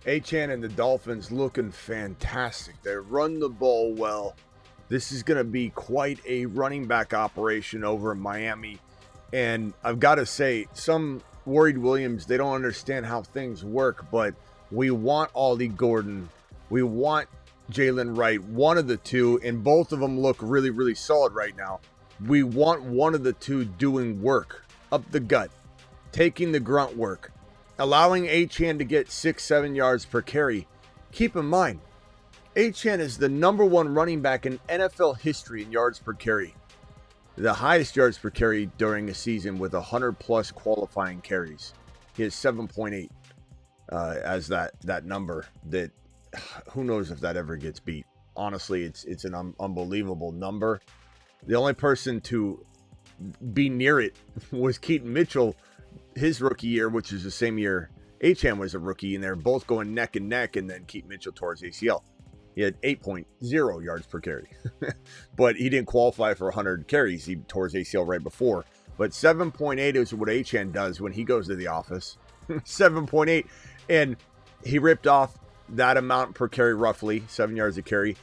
Achane and the Dolphins looking fantastic. They run the ball well. This is going to be quite a running back operation over in Miami. And I've got to say, some worried Williams, they don't understand how things work, but we want Ollie Gordon. We want Jalen Wright, one of the two, and both of them look really, really solid right now. We want one of the two doing work up the gut, taking the grunt work, allowing Achane to get 6-7 yards per carry. Keep in mind, Achane is the number one running back in NFL history in yards per carry. The highest yards per carry during a season with 100 plus qualifying carries. He has 7.8 as that number that who knows if that ever gets beat. Honestly, it's an unbelievable number. The only person to be near it was Keaton Mitchell, his rookie year, which is the same year Achane was a rookie, and they're both going neck and neck, and then Keaton Mitchell tore his ACL. He had 8.0 yards per carry, but he didn't qualify for 100 carries. He tore his ACL right before. But 7.8 is what Achane does when he goes to the office. 7.8, and he ripped off that amount per carry, roughly 7 yards a carry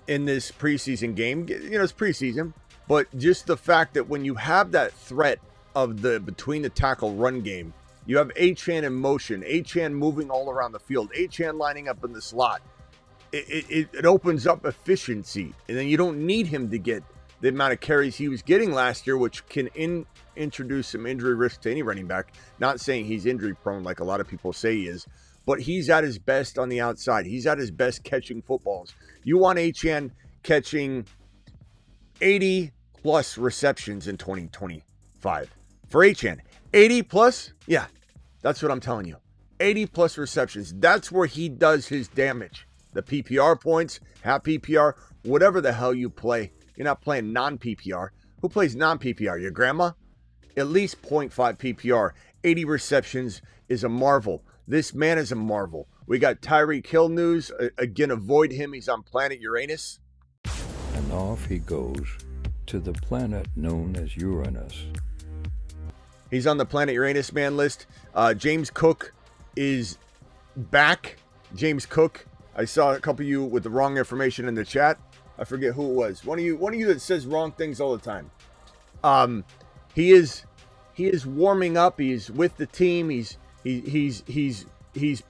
in this preseason game. You know, it's preseason, but just the fact that when you have that threat of the between the tackle run game, you have Achane in motion, Achane moving all around the field, Achane lining up in the slot. It opens up efficiency, and then you don't need him to get the amount of carries he was getting last year, which can introduce some injury risk to any running back. Not saying he's injury prone like a lot of people say he is, but he's at his best on the outside. He's at his best catching footballs. You want Achane catching 80 plus receptions in 2025. For Achane, 80 plus? Yeah, that's what I'm telling you. 80 plus receptions. That's where he does his damage. The PPR points, half PPR, whatever the hell you play. You're not playing non-PPR. Who plays non-PPR? Your grandma? At least 0.5 PPR. 80 receptions is a marvel. This man is a marvel. We got Tyreek Hill news. Again, avoid him. He's on planet Uranus. And off he goes to the planet known as Uranus. He's on the planet Uranus ban list. James Cook is back. James Cook. I saw a couple of you with the wrong information in the chat. I forget who it was. One of you that says wrong things all the time. He is warming up. He's with the team. He's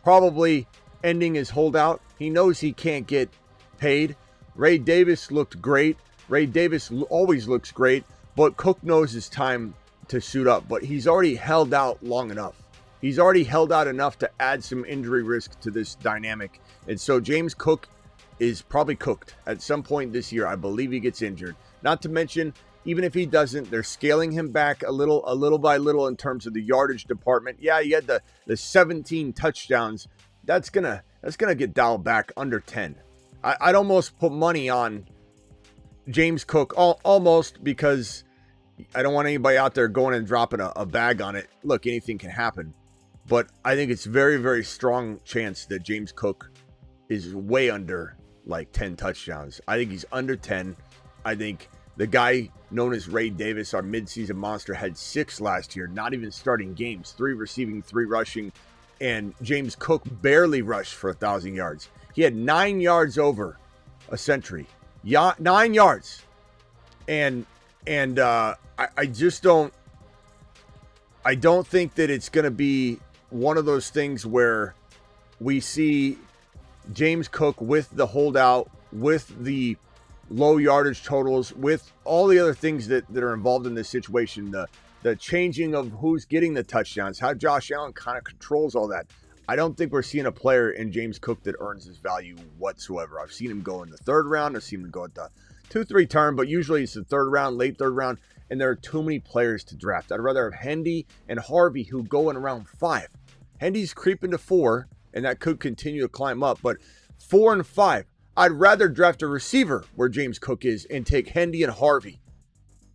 probably ending his holdout. He knows he can't get paid. Ray Davis looked great. Ray Davis always looks great, but Cook knows it's time to suit up. But he's already held out long enough. He's already held out enough to add some injury risk to this dynamic. And so James Cook is probably cooked at some point this year. I believe he gets injured. Not to mention, even if he doesn't, they're scaling him back a little by little in terms of the yardage department. Yeah, you had the 17 touchdowns. That's gonna get dialed back under 10. I'd almost put money on James Cook, almost, because I don't want anybody out there going and dropping a bag on it. Look, anything can happen. But I think it's very, very strong chance that James Cook is way under like 10 touchdowns. I think he's under 10. I think the guy known as Ray Davis, our midseason monster, had 6 last year, not even starting games, 3 receiving, 3 rushing. And James Cook barely rushed for 1,000 yards. He had 9 yards over a century. 9 yards. And I just don't think that it's going to be one of those things where we see James Cook with the holdout, with the low yardage totals, with all the other things that are involved in this situation, the changing of who's getting the touchdowns, how Josh Allen kind of controls all that. I don't think we're seeing a player in James Cook that earns his value whatsoever. I've seen him go in the 3rd round. I've seen him go at the 2-3 turn, but usually it's the 3rd round, late 3rd round, and there are too many players to draft. I'd rather have Hendy and Harvey, who go in around 5. Hendy's creeping to 4, and that could continue to climb up, but 4 and 5. I'd rather draft a receiver where James Cook is and take Hendy and Harvey.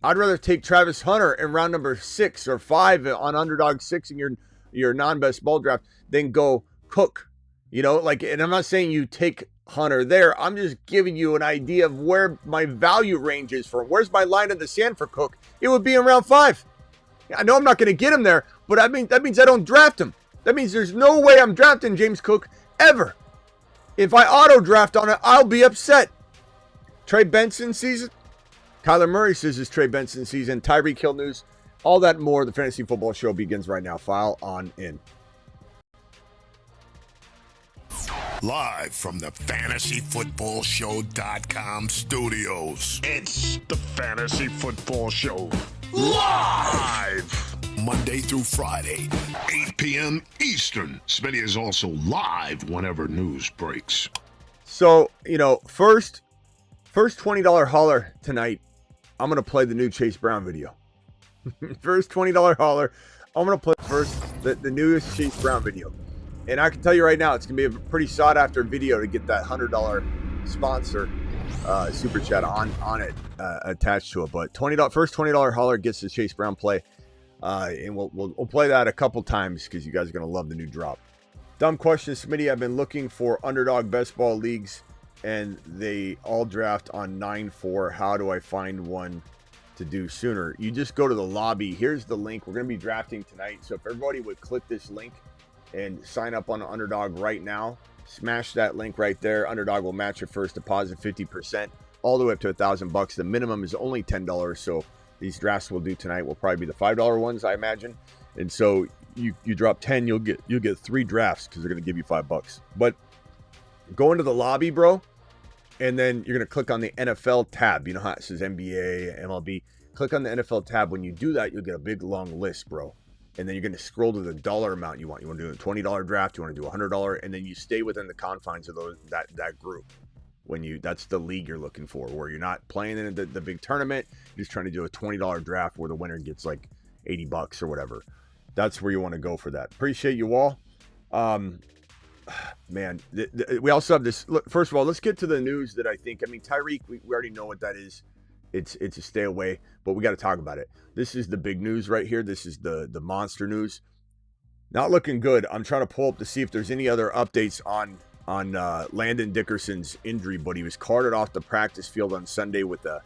I'd rather take Travis Hunter in round number 6 or 5 on underdog 6 in your non-best ball draft than go Cook. You know, like, and I'm not saying you take Hunter there. I'm just giving you an idea of where my value range is for him. Where's my line in the sand for Cook? It would be in round 5. I know I'm not going to get him there, but that means I don't draft him. That means there's no way I'm drafting James Cook Ever. If I auto draft on it, I'll be upset. Trey Benson season. Kyler Murray says it's Trey Benson season. Tyreek Hill news. All that and more. The Fantasy Football Show begins right now. File on in. Live from the FantasyFootballShow.com studios. It's the Fantasy Football Show. Live! Monday through Friday, 8 p.m. Eastern. Smitty is also live whenever news breaks. So, first $20 hauler tonight, I'm going to play the new Chase Brown video. First $20 hauler, I'm going to play first the newest Chase Brown video. And I can tell you right now, it's going to be a pretty sought-after video to get that $100 sponsor super chat on it attached to it. But first $20 hauler gets the Chase Brown play, and we'll play that a couple times because you guys are going to love the new drop. Dumb question, Smitty. I've been looking for underdog best ball leagues, and they all draft on 9-4. How do I find one to do sooner? You just go to the lobby. Here's the link. We're going to be drafting tonight, so if everybody would click this link and sign up on Underdog right now, smash that link right there. Underdog will match your first deposit 50%, all the way up to $1,000. The minimum is only $10. So these drafts we'll do tonight will probably be the $5 ones, I imagine. And so you drop 10, you'll get 3 drafts because they're going to give you $5. But go into the lobby, bro, and then you're going to click on the NFL tab. You know how it says NBA, MLB. Click on the NFL tab. When you do that, you'll get a big long list, bro. And then you're going to scroll to the dollar amount you want. You want to do a $20 draft. You want to do a $100, and then you stay within the confines of that group. That's the league you're looking for, where you're not playing in the big tournament. You're just trying to do a $20 draft where the winner gets like $80 or whatever. That's where you want to go for that. Appreciate you all. Man, we also have this. Look, first of all, let's get to the news that I think. Tyreek, we already know what that is. It's a stay away, but we got to talk about it. This is the big news right here. This is the monster news. Not looking good. I'm trying to pull up to see if there's any other updates on Landon Dickerson's injury, but he was carted off the practice field on Sunday with a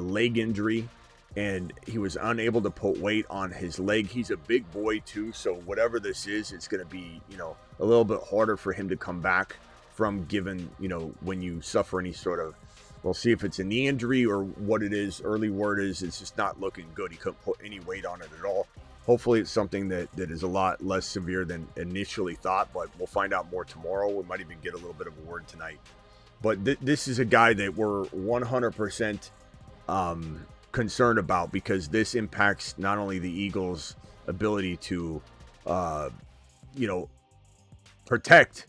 leg injury, and he was unable to put weight on his leg. He's a big boy too, so whatever this is, it's going to be a little bit harder for him to come back from, given when you suffer any sort of. We'll see if it's a knee injury or what it is. Early word is it's just not looking good. He couldn't put any weight on it at all. Hopefully it's something that is a lot less severe than initially thought, but we'll find out more tomorrow. We might even get a little bit of a word tonight. But this is a guy that we're 100% concerned about, because this impacts not only the Eagles' ability to, protect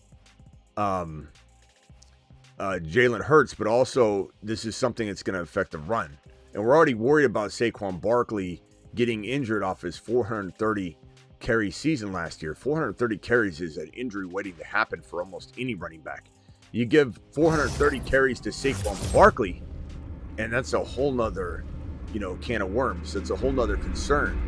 Jalen Hurts, but also this is something that's going to affect the run. And we're already worried about Saquon Barkley getting injured off his 430 carry season last year. 430 carries is an injury waiting to happen for almost any running back. You give 430 carries to Saquon Barkley, and that's a whole nother, can of worms. That's a whole nother concern.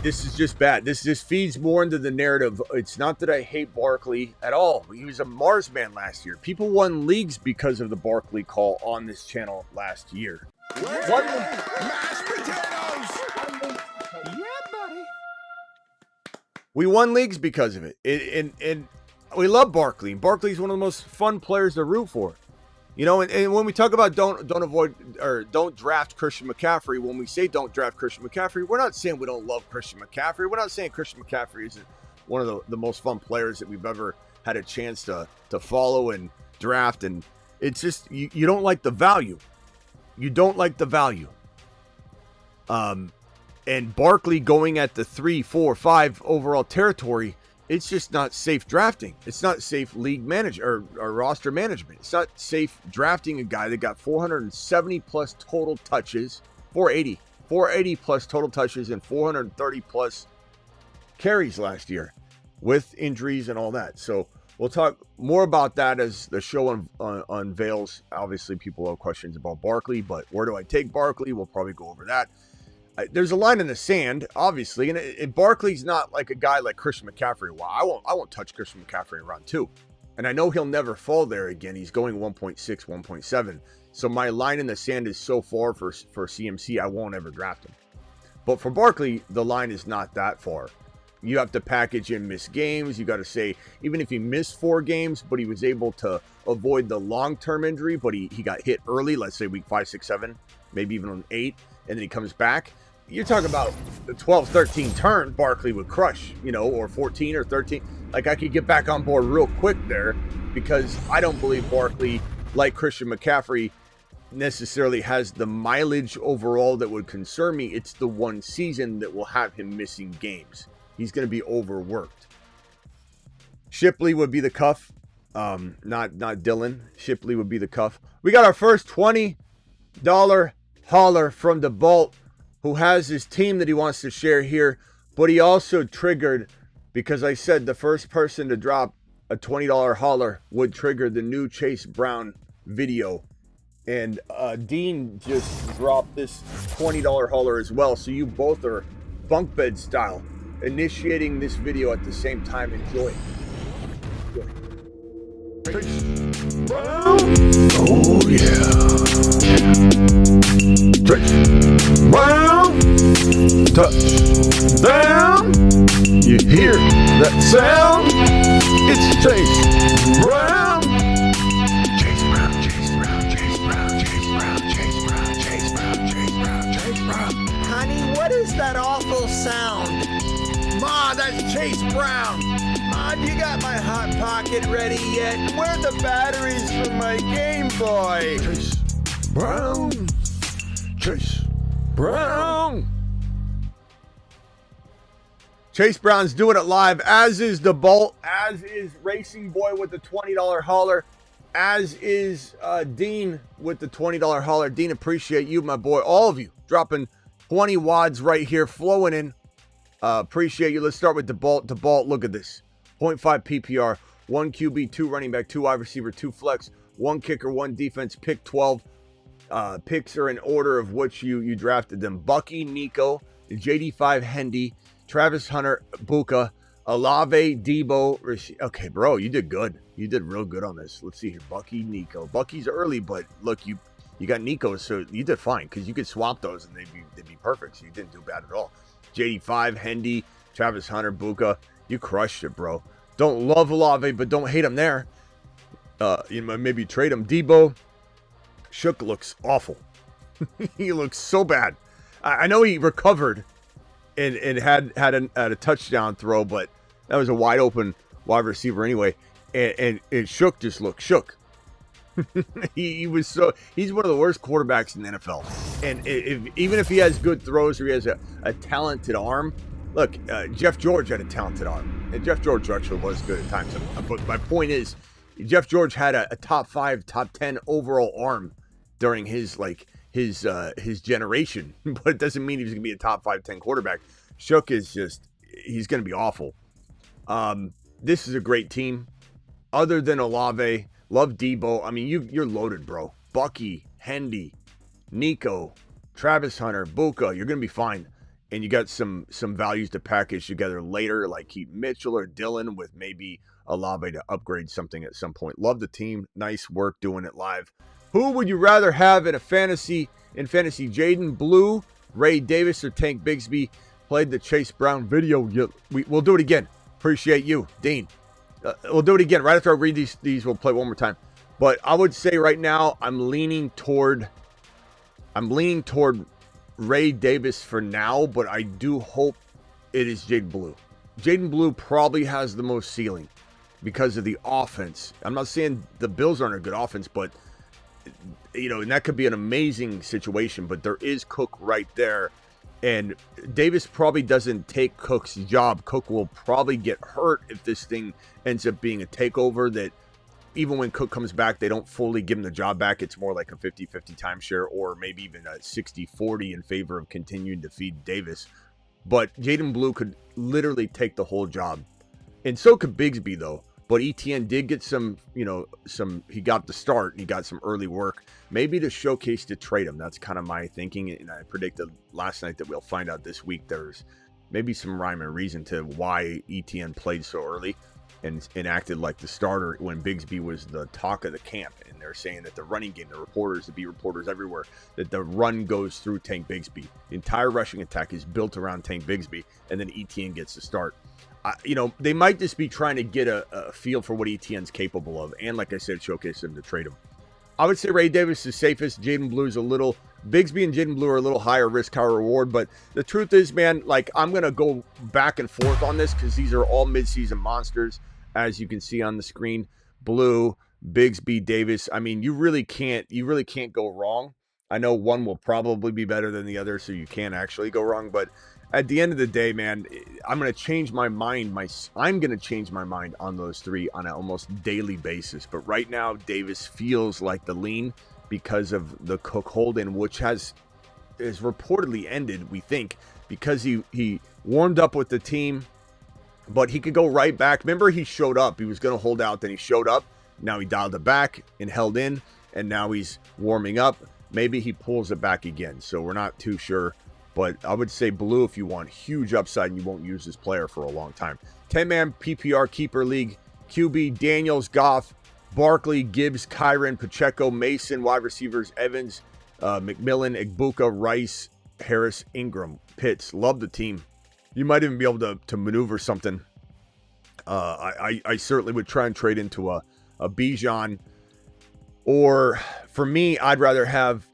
This is just bad. This just feeds more into the narrative. It's not that I hate Barkley at all. He was a Mars man last year. People won leagues because of the Barkley call on this channel last year. Mashed potatoes! Yeah, buddy. We won leagues because of it. And we love Barkley. Barkley's one of the most fun players to root for. And when we talk about don't draft Christian McCaffrey, when we say don't draft Christian McCaffrey, we're not saying we don't love Christian McCaffrey. We're not saying Christian McCaffrey isn't one of the most fun players that we've ever had a chance to follow and draft. And it's just, you don't like the value. You don't like the value. And Barkley going at the 3, 4, 5 overall territory, it's just not safe drafting. It's not safe league management or roster management. It's not safe drafting a guy that got 470 plus total touches, 480 plus total touches and 430 plus carries last year with injuries and all that. So we'll talk more about that as the show unveils. Obviously, people have questions about Barkley, but where do I take Barkley? We'll probably go over that. There's a line in the sand, obviously, and Barkley's not like a guy like Christian McCaffrey. Well, I won't touch Christian McCaffrey in round 2. And I know he'll never fall there again. He's going 1.6, 1.7. So my line in the sand is so far for CMC, I won't ever draft him. But for Barkley, the line is not that far. You have to package in missed games. You got to say, even if he missed 4 games, but he was able to avoid the long-term injury, but he got hit early, let's say week 5, 6, 7, maybe even on 8, and then he comes back. You're talking about the 12, 13 turn Barkley would crush, or 14 or 13. Like, I could get back on board real quick there, because I don't believe Barkley, like Christian McCaffrey, necessarily has the mileage overall that would concern me. It's the one season that will have him missing games. He's going to be overworked. Shipley would be the cuff. Not Dylan. Shipley would be the cuff. We got our first $20 hauler from the Bolt, who has his team that he wants to share here, but he also triggered, because I said the first person to drop a $20 hauler would trigger the new Chase Brown video. And Dean just dropped this $20 hauler as well. So you both are bunk bed style, initiating this video at the same time. Enjoy. Oh yeah. Brown, touchdown. You hear that sound? It's Chase Brown. Chase Brown, Chase Brown, Chase Brown, Chase Brown, Chase Brown, Chase Brown, Chase Brown, Chase Brown. Honey, what is that awful sound? Ma, that's Chase Brown. Ma, you got my Hot Pocket ready yet? Where are the batteries for my Game Boy? Chase Brown, Chase Brown. Chase Brown's doing it live, as is the Bolt, as is Racing Boy with the $20 hauler, as is Dean with the $20 hauler. Dean, appreciate you, my boy. All of you dropping 20 wads right here, flowing in. Appreciate you. Let's start with the Bolt. The Bolt, look at this. 0.5 PPR, 1 QB, 2 running back, 2 wide receiver, 2 flex, 1 kicker, 1 defense, pick 12. Picks are in order of which you drafted them. Bucky, Nico, JD5, Hendy, Travis Hunter, Buka, Olave, Debo. Okay, bro, you did good. You did real good on this. Let's see here. Bucky, Nico. Bucky's early, but look, you got Nico, so you did fine, because you could swap those and they'd be perfect. So you didn't do bad at all. JD5, Hendy, Travis Hunter, Buka. You crushed it, bro. Don't love Olave, but don't hate him there. Maybe trade him. Debo. Shook looks awful. He looks so bad. I know he recovered and had a touchdown throw, but that was a wide open wide receiver anyway. And Shook just looked shook. He's one of the worst quarterbacks in the NFL. And even if he has good throws or he has a talented arm, look, Jeff George had a talented arm, and Jeff George actually was good at times. But my point is, Jeff George had a top 5, top 10 overall arm during his generation, but it doesn't mean he's going to be a top 5, 10 quarterback. Shook is he's going to be awful. This is a great team. Other than Olave, love Debo. I mean, you're loaded, bro. Bucky, Hendy, Nico, Travis Hunter, Buka. You're going to be fine. And you got some values to package together later, like Keith Mitchell or Dylan, with maybe Olave to upgrade something at some point. Love the team. Nice work doing it live. Who would you rather have in fantasy? Jaden Blue, Ray Davis, or Tank Bigsby? Played the Chase Brown video. We'll do it again. Appreciate you, Dean. We'll do it again. Right after I read these, we'll play one more time. But I would say right now, I'm leaning toward Ray Davis for now, but I do hope it is Jaden Blue. Jaden Blue probably has the most ceiling because of the offense. I'm not saying the Bills aren't a good offense, but and that could be an amazing situation, but there is Cook right there. And Davis probably doesn't take Cook's job. Cook will probably get hurt if this thing ends up being a takeover, that even when Cook comes back, they don't fully give him the job back. It's more like a 50-50 timeshare, or maybe even a 60-40 in favor of continuing to feed Davis. But Jaden Blue could literally take the whole job. And so could Bigsby, though. But ETN did get he got the start. He got some early work. Maybe to showcase to trade him. That's kind of my thinking. And I predicted last night that we'll find out this week there's maybe some rhyme and reason to why ETN played so early and acted like the starter when Bigsby was the talk of the camp. And they're saying that the running game, the reporters, the beat reporters everywhere, that the run goes through Tank Bigsby. The entire rushing attack is built around Tank Bigsby, and then ETN gets the start. You know, they might just be trying to get a feel for what ETN's capable of, and like I said, showcase him to trade him. I would say Ray Davis is safest. Jaden Blue is a little, Bigsby and Jaden Blue are a little higher risk, higher reward, but the truth is, man, like, I'm going to go back and forth on this because these are all midseason monsters, as you can see on the screen. Blue, Bigsby, Davis. I mean, you really can't go wrong. I know one will probably be better than the other, so you can't actually go wrong, but at the end of the day, man, I'm going to change my mind. I'm going to change my mind on those three on an almost daily basis. But right now, Davis feels like the lean because of the Cook hold-in, which is reportedly ended, we think, because he warmed up with the team, but he could go right back. Remember, he showed up. He was going to hold out, then he showed up. Now he dialed it back and held in, and now he's warming up. Maybe he pulls it back again, so we're not too sure. But I would say Blue if you want huge upside and you won't use this player for a long time. 10-man PPR Keeper League. QB, Daniels, Goff, Barkley, Gibbs, Kyron, Pacheco, Mason. Wide receivers, Evans, McMillan, Egbuka, Rice, Harris, Ingram, Pitts. Love the team. You might even be able to maneuver something. I certainly would try and trade into a Bijan. Or for me, I'd rather have,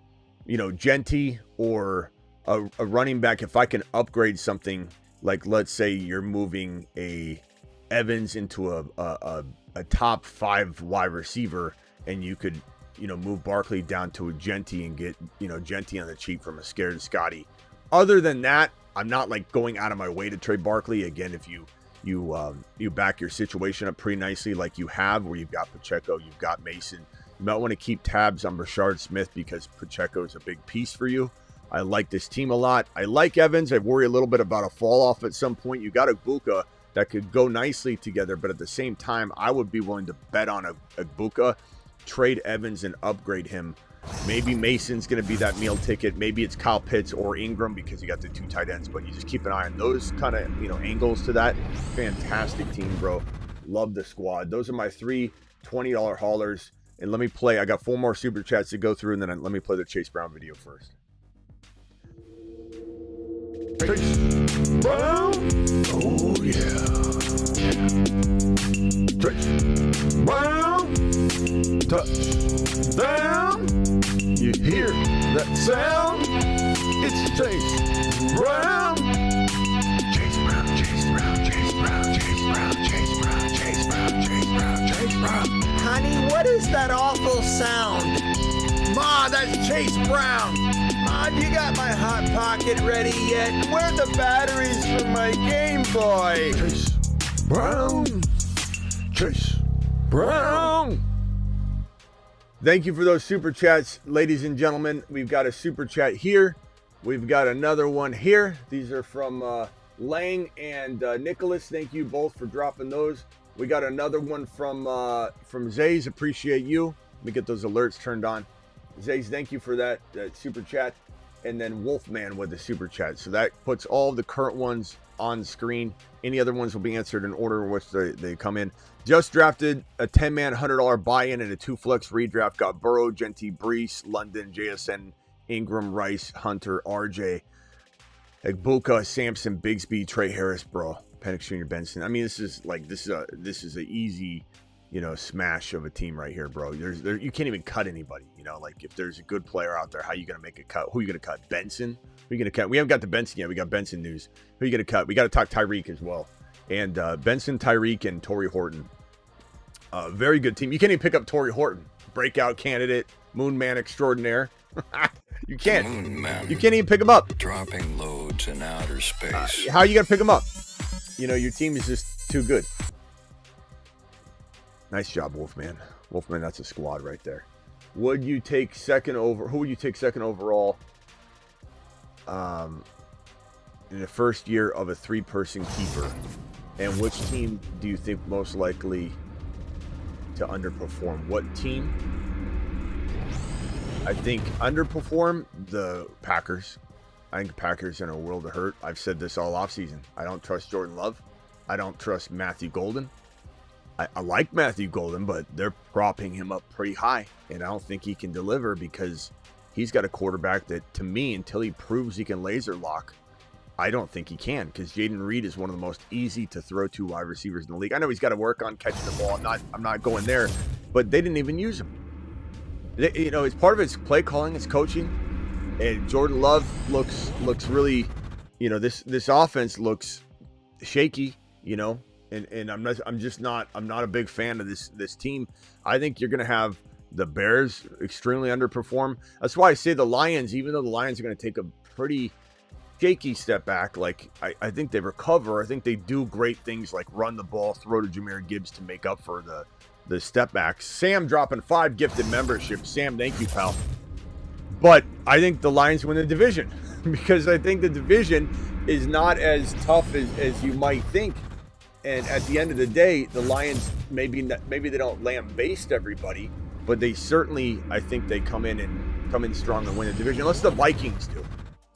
you know, Genty or a running back. If I can upgrade something, like let's say you're moving a Evans into a top 5 wide receiver, and you could, you know, move Barkley down to a Genty and get, you know, Genty on the cheap from a scared Scotty. Other than that, I'm not like going out of my way to trade Barkley. Again, if you back your situation up pretty nicely like you have, where you've got Pacheco, you've got Mason, you might want to keep tabs on Rashard Smith because Pacheco is a big piece for you. I like this team a lot. I like Evans. I worry a little bit about a fall off at some point. You got Egbuka that could go nicely together, but at the same time, I would be willing to bet on Egbuka, trade Evans, and upgrade him. Maybe Mason's going to be that meal ticket. Maybe it's Kyle Pitts or Ingram because you got the 2 tight ends, but you just keep an eye on those kind of, you know, angles to that. Fantastic team, bro. Love the squad. Those are my 3 $20 haulers. And let me play. I got 4 more super chats to go through, and then let me play the Chase Brown video first. Chase Brown. Oh, yeah. Chase Brown. Touchdown. You hear that sound? It's Chase Brown. Chase Brown, Chase Brown, Chase Brown, Chase Brown, Chase Brown, Chase Brown, Chase Brown, Chase Brown. Honey, what is that awful sound? Ma, that's Chase Brown. Ma, you got my Hot Pocket ready yet? Where are the batteries for my Game Boy? Chase Brown. Chase Brown. Thank you for those super chats, ladies and gentlemen. We've got a super chat here. We've got another one here. These are from Lang and Nicholas. Thank you both for dropping those. We got another one from Zays. Appreciate you. Let me get those alerts turned on. Zays, thank you for that super chat. And then Wolfman with the super chat. So that puts all the current ones on screen. Any other ones will be answered in order in which they come in. Just drafted a 10-man $100 buy-in and a 2-flex redraft. Got Burrow, Genty, Brees, London, JSN, Ingram, Rice, Hunter, RJ, Egbuka, Sampson, Bigsby, Trey Harris, bro. Penix Jr., Benson. I mean, this is an easy, you know, smash of a team right here, bro. You can't even cut anybody. You know, like if there's a good player out there, how you gonna make a cut? Who are you gonna cut? Benson? Who are you gonna cut? We haven't got the Benson yet. We got Benson news. Who are you gonna cut? We got to talk Tyreek as well. And Benson, Tyreek, and Torrey Horton. Very good team. You can't even pick up Torrey Horton, breakout candidate, Moon Man extraordinaire. You can't. You can't even pick him up. Dropping loads in outer space. How are you gonna pick him up? You know, your team is just too good. Nice job, Wolfman. Wolfman, that's a squad right there. Would you take second over? Who would you take second overall? In the first year of a 3-person keeper, and which team do you think most likely to underperform? What team? I think underperform the Packers. I think the Packers are in a world of hurt. I've said this all offseason. I don't trust Jordan Love. I don't trust Matthew Golden. I like Matthew Golden, but they're propping him up pretty high, and I don't think he can deliver because he's got a quarterback that, to me, until he proves he can laser lock, I don't think he can, because Jaden Reed is one of the most easy to throw to wide receivers in the league. I know he's got to work on catching the ball. I'm not going there, but they didn't even use him. It's part of his play calling, his coaching, and Jordan Love looks really, this offense looks shaky, And I'm not a big fan of this team. I think you're going to have the Bears extremely underperform. That's why I say the Lions, even though the Lions are going to take a pretty shaky step back, like I think they recover. I think they do great things like run the ball, throw to Jahmyr Gibbs to make up for the step backs. Sam dropping 5 gifted memberships. Sam, thank you, pal. But I think the Lions win the division because I think the division is not as tough as you might think. And at the end of the day, the Lions, maybe they don't lambaste everybody, but they certainly, I think they come in strong and win the division, unless the Vikings do.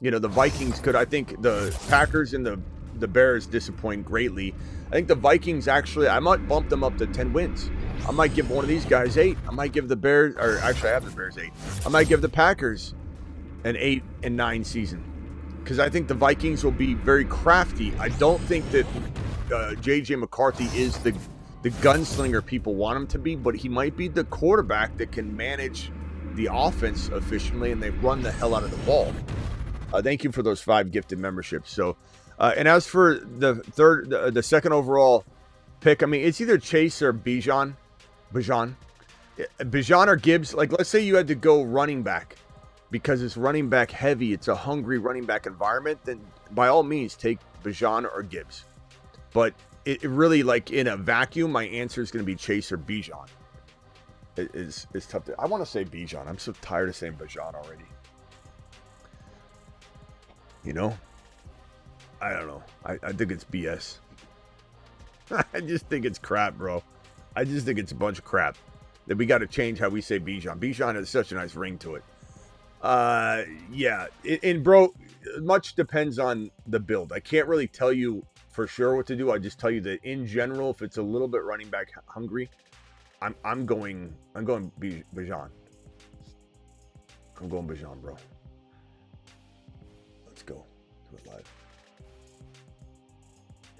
The Vikings could. I think the Packers and the Bears disappoint greatly. I think the Vikings actually, I might bump them up to 10 wins. I might give one of these guys 8. I might give the Bears, or actually I have the Bears 8. I might give the Packers an 8-9 season because I think the Vikings will be very crafty. I don't think that J.J. McCarthy is the gunslinger people want him to be, but he might be the quarterback that can manage the offense efficiently, and they run the hell out of the ball. Thank you for those 5 gifted memberships. So, and as for the second overall pick, I mean, it's either Chase or Bijan or Gibbs. Like, let's say you had to go running back because it's running back heavy. It's a hungry running back environment. Then by all means, take Bijan or Gibbs. But it really, like, in a vacuum, my answer is going to be Chase or Bijan. It's tough to. I want to say Bijan. I'm so tired of saying Bijan already. I don't know. I think it's BS. I just think it's crap, bro. I just think it's a bunch of crap. That we got to change how we say Bijan. Bijan has such a nice ring to it. Yeah. And bro, much depends on the build. I can't really tell you for sure what to do. I just tell you that in general, if it's a little bit running back hungry, I'm going Bijan. I'm going Bijan, bro. Let's go. Do it live.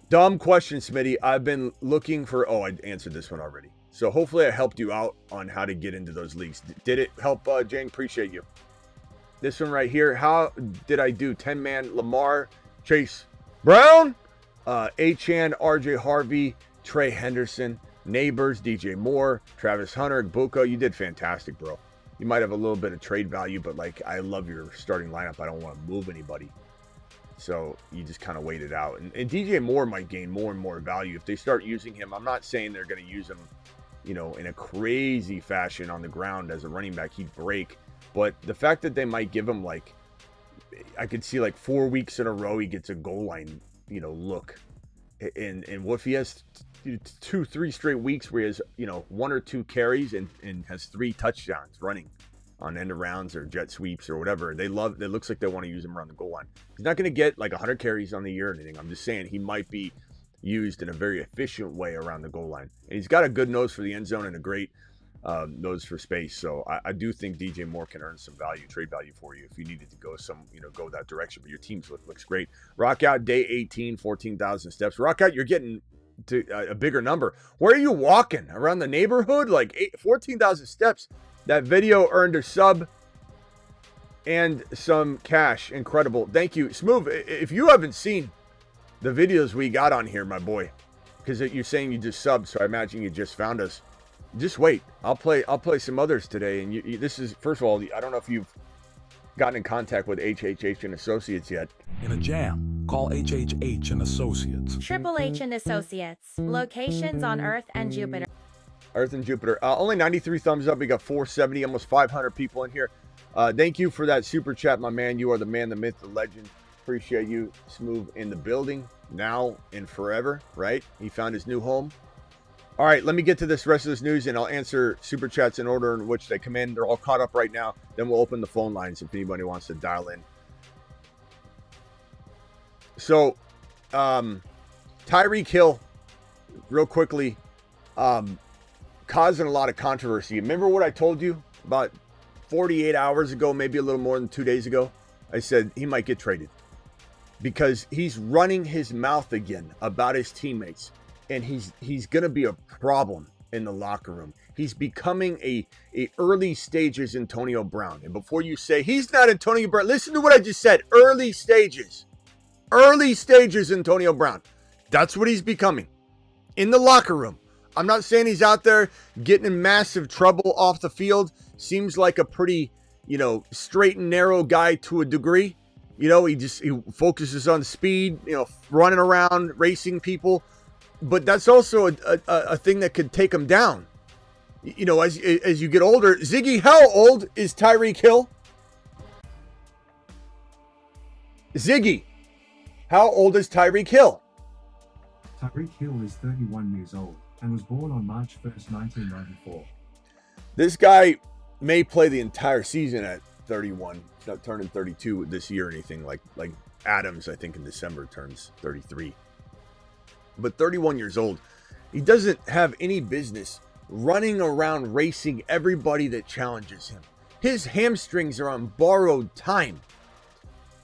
Dumb question, Smitty. I've been looking for... Oh, I answered this one already. So hopefully I helped you out on how to get into those leagues. Did it help, Jane? Appreciate you. This one right here. How did I do? 10-man, Lamar, Chase Brown, Achane, RJ Harvey, Trey Henderson, Neighbors, DJ Moore, Travis Hunter, Buka. You did fantastic, bro. You might have a little bit of trade value, but like, I love your starting lineup. I don't want to move anybody. So you just kind of wait it out. And DJ Moore might gain more and more value if they start using him. I'm not saying they're going to use him, in a crazy fashion on the ground as a running back. He'd break. But the fact that they might give him, like, I could see like 4 weeks in a row he gets a goal line, look. And what if he has 2-3 straight weeks where he has, 1 or 2 carries and has 3 touchdowns running on end of rounds or jet sweeps or whatever. It looks like they want to use him around the goal line. He's not going to get like 100 carries on the year or anything. I'm just saying he might be used in a very efficient way around the goal line. And he's got a good nose for the end zone and a great nose for space. So I do think DJ Moore can earn some value, trade value for you if you needed to go go that direction. But your team's looks great. Rock out day 18, 14,000 steps. Rock out, you're getting to a bigger number. Where are you walking? Around the neighborhood? Like 14,000 steps. That video earned a sub and some cash. Incredible. Thank you. Smooth, if you haven't seen the videos we got on here, my boy, because you're saying you just subbed, so I imagine you just found us. Just wait. I'll play some others today. And this is, first of all, I don't know if you've gotten in contact with HHH and Associates yet. In a jam, call HHH and Associates. Triple H and Associates. Locations on Earth and Jupiter. Earth and Jupiter. Only 93 thumbs up. We got 470, almost 500 people in here. Thank you for that super chat, my man. You are the man, the myth, the legend. Appreciate you. Smooth in the building now and forever, right? He found his new home. All right, let me get to this rest of this news, and I'll answer super chats in order in which they come in. They're all caught up right now. Then we'll open the phone lines if anybody wants to dial in. So, Tyreek Hill, real quickly, causing a lot of controversy. Remember what I told you about 48 hours ago, maybe a little more than 2 days ago? I said he might get traded because he's running his mouth again about his teammates, and he's going to be a problem in the locker room. He's becoming a early stages Antonio Brown. And before you say he's not Antonio Brown, listen to what I just said. Early stages Antonio Brown. That's what he's becoming in the locker room. I'm not saying he's out there getting in massive trouble off the field. Seems like a pretty, straight and narrow guy to a degree. He focuses on speed, running around, racing people. But that's also a thing that could take him down. As you get older. Ziggy, how old is Tyreek Hill? Ziggy, how old is Tyreek Hill? Tyreek Hill is 31 years old and was born on March 1st, 1994. This guy may play the entire season at 31. He's not turning 32 this year or anything like Adams, I think in December turns 33. But 31 years old, he doesn't have any business running around racing everybody that challenges him. His hamstrings are on borrowed time.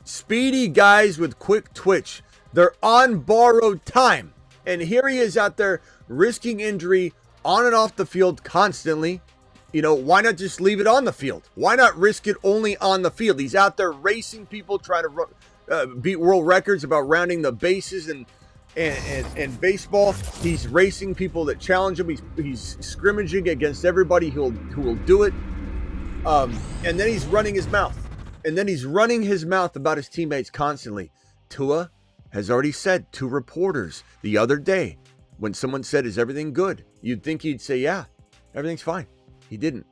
Speedy guys with quick twitch, they're on borrowed time. And here he is out there risking injury on and off the field constantly. Why not just leave it on the field? Why not risk it only on the field? He's out there racing people, trying to beat world records about rounding the bases and baseball. He's racing people that challenge him. He's scrimmaging against everybody who will do it. And then he's running his mouth. About his teammates constantly. Tua has already said to reporters the other day when someone said, "Is everything good?" You'd think he'd say, "Yeah, everything's fine." He didn't.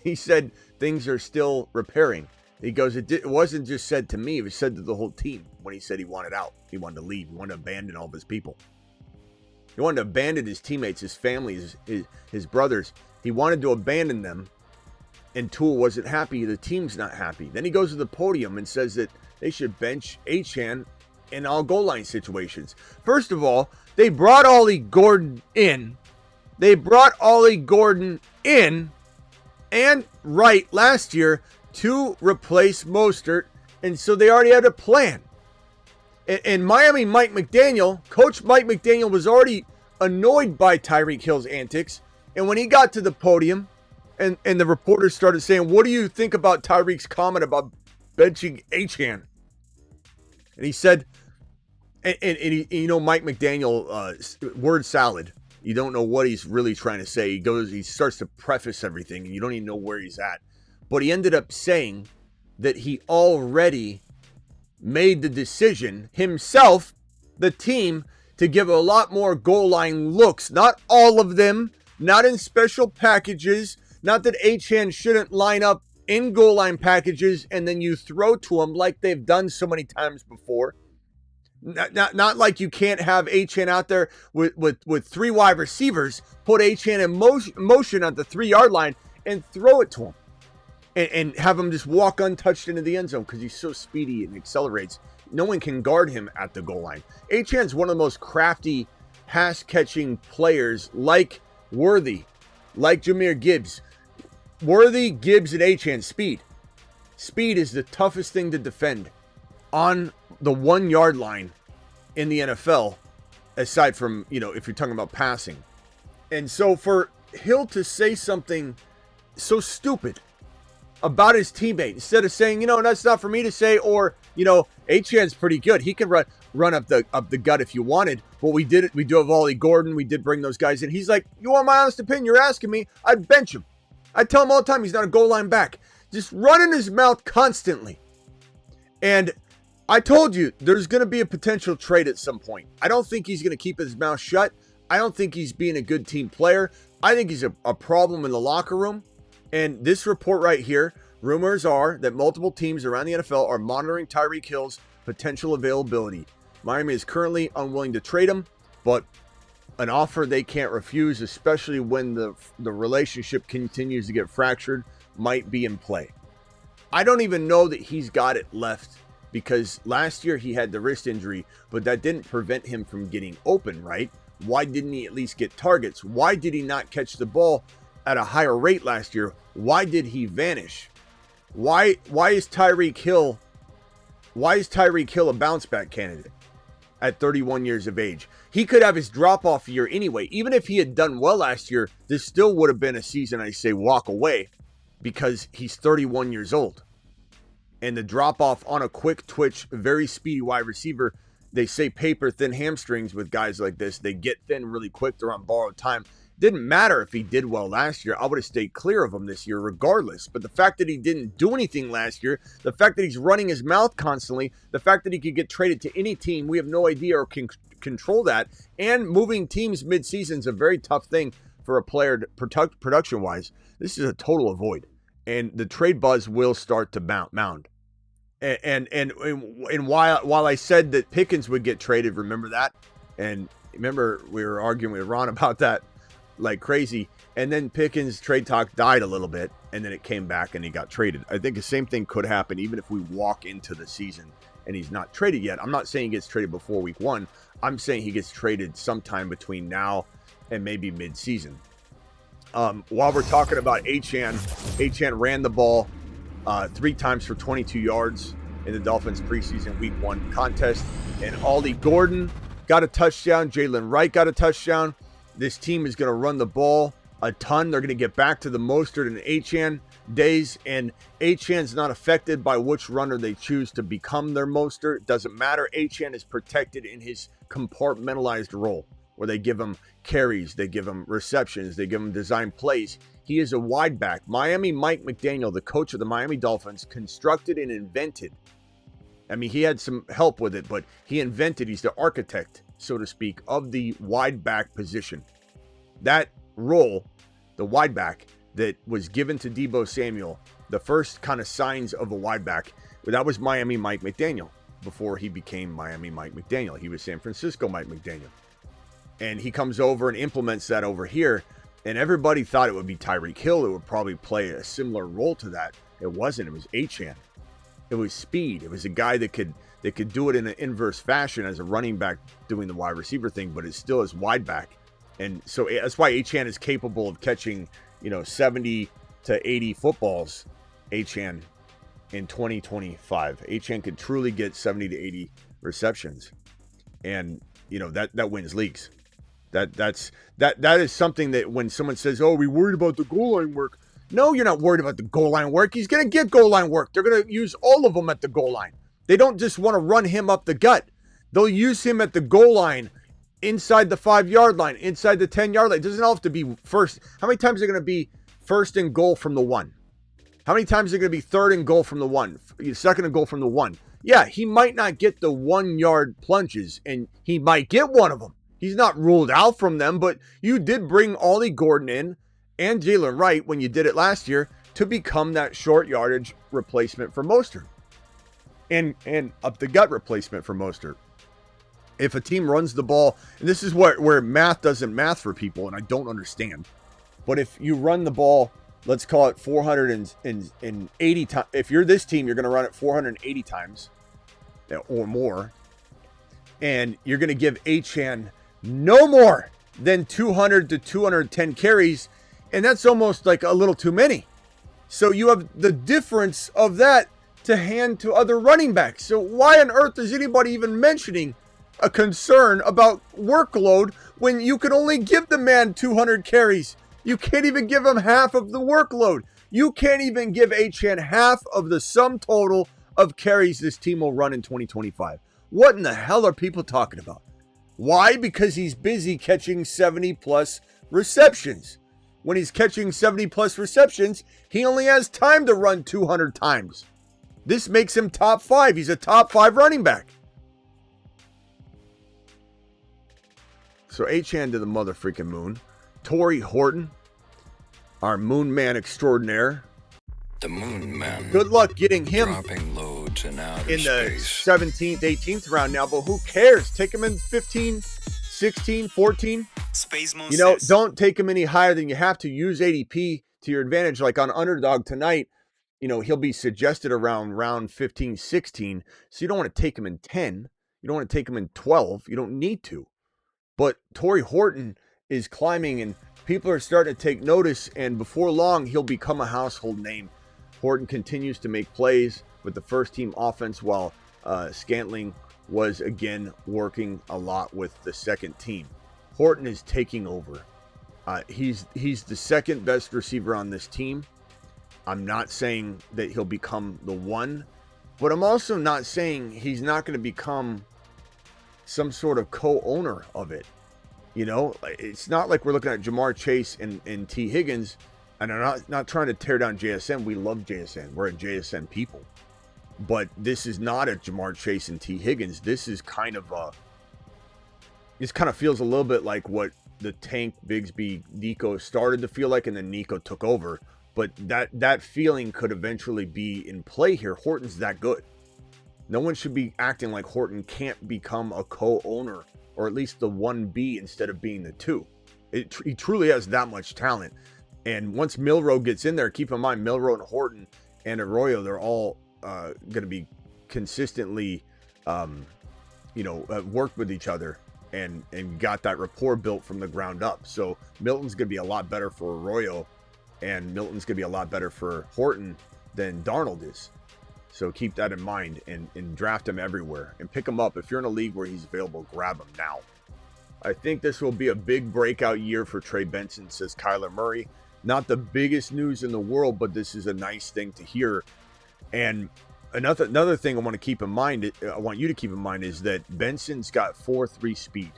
He said things are still repairing. He goes, it wasn't just said to me, it was said to the whole team when he said he wanted out. He wanted to leave. He wanted to abandon all of his people. He wanted to abandon his teammates, his family, his brothers. He wanted to abandon them, and Tua wasn't happy. The team's not happy. Then he goes to the podium and says that they should bench Achane in all goal line situations. First of all, they brought Ollie Gordon in. And Wright last year to replace Mostert, and so they already had a plan. And Miami Coach Mike McDaniel was already annoyed by Tyreek Hill's antics, and when he got to the podium, and the reporters started saying, "What do you think about Tyreek's comment about benching Achane?" And he said, Mike McDaniel, word salad. You don't know what he's really trying to say. He starts to preface everything, and you don't even know where he's at. But he ended up saying that he already made the decision himself, the team, to give a lot more goal line looks. Not all of them, not in special packages, not that Achane shouldn't line up in goal line packages and then you throw to him like they've done so many times before. Not like you can't have Achane out there with three wide receivers, put Achane in motion at the 3-yard line and throw it to him. And have him just walk untouched into the end zone because he's so speedy and accelerates. No one can guard him at the goal line. Achane's one of the most crafty pass-catching players like Worthy, like Jahmyr Gibbs. Worthy, Gibbs, and Achane, speed. Speed is the toughest thing to defend on the 1-yard line in the NFL, aside from, if you're talking about passing. And so for Hill to say something so stupid about his teammate, instead of saying, that's not for me to say, or, Achane's pretty good. He can run up the gut if you wanted. Well, we do have Ollie Gordon. We did bring those guys in. He's like, you want my honest opinion? You're asking me. I'd bench him. I tell him all the time he's not a goal line back. Just running his mouth constantly. And I told you there's going to be a potential trade at some point. I don't think he's going to keep his mouth shut. I don't think he's being a good team player. I think he's a problem in the locker room. And this report right here, rumors are that multiple teams around the NFL are monitoring Tyreek Hill's potential availability. Miami is currently unwilling to trade him, but an offer they can't refuse, especially when the relationship continues to get fractured, might be in play. I don't even know that he's got it left because last year he had the wrist injury, but that didn't prevent him from getting open, right? Why didn't he at least get targets? Why did he not catch the ball at a higher rate last year? Why did he vanish? Why is Tyreek Hill a bounce back candidate at 31 years of age? He could have his drop off year anyway. Even if he had done well last year, this still would have been a season I say walk away, because he's 31 years old. And the drop off on a quick twitch, very speedy wide receiver, they say paper thin hamstrings with guys like this. They get thin really quick. They're on borrowed time. Didn't matter if he did well last year. I would have stayed clear of him this year regardless. But the fact that he didn't do anything last year, the fact that he's running his mouth constantly, the fact that he could get traded to any team, we have no idea or can control that. And moving teams mid-season is a very tough thing for a player to production-wise. This is a total avoid. And the trade buzz will start to mound. And while I said that Pickens would get traded, remember that? And remember we were arguing with Ron about that like crazy. And then Pickens trade talk died a little bit, and then it came back and he got traded. I think the same thing could happen even if we walk into the season and he's not traded yet. I'm not saying he gets traded before week 1. I'm saying he gets traded sometime between now and maybe mid-season. While we're talking about Achane ran the ball 3 times for 22 yards in the Dolphins preseason week 1 contest. And Aldi Gordon got a touchdown. Jalen Wright got a touchdown. This team is going to run the ball a ton. They're going to get back to the Mostert and Achane days. And Achane's not affected by which runner they choose to become their Mostert. It doesn't matter. Achane is protected in his compartmentalized role, where they give him carries, they give him receptions, they give him design plays. He is a wide back. Miami Mike McDaniel, the coach of the Miami Dolphins, constructed and invented. I mean, he had some help with it, but he invented, he's the architect, so to speak, of the wide back position. That role, the wide back that was given to Deebo Samuel, the first kind of signs of a wide back, that was Miami Mike McDaniel before he became Miami Mike McDaniel. He was San Francisco Mike McDaniel. And he comes over and implements that over here. And everybody thought it would be Tyreek Hill who would probably play a similar role to that. It wasn't. It was Achane. It was speed. It was a guy that could do it in an inverse fashion as a running back doing the wide receiver thing, but it still is wide back. And so that's why Achane is capable of catching, 70 to 80 footballs. Achane in 2025. Achane could truly get 70 to 80 receptions. And, that wins leagues. That is something that when someone says, "Oh, we worried about the goal line work." No, you're not worried about the goal line work. He's going to get goal line work. They're going to use all of them at the goal line. They don't just want to run him up the gut. They'll use him at the goal line, inside the 5-yard line, inside the 10-yard line. It doesn't have to be first. How many times are going to be first and goal from the 1? How many times are going to be third and goal from the 1? Second and goal from the 1? Yeah, he might not get the 1-yard plunges, and he might get one of them. He's not ruled out from them, but you did bring Aldi Gordon in and Jalen Wright when you did it last year to become that short yardage replacement for Mostert and up the gut replacement for Mostert. If a team runs the ball, and this is where math doesn't math for people, and I don't understand, but if you run the ball, let's call it 480 times. If you're this team, you're going to run it 480 times or more, and you're going to give Achane no more than 200 to 210 carries, and that's almost like a little too many. So you have the difference of that to hand to other running backs. So why on earth is anybody even mentioning a concern about workload when you can only give the man 200 carries? You can't even give him half of the workload. You can't even give Achane half of the sum total of carries this team will run in 2025. What in the hell are people talking about? Why? Because he's busy catching 70-plus receptions. When he's catching 70-plus receptions, he only has time to run 200 times. This makes him top 5. He's a top 5 running back. So Achane to the mother-freaking moon. Torrey Horton, our moon man extraordinaire. The moon man. Good luck getting him dropping loads in outer in the space. 17th, 18th round now, but who cares? Take him in 15, 16, 14. Space Moon Don't take him any higher than you have to. Use ADP to your advantage, like on Underdog tonight. he'll be suggested around round 15, 16. So you don't want to take him in 10. You don't want to take him in 12. You don't need to. But Torrey Horton is climbing, and people are starting to take notice, and before long, he'll become a household name. Horton continues to make plays with the first-team offense, while Scantling was, again, working a lot with the second team. Horton is taking over. He's the second best receiver on this team. I'm not saying that he'll become the one, but I'm also not saying he's not going to become some sort of co-owner of it. It's not like we're looking at Jamar Chase and T. Higgins, and I'm not trying to tear down JSN. We love JSN. We're a JSN people. But this is not a Jamar Chase and T. Higgins. This is kind of feels a little bit like what the Tank Bigsby Nico started to feel like, and then Nico took over. But that feeling could eventually be in play here. Horton's that good. No one should be acting like Horton can't become a co-owner, or at least the 1B instead of being the 2. He truly has that much talent. And once Milroe gets in there, keep in mind, Milroe and Horton and Arroyo, they're all going to be consistently, worked with each other and got that rapport built from the ground up. So Milton's going to be a lot better for Arroyo, and Milton's going to be a lot better for Horton than Darnold is. So keep that in mind and draft him everywhere and pick him up. If you're in a league where he's available, grab him now. I think this will be a big breakout year for Trey Benson, says Kyler Murray. Not the biggest news in the world, but this is a nice thing to hear. And another thing I want you to keep in mind is that Benson's got 4.3 speed.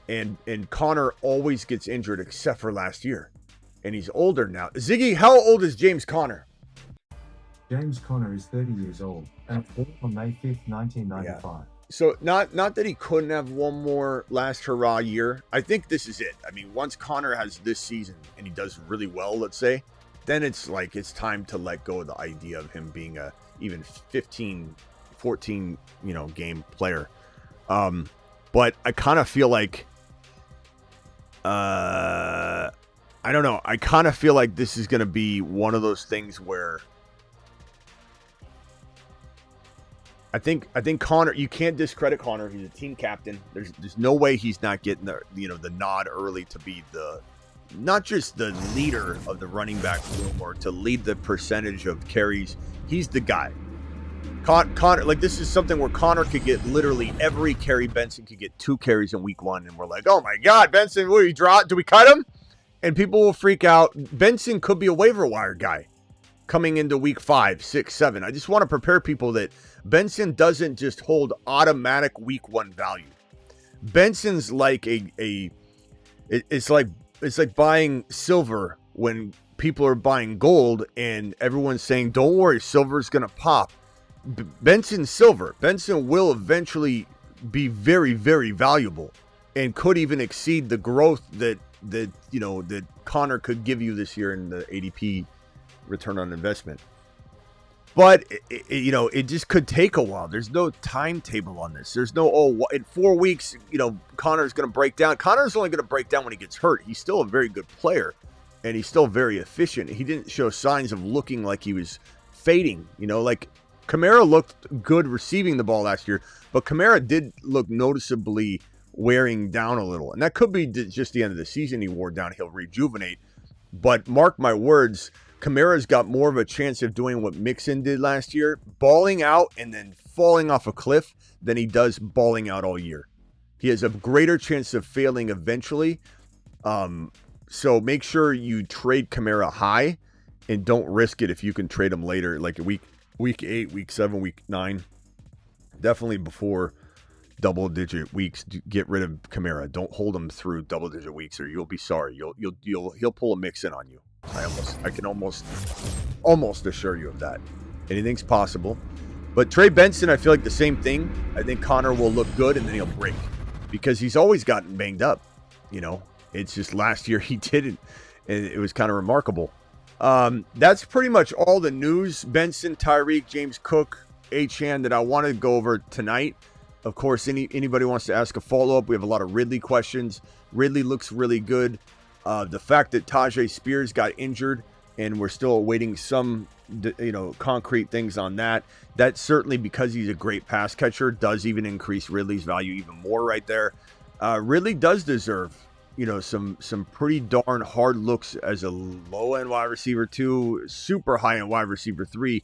And Connor always gets injured except for last year. And he's older now. Ziggy, how old is James Conner? James Conner is 30 years old and born on May 5th, 1995. Yeah. So not that he couldn't have one more last hurrah year. I think this is it. I mean, once Connor has this season and he does really well, let's say, then it's time to let go of the idea of him being a even 15, 14, game player. But I kind of feel like, I don't know. I kind of feel like this is going to be one of those things where I think Connor, you can't discredit Connor. He's a team captain. There's no way he's not getting the nod early to be not just the leader of the running back room or to lead the percentage of carries. He's the guy. Connor, this is something where Connor could get literally every carry. Benson could get 2 carries in week 1, and we're like, oh my God, Benson, will he drop? Do we cut him? And people will freak out. Benson could be a waiver wire guy coming into week 5, 6, 7. I just want to prepare people that Benson doesn't just hold automatic week 1 value. Benson's like it's like buying silver when people are buying gold and everyone's saying, don't worry, silver's going to pop. Benson's silver. Benson will eventually be very, very valuable and could even exceed the growth that Connor could give you this year in the ADP return on investment. But it just could take a while. There's no timetable on this. There's no in 4 weeks, Connor's going to break down. Connor's only going to break down when he gets hurt. He's still a very good player, and he's still very efficient. He didn't show signs of looking like he was fading. Kamara looked good receiving the ball last year, but Kamara did look noticeably wearing down a little, and that could be just the end of the season. He wore down. He'll rejuvenate, but mark my words, Kamara's got more of a chance of doing what Mixon did last year, balling out and then falling off a cliff, than he does balling out all year. He has a greater chance of failing eventually. So make sure you trade Kamara high and don't risk it if you can trade him later, like week 8, week 7, week 9. Definitely before double-digit weeks, get rid of Kamara. Don't hold him through double-digit weeks, or you'll be sorry. He'll pull a Mixon on you. I can almost assure you of that. Anything's possible. But Trey Benson, I feel like the same thing. I think Connor will look good and then he'll break because he's always gotten banged up. It's just last year he didn't, and it was kind of remarkable. That's pretty much all the news. Benson, Tyreek, James Cook, Achane that I want to go over tonight. Of course, anybody wants to ask a follow-up, we have a lot of Ridley questions. Ridley looks really good. The fact that Tajay Spears got injured and we're still awaiting some, concrete things on that. That certainly, because he's a great pass catcher, does even increase Ridley's value even more right there. Ridley does deserve, some pretty darn hard looks as a low-end wide receiver 2, super high-end wide receiver 3.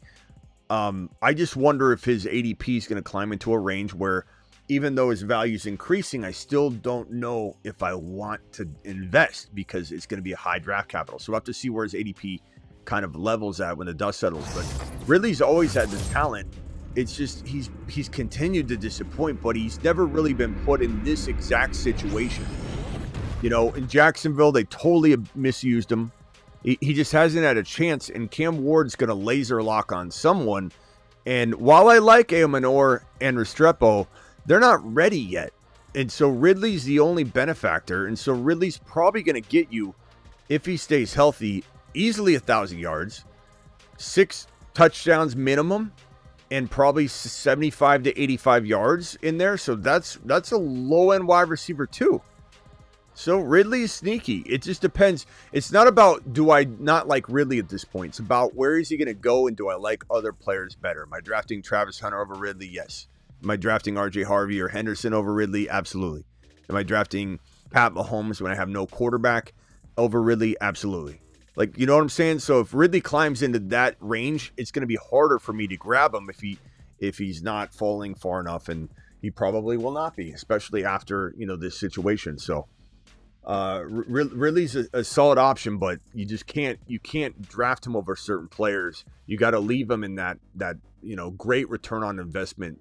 I just wonder if his ADP is going to climb into a range where, even though his value is increasing, I still don't know if I want to invest because it's going to be a high draft capital. So we'll have to see where his ADP kind of levels at when the dust settles. But Ridley's always had the talent. It's just he's continued to disappoint, but he's never really been put in this exact situation. In Jacksonville, they totally misused him. He just hasn't had a chance, and Cam Ward's going to laser lock on someone. And while I like Aomanor and Restrepo, they're not ready yet. And so Ridley's the only benefactor. And so Ridley's probably going to get you, if he stays healthy, easily 1,000 yards, 6 touchdowns minimum, and probably 75 to 85 yards in there. So that's a low-end wide receiver too. So Ridley is sneaky. It just depends. It's not about, do I not like Ridley at this point? It's about, where is he going to go, and do I like other players better? Am I drafting Travis Hunter over Ridley? Yes. Am I drafting RJ Harvey or Henderson over Ridley? Absolutely. Am I drafting Pat Mahomes when I have no quarterback over Ridley? Absolutely. Like, you know what I'm saying? So if Ridley climbs into that range, it's going to be harder for me to grab him if he's not falling far enough, and he probably will not be, especially after, this situation. So Ridley's a solid option, but you can't draft him over certain players. You got to leave him in that great return on investment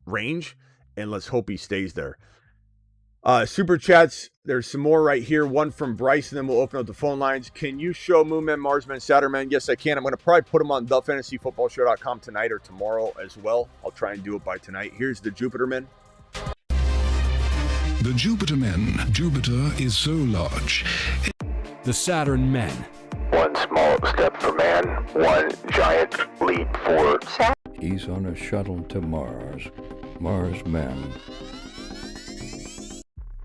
range, and let's hope he stays there. Super chats, there's some more right here. One from Bryce, and then we'll open up the phone lines. Can you show Moonman, Marsman, Satterman? Yes, I can. I'm going to probably put them on thefantasyfootballshow.com tonight or tomorrow as well. I'll try and do it by tonight. Here's the Jupiter Men. The Jupiter Men. Jupiter is so large. The Saturn Men. One small step for man, one giant leap for Saturn. He's on a shuttle to Mars. Mars men.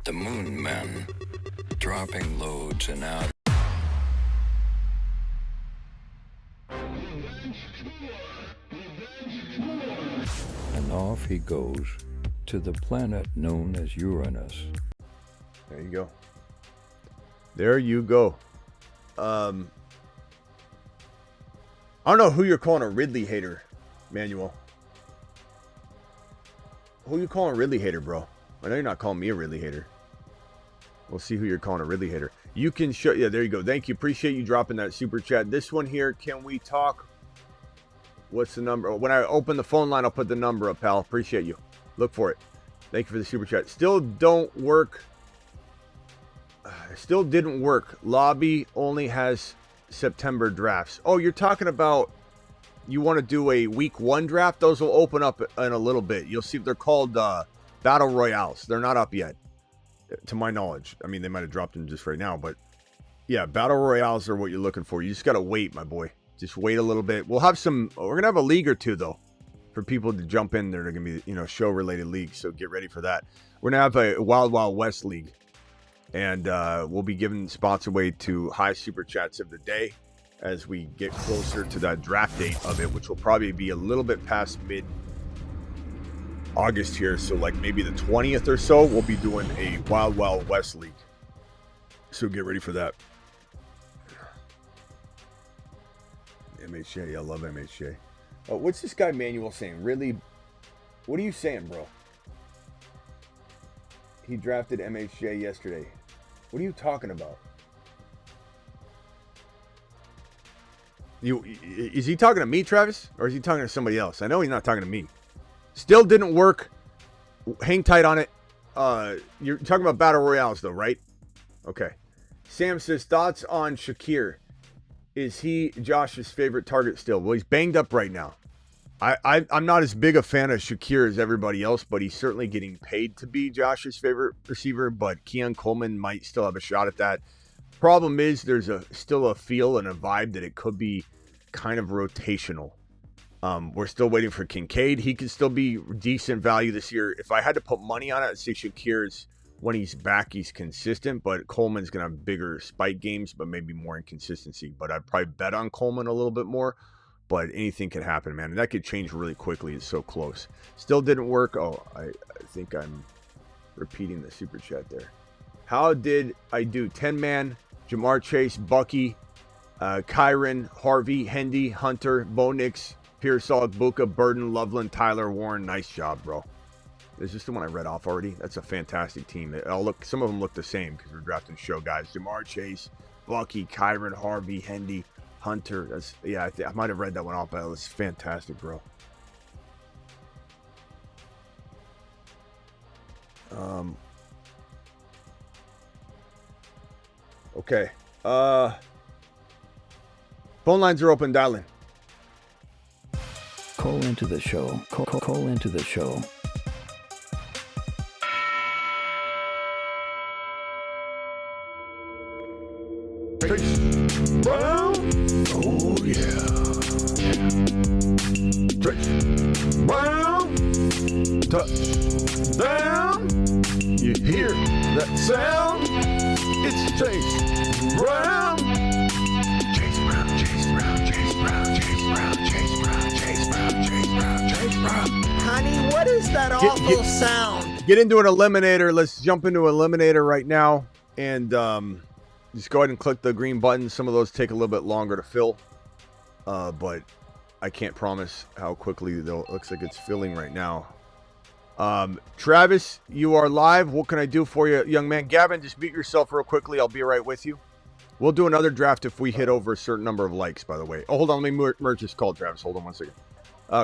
The Moon men. Dropping loads and out. And off he goes to the planet known as Uranus. There you go. There you go. I don't know who you're calling a Ridley hater, Manuel. Who you calling a Ridley hater, bro? I know you're not calling me a Ridley hater. We'll see who you're calling a Ridley hater. You can show, yeah, there you go. Thank you. Appreciate you dropping that super chat. This one here, can we talk? What's the number? When I open the phone line, I'll put the number up, pal. Appreciate you. Look for it. Thank you for the super chat. Still don't work. Still didn't work. Lobby only has September drafts. Oh, you're talking about, you want to do a week 1 draft? Those will open up in a little bit. You'll see, they're called Battle Royales. They're not up yet, to my knowledge. I mean, they might have dropped them just right now, but yeah, Battle Royales are what you're looking for. You just got to wait, my boy. Just wait a little bit. We'll have some, we're going to have a league or two, though, for people to jump in there. They're going to be, show-related leagues, so get ready for that. We're going to have a Wild Wild West league, and we'll be giving spots away to high super chats of the day as we get closer to that draft date of it, which will probably be a little bit past mid-August here. So like maybe the 20th or so, we'll be doing a Wild Wild West league. So get ready for that. MHJ, I love MHJ. Oh, what's this guy Manuel saying? Really? What are you saying, bro? He drafted MHJ yesterday. What are you talking about? Is he talking to me, Travis? Or is he talking to somebody else? I know he's not talking to me. Still didn't work. Hang tight on it. You're talking about Battle Royales, though, right? Okay. Sam says, thoughts on Shakir. Is he Josh's favorite target still? Well, he's banged up right now. I'm not as big a fan of Shakir as everybody else, but he's certainly getting paid to be Josh's favorite receiver. But Keon Coleman might still have a shot at that. Problem is, there's still a feel and a vibe that it could be kind of rotational. We're still waiting for Kincaid. He could still be decent value this year. If I had to put money on it, I'd say Shakir's when he's back, he's consistent, but Coleman's going to have bigger spike games, but maybe more inconsistency. But I'd probably bet on Coleman a little bit more, but anything could happen, man. And that could change really quickly. It's so close. Still didn't work. Oh, I think I'm repeating the super chat there. How did I do? 10-man, Jamar Chase, Bucky, Kyron, Harvey, Hendy, Hunter, Bo Nix, Pearsall, Buka, Burden, Loveland, Tyler, Warren. Nice job, bro. Is this the one I read off already? That's a fantastic team. Some of them look the same because we're drafting show guys. Jamar Chase, Bucky, Kyron, Harvey, Hendy, Hunter. I might have read that one off, but it's fantastic, bro. Okay. Phone lines are open. Dial in. Call into the show. Call into the show. Chase Brown. Oh, yeah. Chase Brown. Touchdown. You hear that sound? It's Chase Brown. Chase Brown, Chase Brown, Chase Brown, Chase Brown, Chase Brown, Chase Brown, Chase Brown, Chase Brown. Honey, what is that awful sound? Get into an eliminator. Let's jump into an eliminator right now. And just go ahead and click the green button. Some of those take a little bit longer to fill. But I can't promise how quickly though. It looks like it's filling right now. Travis, you are live. What can I do for you, young man? Gavin, just mute yourself real quickly. I'll be right with you. We'll do another draft if we hit over a certain number of likes, by the way. Oh, hold on. Let me merge this call, Travis. Hold on 1 second.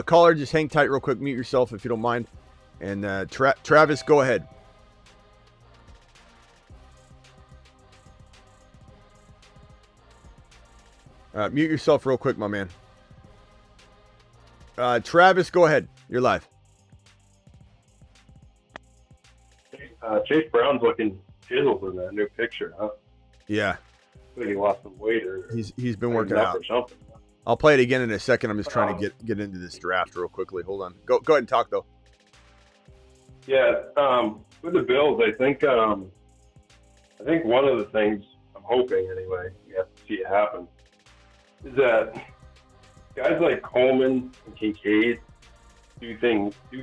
Caller, just hang tight real quick. Mute yourself if you don't mind. And Travis, go ahead. Mute yourself real quick, my man. Travis, go ahead. You're live. Chase Brown's looking chiseled in that new picture, huh? Yeah. I think he lost some weight or he's been working out. Or something. I'll play it again in a second. I'm just trying to get into this draft real quickly. Hold on. Go ahead and talk though. Yeah, with the Bills, I think one of the things I'm hoping anyway, we have to see it happen, is that guys like Coleman and Kincaid do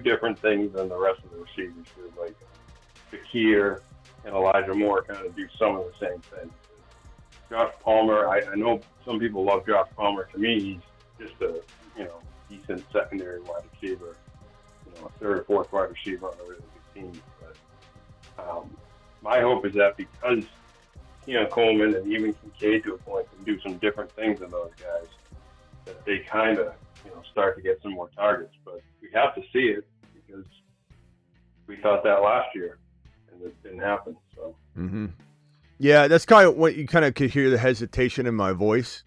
different things than the rest of the receivers do. Like Shakir and Elijah Moore kind of do some of the same things. Josh Palmer, I know some people love Josh Palmer. To me, he's just a decent secondary wide receiver, a third or fourth wide receiver on a really good team. But my hope is that because Coleman and even Kincaid to a point can do some different things than those guys, that they kind of start to get some more targets. But we have to see it because we thought that last year and it didn't happen. So. Mm-hmm. Yeah, that's kind of what you kind of could hear the hesitation in my voice.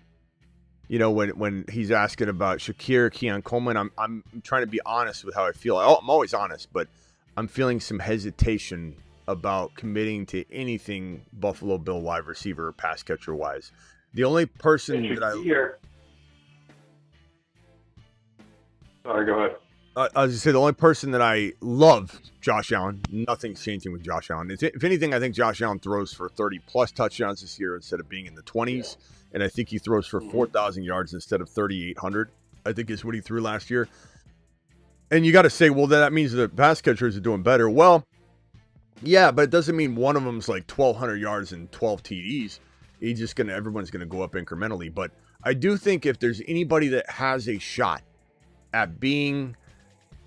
When he's asking about Shakir, Keon Coleman, I'm trying to be honest with how I feel. I'm always honest, but I'm feeling some hesitation about committing to anything Buffalo Bill wide receiver or pass catcher wise. The only person that Sorry, go ahead. I was going to say the only person that I love, Josh Allen. Nothing's changing with Josh Allen. If anything, I think Josh Allen throws for 30-plus touchdowns this year instead of being in the 20s. Yeah. And I think he throws for 4,000 yards instead of 3,800, I think is what he threw last year. And you got to say, well, that means the pass catchers are doing better. Well, yeah, but it doesn't mean one of them's like 1,200 yards and 12 TDs. Everyone's going to go up incrementally. But I do think if there's anybody that has a shot at being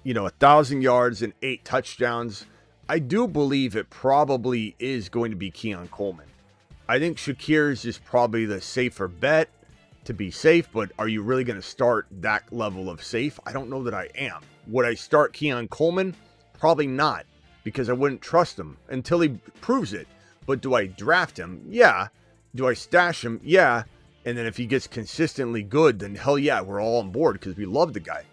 1,000 yards and 8 touchdowns, I do believe it probably is going to be Keon Coleman. I think Shakir's is probably the safer bet to be safe, but are you really going to start that level of safe? I don't know that I am. Would I start Keon Coleman? Probably not, because I wouldn't trust him until he proves it. But do I draft him? Yeah. Do I stash him? Yeah. And then if he gets consistently good, then hell yeah, we're all on board because we love the guy.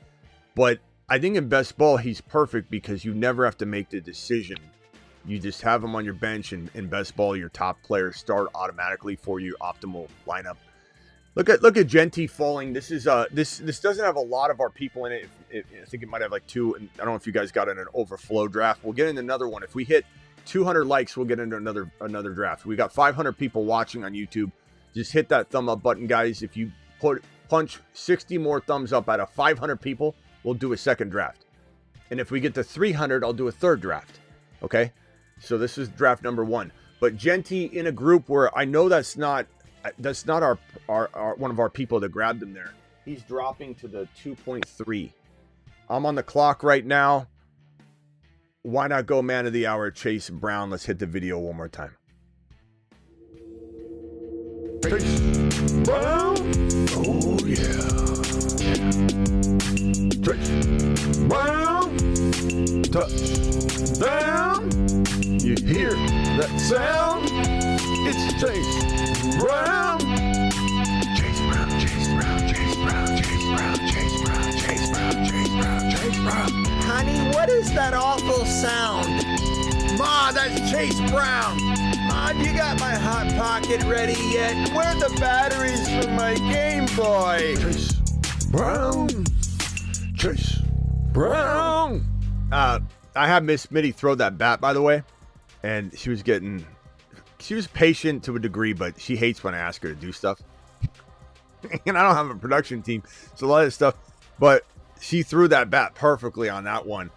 But I think in best ball, he's perfect because you never have to make the decision. You just have him on your bench, and in best ball, your top players start automatically for you, optimal lineup. Look at Genty falling. This is this doesn't have a lot of our people in it. I think it might have like 2. And I don't know if you guys got in an overflow draft. We'll get in another one. If we hit 200 likes, we'll get into another draft. We got 500 people watching on YouTube. Just hit that thumb up button, guys. If you punch 60 more thumbs up out of 500 people, we'll do a second draft. And if we get to 300, I'll do a third draft. Okay? So this is draft number 1. But Genty in a group where I know that's not our one of our people that grabbed him there. He's dropping to the 2.3. I'm on the clock right now. Why not go man of the hour, Chase Brown? Let's hit the video one more time. Chase Brown. Oh, yeah. Chase Brown. Touchdown. You hear that sound? It's Chase Brown. Chase Brown, Chase Brown, Chase Brown, Chase Brown, Chase Brown, Chase Brown, Chase Brown, Chase Brown. Honey, what is that awful sound? Ma, that's Chase Brown. Ma, you got my Hot Pocket ready yet? Where are the batteries for my Game Boy? Chase Brown. Chase Brown. I had Miss Smitty throw that bat, by the way, and she was patient to a degree, but she hates when I ask her to do stuff. And I don't have a production team, so a lot of stuff, but she threw that bat perfectly on that one.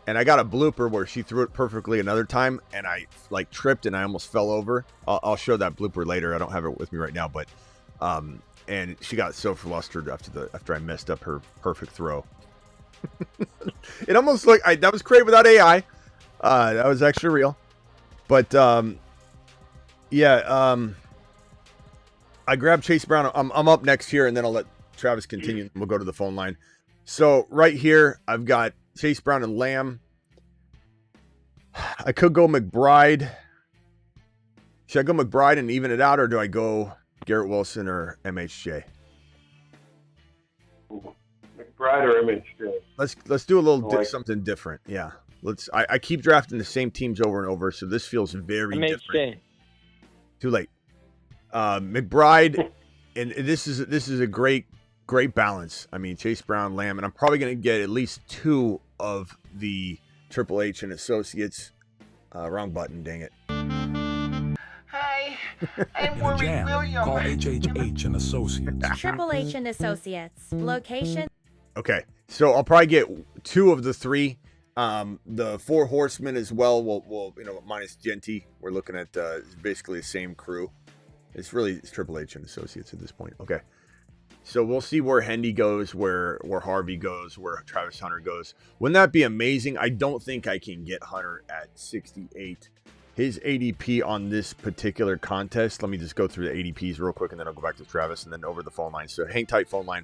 And I got a blooper where she threw it perfectly another time, and I like tripped and I almost fell over. I'll show that blooper later. I don't have it with me right now, but and she got so flustered after I messed up her perfect throw. It almost like that was created without AI. That was actually real. But I grabbed Chase Brown. I'm up next here, and then I'll let Travis continue. We'll go to the phone line. So right here, I've got Chase Brown and Lamb. I could go McBride. Should I go McBride and even it out, or do I go Garrett Wilson or MHJ? McBride or MHJ? Let's do a little something different. Yeah. I keep drafting the same teams over and over, so this feels very different. Too late. McBride, and this is a great balance. I mean, Chase Brown, Lamb, and I'm probably going to get at least 2 of the Triple H and Associates. Wrong button, dang it. Hi, I'm In a Worry jam, William. call HHH and Associates. Triple H and Associates. Location. Okay, so I'll probably get 2 of the 3. The 4 Horsemen as well. We'll minus Genty. We're looking at basically the same crew. It's Triple H and Associates at this point. Okay. So we'll see where Hendy goes, where Harvey goes, where Travis Hunter goes. Wouldn't that be amazing? I don't think I can get Hunter at 68. His ADP on this particular contest, let me just go through the ADPs real quick, and then I'll go back to Travis and then over the phone line. So hang tight, phone line.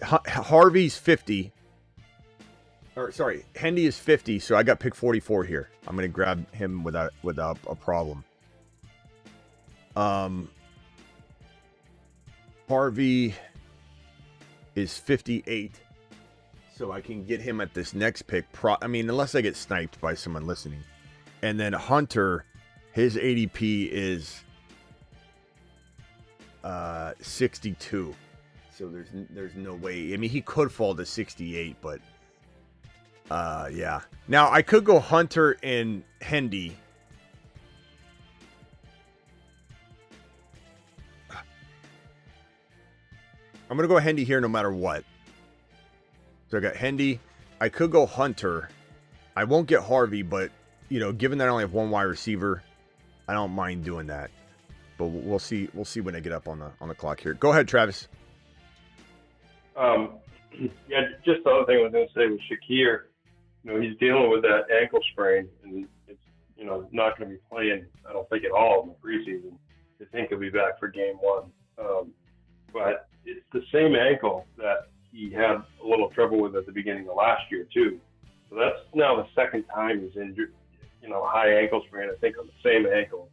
Harvey's 50. Or sorry, Hendy is 50, so I got pick 44 here. I'm going to grab him without a problem. Harvey is 58, so I can get him at this next pick. Unless I get sniped by someone listening. And then Hunter, his ADP is 62. So there's no way. I mean, he could fall to 68, but yeah. Now I could go Hunter and Hendy. I'm going to go Hendy here no matter what. So I got Hendy. I could go Hunter. I won't get Harvey, but, given that I only have 1 wide receiver, I don't mind doing that. But we'll see. We'll see when I get up on the clock here. Go ahead, Travis. Yeah, just the other thing I was going to say was Shakir. He's dealing with that ankle sprain, and it's, not going to be playing, I don't think, at all in the preseason. I think he'll be back for game 1. But it's the same ankle that he had a little trouble with at the beginning of last year, too. So that's now the second time he's injured, high ankle sprain, I think, on the same ankle.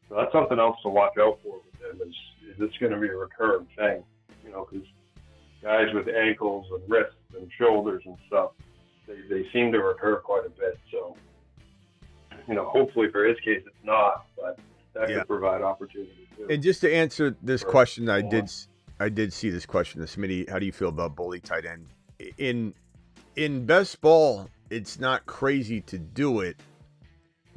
So that's something else to watch out for with him. Is this going to be a recurring thing? Because guys with ankles and wrists and shoulders and stuff, they seem to recur quite a bit. So, hopefully for his case it's not, but that could provide opportunity too. And just to answer this question, I did see this question, Smitty. How do you feel about bully tight end? In best ball, it's not crazy to do it,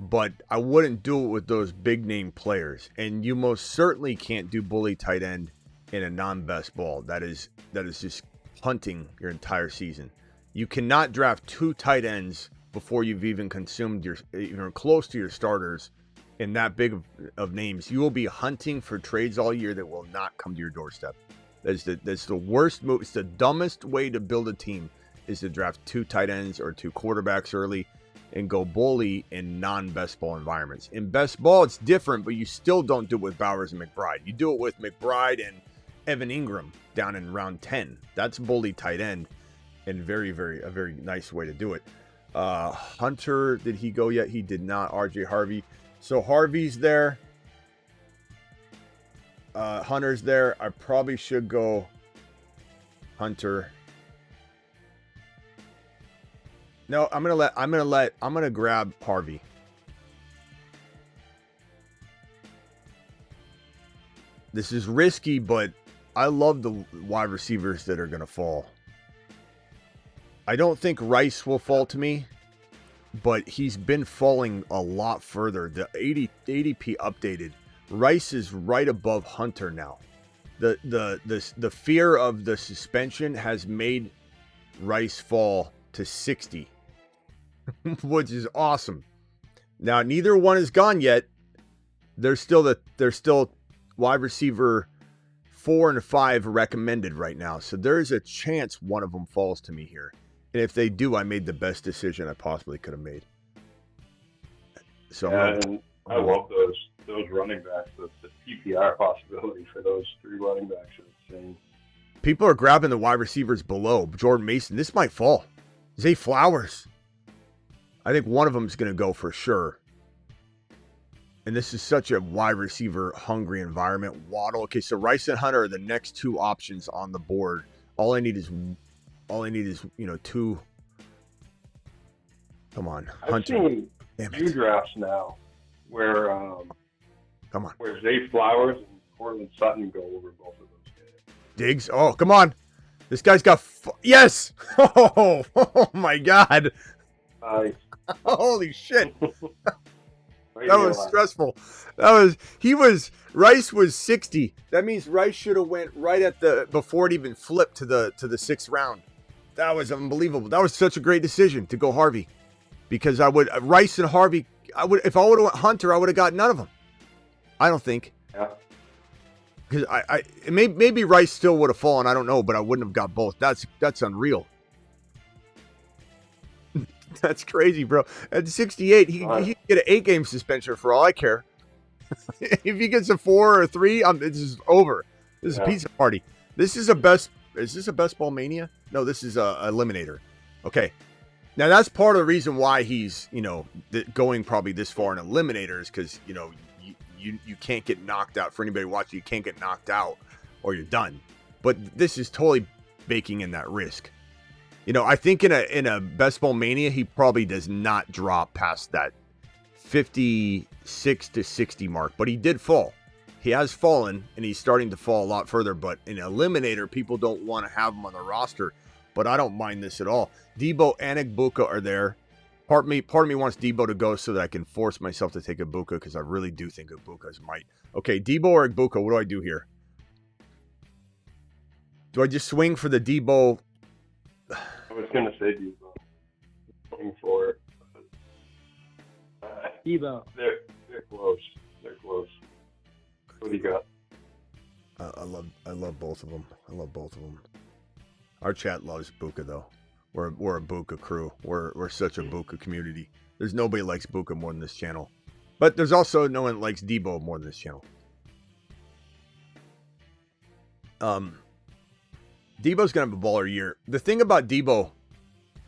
but I wouldn't do it with those big name players. And you most certainly can't do bully tight end in a non-best ball. That is just punting your entire season. You cannot draft 2 tight ends before you've even consumed even close to your starters in that big of names. You will be hunting for trades all year that will not come to your doorstep. That's the worst move. It's the dumbest way to build a team, is to draft 2 tight ends or 2 quarterbacks early and go bully in non-best ball environments. In best ball, it's different, but you still don't do it with Bowers and McBride. You do it with McBride and Evan Ingram down in round 10. That's bully tight end, and a very nice way to do it. Hunter, did he go yet? He did not. RJ Harvey. So Harvey's there. Hunter's there. I probably should go Hunter. No, I'm gonna grab Harvey. This is risky, but I love the wide receivers that are gonna fall. I don't think Rice will fall to me, but he's been falling a lot further. The ADP updated. Rice is right above Hunter now. The fear of the suspension has made Rice fall to 60. Which is awesome. Now, neither one is gone yet. They're still wide receiver 4 and 5 recommended right now. So there is a chance one of them falls to me here. And if they do, I made the best decision I possibly could have made. So I love those running backs. The PPR possibility for those 3 running backs is insane. People are grabbing the wide receivers below. Jordan Mason, this might fall. Zay Flowers. I think one of them is going to go for sure. And this is such a wide receiver hungry environment. Waddle. Okay, so Rice and Hunter are the next 2 options on the board. All I need is 2. Come on, Hunter. I've seen few drafts now where come on, where Zay Flowers and Cortland Sutton go over both of those guys. Diggs. Oh, come on. This guy's got yes. Oh my God. Holy shit. That was stressful. Rice was 60. That means Rice should have went right at before it even flipped to the 6th round. That was unbelievable. That was such a great decision to go Harvey, because Rice and Harvey, if I would have went Hunter, I would have got none of them. I don't think. Yeah. Because maybe Rice still would have fallen. I don't know, but I wouldn't have got both. That's unreal. That's crazy, bro. At 68, he can get an 8-game suspension for all I care. If he gets a 4 or 3, this is over. This is a pizza party. Is this a best ball mania? No, this is a eliminator. Okay. Now that's part of the reason why he's, going probably this far in eliminators, because, you can't get knocked out. For anybody watching, you can't get knocked out or you're done. But this is totally baking in that risk. I think in a best ball mania, he probably does not drop past that 56 to 60 mark, but he did fall. He has fallen, and he's starting to fall a lot further, but in eliminator, people don't want to have him on the roster, but I don't mind this at all. Debo and Igbuka are there. Part of me wants Debo to go so that I can force myself to take Igbuka, because I really do think Igbuka's might. Okay, Debo or Igbuka, what do I do here? Do I just swing for the Debo? I was going to say Debo. Looking for Debo. They're close. They're close. What do you got? I love both of them. Our chat loves Buka though. We're a Buka crew. We're such a Buka community. There's nobody likes Buka more than this channel, but there's also no one likes Debo more than this channel. Debo's gonna have a baller year. The thing about Debo,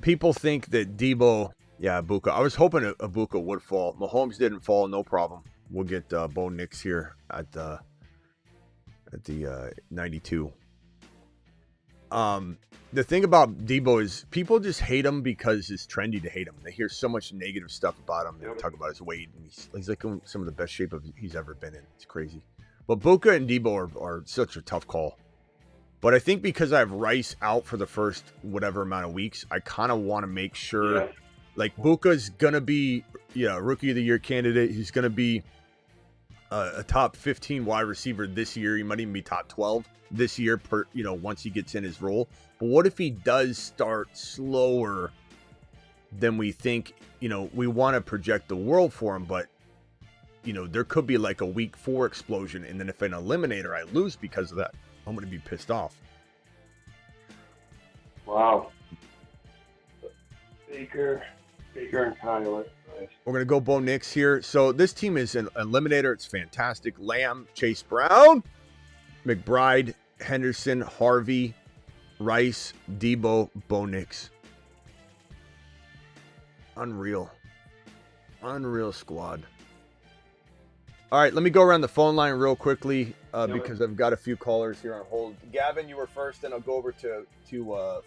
people think that Debo, Buka. I was hoping a Buka would fall. Mahomes didn't fall, no problem. We'll get Bo Nix here at the 92. The thing about Debo is people just hate him because it's trendy to hate him. They hear so much negative stuff about him. They talk about his weight, and he's like in some of the best shape he's ever been in. It's crazy. But Buka and Debo are such a tough call. But I think because I have Rice out for the first whatever amount of weeks, I kind of want to make sure Like Buka's gonna be, rookie of the year candidate. He's gonna be a top 15 wide receiver this year. He might even be top 12 this year once he gets in his role. But what if he does start slower than we think? We want to project the world for him, but there could be like a week 4 explosion, and then if an eliminator I lose because of that, I'm going to be pissed off. Wow. Baker and Kyler. Nice. We're going to go Bo Nix here. So this team is an eliminator. It's fantastic. Lamb, Chase Brown, McBride, Henderson, Harvey, Rice, Debo, Bo Nix. Unreal squad. All right, let me go around the phone line real quickly because I've got a few callers here on hold. Gavin, you were first, then I'll go over to 52 or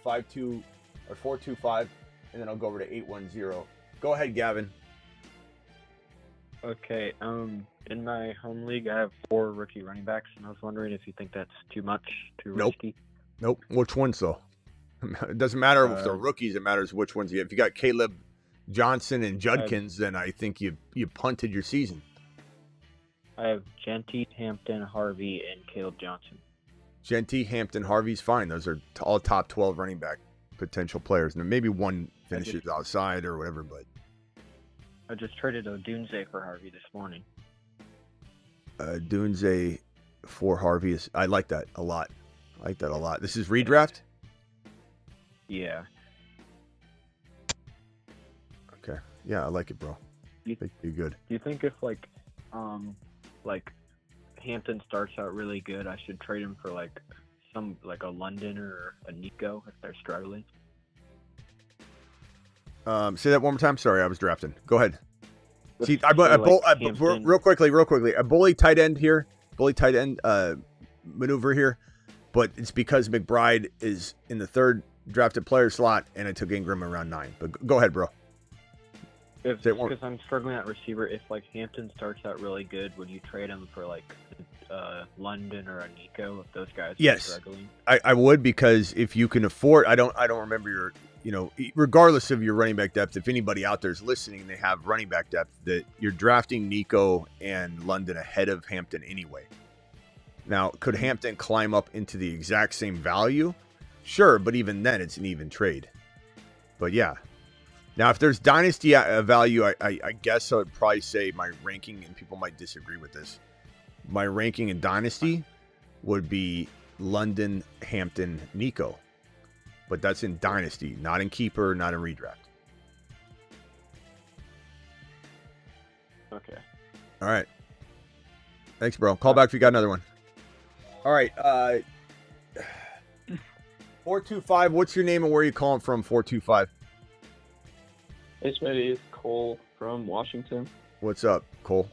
425, and then I'll go over to 810. Go ahead, Gavin. Okay. In my home league, I have 4 rookie running backs, and I was wondering if you think that's too much, too risky. Nope. Which ones though? It doesn't matter if they're rookies. It matters which ones you have. If you got Caleb Johnson and Judkins, then I think you punted your season. I have Genty, Hampton, Harvey, and Caleb Johnson. Genty, Hampton, Harvey's fine. Those are all top 12 running back potential players. And maybe one finishes outside or whatever, but I just traded Odunze for Harvey this morning. Dunze for Harvey I like that a lot. This is redraft? Yeah. Okay. Yeah, I like it, bro. I think you're good. Do you think if like Hampton starts out really good, I should trade him for a London or a Nico if they're struggling? Say that one more time. Sorry, I was drafting. Go ahead. See, real quickly. A bully tight end here. Bully tight end maneuver here. But it's because McBride is in the 3rd drafted player slot, and I took Ingram around 9. But go ahead, bro. Because I'm struggling at receiver. If Hampton starts out really good, would you trade him for London or a Nico if those guys are struggling? I would, because if you can afford, I don't remember your, regardless of your running back depth, if anybody out there is listening and they have running back depth, that you're drafting Nico and London ahead of Hampton anyway. Now, could Hampton climb up into the exact same value? Sure, but even then, it's an even trade. But yeah. Now, if there's dynasty value, I guess I would probably say my ranking, and people might disagree with this, my ranking in dynasty would be London, Hampton, Nico. But that's in dynasty, not in keeper, not in redraft. Okay. All right. Thanks, bro. Call back if you got another one. All right. 425, what's your name and where are you calling from, 425? Hey, Smitty, it's Cole from Washington. What's up, Cole?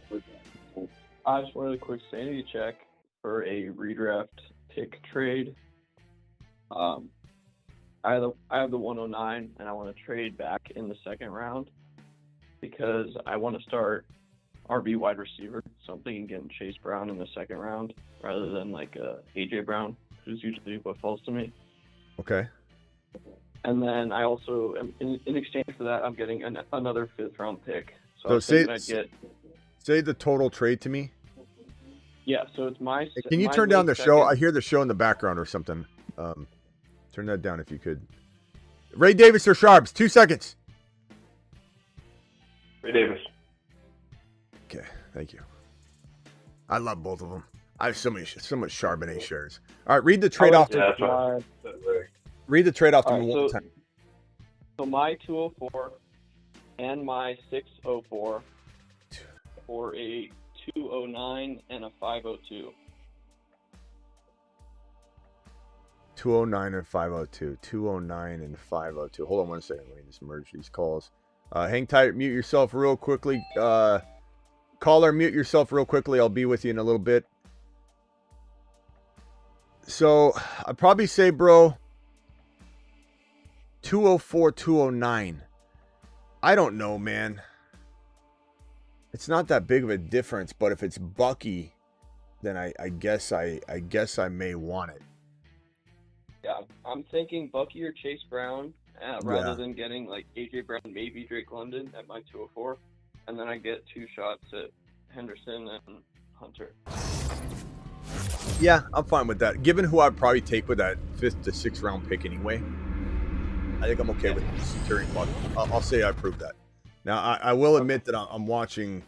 I just wanted a quick sanity check for a redraft pick trade. I have the 109, and I want to trade back in the 2nd round because I want to start RB wide receiver. So I'm thinking getting Chase Brown in the 2nd round rather than AJ Brown, who's usually what falls to me. Okay. And then I also, in exchange for that, I'm getting another 5th round pick. So say the total trade to me. Yeah, so it's my. Hey, can you turn down the show? I hear the show in the background or something. Turn that down if you could. Ray Davis or Sharps? 2 seconds. Ray Davis. Okay, thank you. I love both of them. I have so much Charbonnet shares. All right, read the trade off. Read the trade off to me one more time. So my 204 and my 604 for a 209 and a 502. 209 and 502. 209 and 502. Hold on one second. Let me just merge these calls. Hang tight. Mute yourself real quickly. Caller, mute yourself real quickly. I'll be with you in a little bit. So I'd probably say, bro, 204, 209. I don't know, man. It's not that big of a difference, but if it's Bucky, then I guess I may want it. Yeah, I'm thinking Bucky or Chase Brown rather than getting like AJ Brown, maybe Drake London at my 204, and then I get 2 shots at Henderson and Hunter. Yeah, I'm fine with that. Given who I'd probably take with that 5th to 6th round pick anyway, I think I'm okay with securing Buck. I'll say I approve that. Now, I will admit that I'm watching,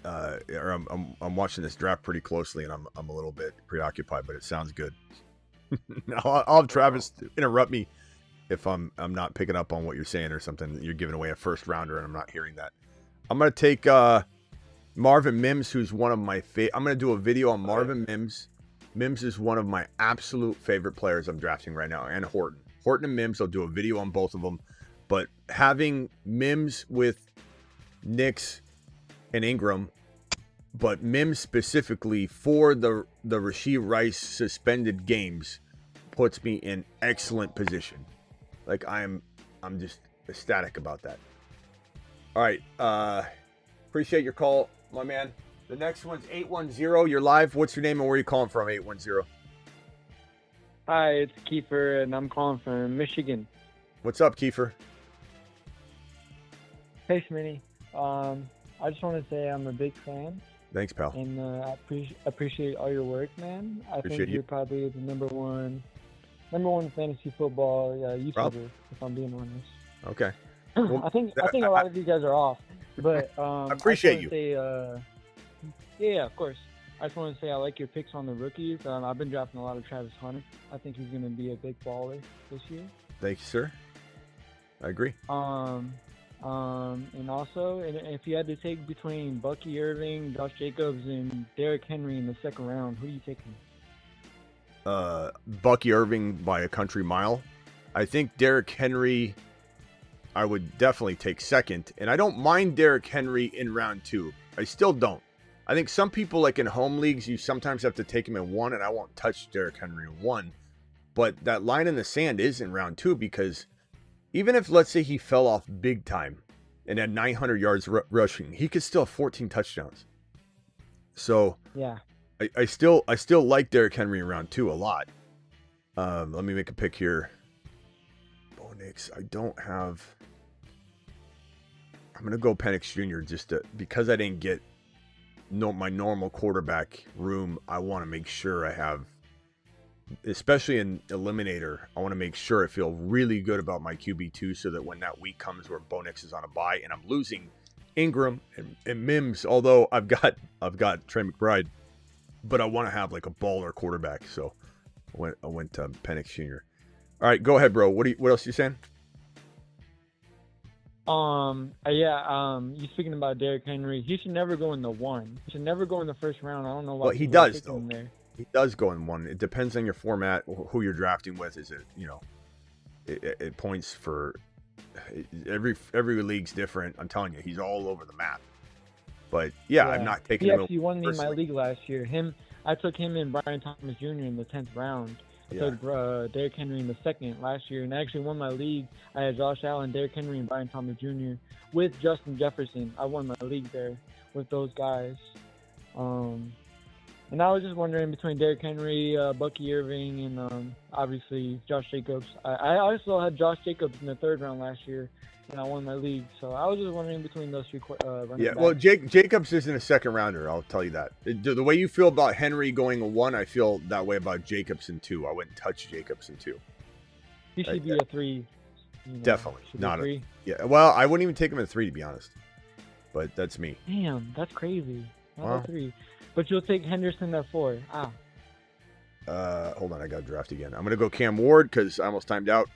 or I'm watching this draft pretty closely, and I'm a little bit preoccupied, but it sounds good. Now, I'll have Travis interrupt me if I'm not picking up on what you're saying or something. You're giving away a first rounder, and I'm not hearing that. I'm gonna take Marvin Mims, who's one of my favorite. I'm gonna do a video on Marvin Mims. Mims is one of my absolute favorite players I'm drafting right now, and Horton and Mims. I'll do a video on both of them. But having Mims with Nix and Ingram, but Mims specifically for the Rashee Rice suspended games, puts me in excellent position. Like I'm just ecstatic about that. All right, appreciate your call, my man. The next one's 810. You're live. What's your name and where are you calling from? 810. Hi, it's Kiefer, and I'm calling from Michigan. What's up, Kiefer? Hey, Smitty. I just want to say I'm a big fan. Thanks, pal. And I appreciate all your work, man. I think you're probably the number one fantasy football YouTuber, if I'm being honest. Okay. Well, I think a lot of you guys are off, but I appreciate you. Yeah, of course. I just want to say I like your picks on the rookies. I've been drafting a lot of Travis Hunter. I think he's going to be a big baller this year. Thank you, sir. I agree. And also, if you had to take between Bucky Irving, Josh Jacobs, and Derrick Henry in the second round, who are you taking? Bucky Irving by a country mile. I think Derrick Henry, I would definitely take second. And I don't mind Derrick Henry in round 2. I still don't. I think some people, like in home leagues, you sometimes have to take him in 1, and I won't touch Derrick Henry in 1. But that line in the sand is in round 2 because even if, let's say, he fell off big time and had 900 yards rushing, he could still have 14 touchdowns. So yeah, I still like Derrick Henry in round 2 a lot. Let me make a pick here. Bo Nix, I don't have. I'm gonna go Penix Jr. just because I didn't get my normal quarterback room. I want to make sure I have, especially in Eliminator, I want to make sure I feel really good about my QB2 so that when that week comes where Bo Nix is on a bye and I'm losing Ingram and Mims, although I've got Trey McBride, but I want to have like a baller quarterback. So I went to Penix Jr. All right, go ahead, bro. What else are you saying? You speaking about Derrick Henry, he should never go in the 1. He should never go in the first round. I don't know why. Well, he does though. He does go in 1. It depends on your format, who you're drafting with. Is it, it points for every league's different. I'm telling you, he's all over the map. But yeah. I'm not taking him. He actually won me my league last year. I took him and Brian Thomas Jr. in the 10th round. I took Derrick Henry in the 2nd last year, and I actually won my league. I had Josh Allen, Derrick Henry, and Brian Thomas Jr. with Justin Jefferson. I won my league there with those guys. And I was just wondering between Derrick Henry, Bucky Irving, and obviously Josh Jacobs. I also had Josh Jacobs in the 3rd round last year, and I won my league. So I was just wondering between those 3 running backs. Well, Jacobs isn't a 2nd rounder. I'll tell you that. The way you feel about Henry going a 1, I feel that way about Jacobs in 2. I wouldn't touch Jacobs in 2. He should be a 3. Definitely not a 3. Well, I wouldn't even take him in 3 to be honest. But that's me. Damn, that's crazy. Not a 3. But you'll take Henderson at 4. Hold on, I got to draft again. I'm gonna go Cam Ward because I almost timed out.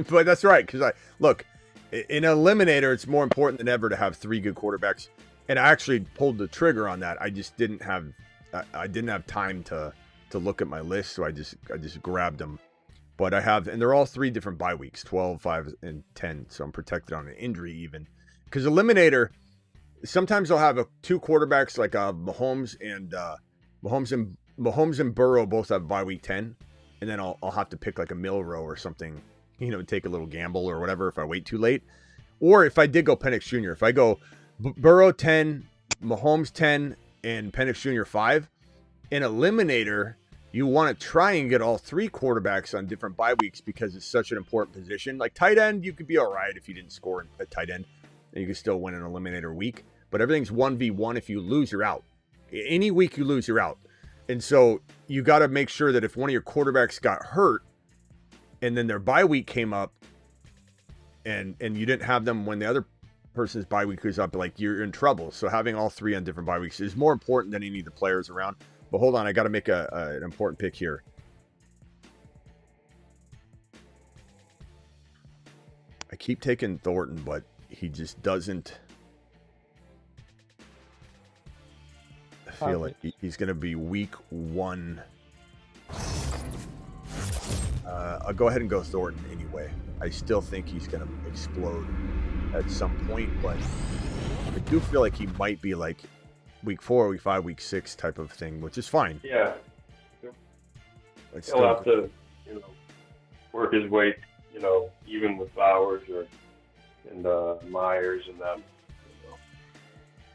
But that's right, because look, in Eliminator, it's more important than ever to have 3 good quarterbacks. And I actually pulled the trigger on that. I just didn't have time to look at my list, so I just grabbed them. But I have, and they're all 3 different bye weeks, 12, 5, and 10. So I'm protected on an injury even. Because Eliminator, sometimes I'll have 2 quarterbacks like Mahomes and Burrow both have bye week 10, and then I'll have to pick like a Milrow or something. Take a little gamble or whatever if I wait too late. Or if I did go Penix Jr., if I go Burrow 10, Mahomes 10, and Penix Jr. 5, in Eliminator, you want to try and get all 3 quarterbacks on different bye weeks because it's such an important position. Like tight end, you could be all right if you didn't score at tight end, and you could still win an eliminator week. But everything's 1v1. If you lose, you're out. Any week you lose, you're out. And so you got to make sure that if one of your quarterbacks got hurt and then their bye week came up and you didn't have them when the other person's bye week was up, like you're in trouble. So having all 3 on different bye weeks is more important than any of the players around. But hold on, I got to make an important pick here. I keep taking Thornton, but he just doesn't. I feel like he's going to be week 1. I'll go ahead and go Thornton anyway. I still think he's going to explode at some point, but I do feel like he might be like week 4, week 5, week 6 type of thing, which is fine. Yeah. He'll have to, work his way, even with Bowers and Myers and them.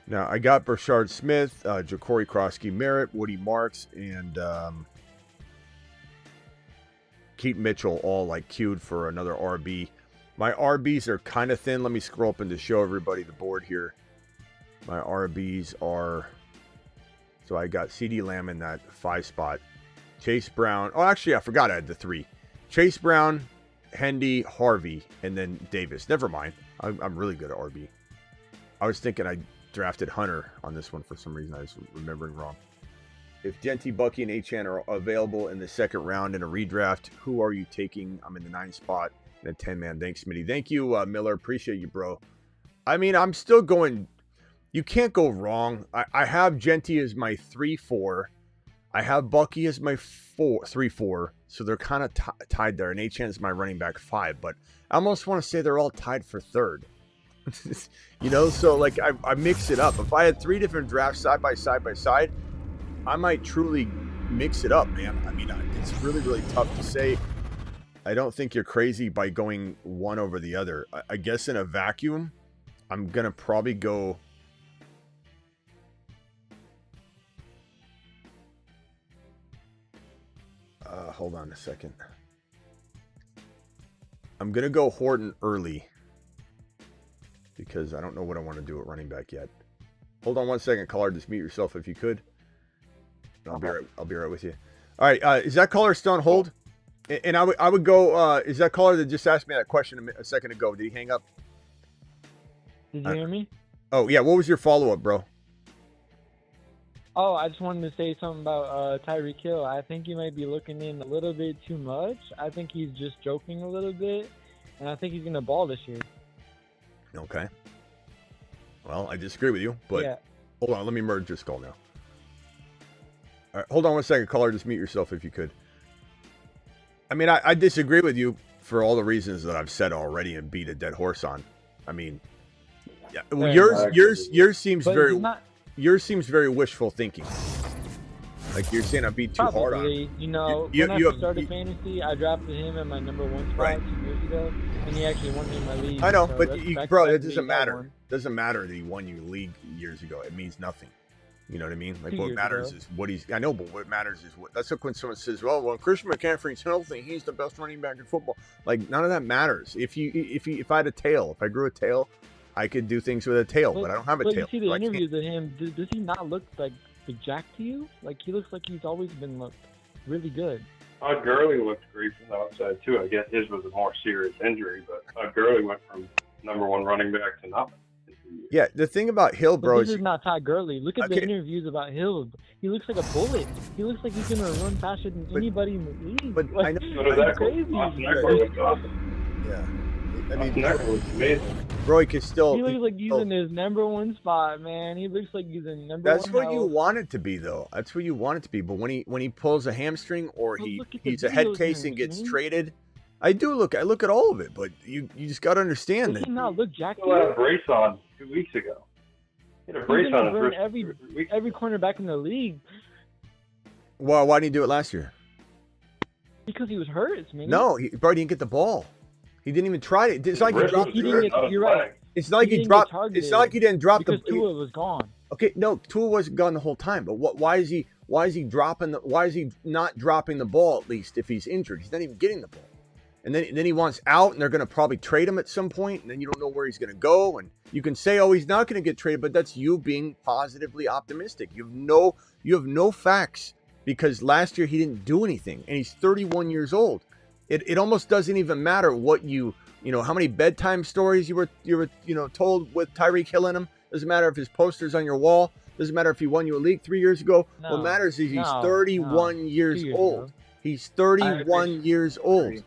Now, I got Brashard Smith, Ja'Cory Krosky Merritt, Woody Marks, and Keaton Mitchell all like queued for another RB. My RBs are kind of thin. Let me scroll up and to show everybody the board here. My RBs are, so I got CD Lamb in that 5 spot. Chase Brown. Oh, actually, I forgot I had the 3. Chase Brown, Hendy, Harvey, and then Davis. Never mind. I'm really good at RB. I was thinking I drafted Hunter on this one for some reason. I was remembering wrong. If Genty, Bucky, and Achane are available in the 2nd round in a redraft, who are you taking? I'm in the 9 spot in a 10-man. Thanks, Smitty. Thank you, Miller. Appreciate you, bro. I mean, I'm still going. You can't go wrong. I have Genty as my 3-4. I have Bucky as my 3-4. So they're kind of tied there. And Achane is my running back 5. But I almost want to say they're all tied for 3rd. So like I mix it up. If I had 3 different drafts side by side, I might truly mix it up, man. I mean, it's really, really tough to say. I don't think you're crazy by going one over the other. I guess in a vacuum, I'm going to probably go. Hold on a second. I'm going to go Horton early because I don't know what I want to do at running back yet. Hold on 1 second, caller. Just mute yourself if you could. I'll be right with you. All right. Is that caller still on hold? And I would go. Is that caller that just asked me that question a second ago? Did he hang up? Did you hear me? Oh yeah. What was your follow up, bro? Oh, I just wanted to say something about Tyreek Hill. I think you might be looking in a little bit too much. I think he's just joking a little bit, and I think he's gonna ball this year. Okay. Well, I disagree with you, but yeah. Hold on. Let me merge this call now. All right, hold on 1 second, caller. Just mute yourself if you could. I mean, I disagree with you for all the reasons that I've said already and beat a dead horse on. I mean, yeah, well, yours seems yours seems very wishful thinking. Like you're saying I beat too hard on him. When I started fantasy, I drafted him in my number 1 spot 2 years ago, and he actually won me in my league. I know, so but bro, it doesn't matter. It doesn't matter that he won your league years ago. It means nothing. You know what I mean? Like what matters is what he's. I know, but what matters is what. That's like when someone says, "Well, when Christian McCaffrey's healthy, he's the best running back in football." Like none of that matters. If I had a tail, if I grew a tail, I could do things with a tail. But I don't have a tail. You see the interviews of him. Does he not look like big jack to you? Like he looks like he's always been looked really good. Gurley looked great from the outside too. I guess his was a more serious injury, but Gurley went from number 1 running back to nothing. Yeah, the thing about Hill, bro, this is not Todd Gurley. Look at the interviews about Hill. He looks like a bullet. He looks like he's gonna run faster than anybody in the league. But like, I know that's crazy. Yeah, I mean, amazing. Bro, he can still. He looks like he's in his number 1 spot, man. He looks like he's in number 1. That's what you want it to be, though. That's what you want it to be. But when he pulls a hamstring or he's a head case and gets traded. I look at all of it, but you just got to understand that. He not look jacked. He had a brace on 2 weeks ago. He had a brace on every cornerback in the league. Well, why didn't he do it last year? Because he was hurt, man. No, he didn't get the ball. He didn't even try it. It's not like he dropped. You're right. It's not like he dropped. It's not like he didn't drop because Tua was gone. Okay, no, Tua wasn't gone the whole time. But why is he Why is he not dropping the ball at least if he's injured? He's not even getting the ball. And then he wants out, and they're going to probably trade him at some point, and then you don't know where he's going to go. And you can say, oh, he's not going to get traded, but that's you being positively optimistic. You have no facts, because last year he didn't do anything, and he's 31 years old. It almost doesn't even matter what how many bedtime stories you were told with Tyreek Hill in them. Doesn't matter if his poster's on your wall. Doesn't matter if he won you a league 3 years ago. What matters is he's 31 years old. He's 31 years old.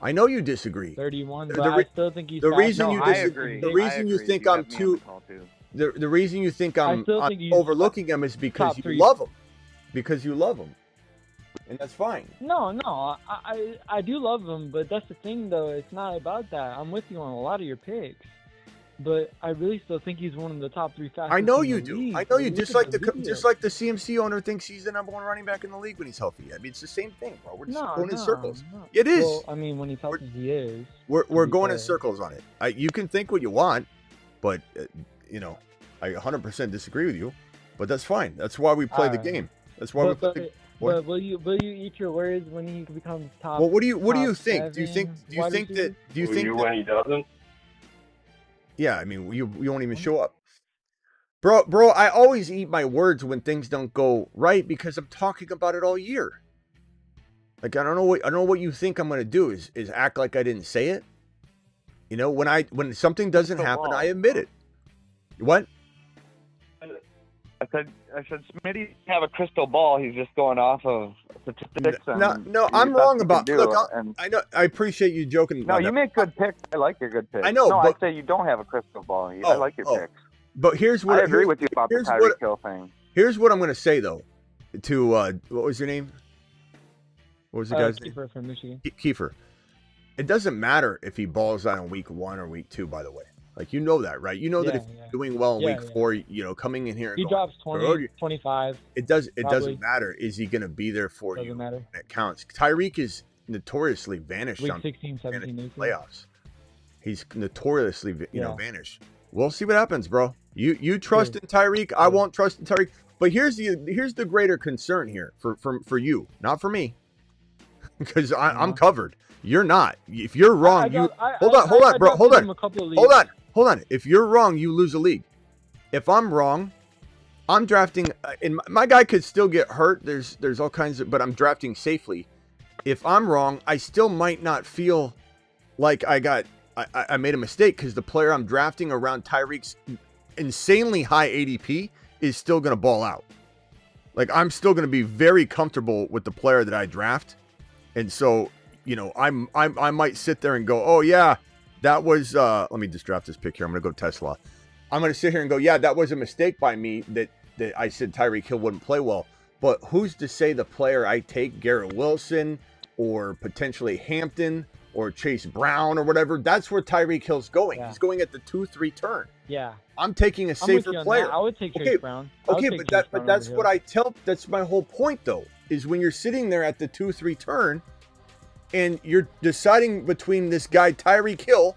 I know you disagree. 31, but I still think he's the reason fast. you disagree. The reason you think I'm too. The reason you think I'm overlooking him is because you love him. Because you love him, and that's fine. No, I do love him, but that's the thing, though. It's not about that. I'm with you on a lot of your picks, but I really still think he's one of the top 3 fastest. I know you do. League. I know you. Just like the CMC owner thinks he's the #1 running back in the league when he's healthy. I mean, it's the same thing, bro. We're just going in circles. No. It is. Well, I mean, when he's healthy, he is. We're going in circles on it. You can think what you want, but I 100% disagree with you. But that's fine. That's why we play the game. That's why we play the game. But will you eat your words when he becomes top? Well, what do you think? 7, Do you think when he doesn't? Yeah, I mean, you won't even show up. Bro, I always eat my words when things don't go right because I'm talking about it all year. Like, I don't know what you think I'm going to do is act like I didn't say it. When something doesn't happen, I admit it. What? I said Smitty have a crystal ball. He's just going off of statistics. No, I'm wrong about. Look, I know. I appreciate you joking. No, you make good picks. I like your good picks. I know. No, but, I say you don't have a crystal ball. I like your picks. But here's what I agree with you about the Tyreek Hill thing. Here's what I'm going to say though. To what was your name? What was the guy's name? Kiefer from Michigan. Kiefer. It doesn't matter if he balls out in week 1 or week 2. By the way. Like, you know that, right? You know that if he's doing well in week 4, coming in here and he drops 20, 25. It doesn't matter. Is he going to be there for you? Doesn't matter. It counts. Tyreek is notoriously vanished week on 16, 17, 18. playoffs. He's notoriously vanished. We'll see what happens, bro. You trust in Tyreek. I won't trust in Tyreek. But here's the greater concern here for you, not for me, because I'm covered. You're not. If you're wrong, hold on, bro. Hold on. If you're wrong, you lose a league. If I'm wrong, I'm drafting, and my guy could still get hurt. There's all kinds of, but I'm drafting safely. If I'm wrong, I still might not feel like I made a mistake because the player I'm drafting around Tyreek's insanely high ADP is still going to ball out. Like, I'm still going to be very comfortable with the player that I draft, and so I might sit there and go, oh yeah. That was, let me just draft this pick here. I'm going to go Tesla. I'm going to sit here and go, yeah, that was a mistake by me that I said Tyreek Hill wouldn't play well. But who's to say the player I take, Garrett Wilson or potentially Hampton or Chase Brown or whatever, that's where Tyreek Hill's going. Yeah. He's going at the 2-3 turn. Yeah. I'm taking a safer player. I would take Chase Brown. But that's what I tell. That's my whole point, though, is when you're sitting there at the 2-3 turn, and you're deciding between this guy, Tyreek Hill,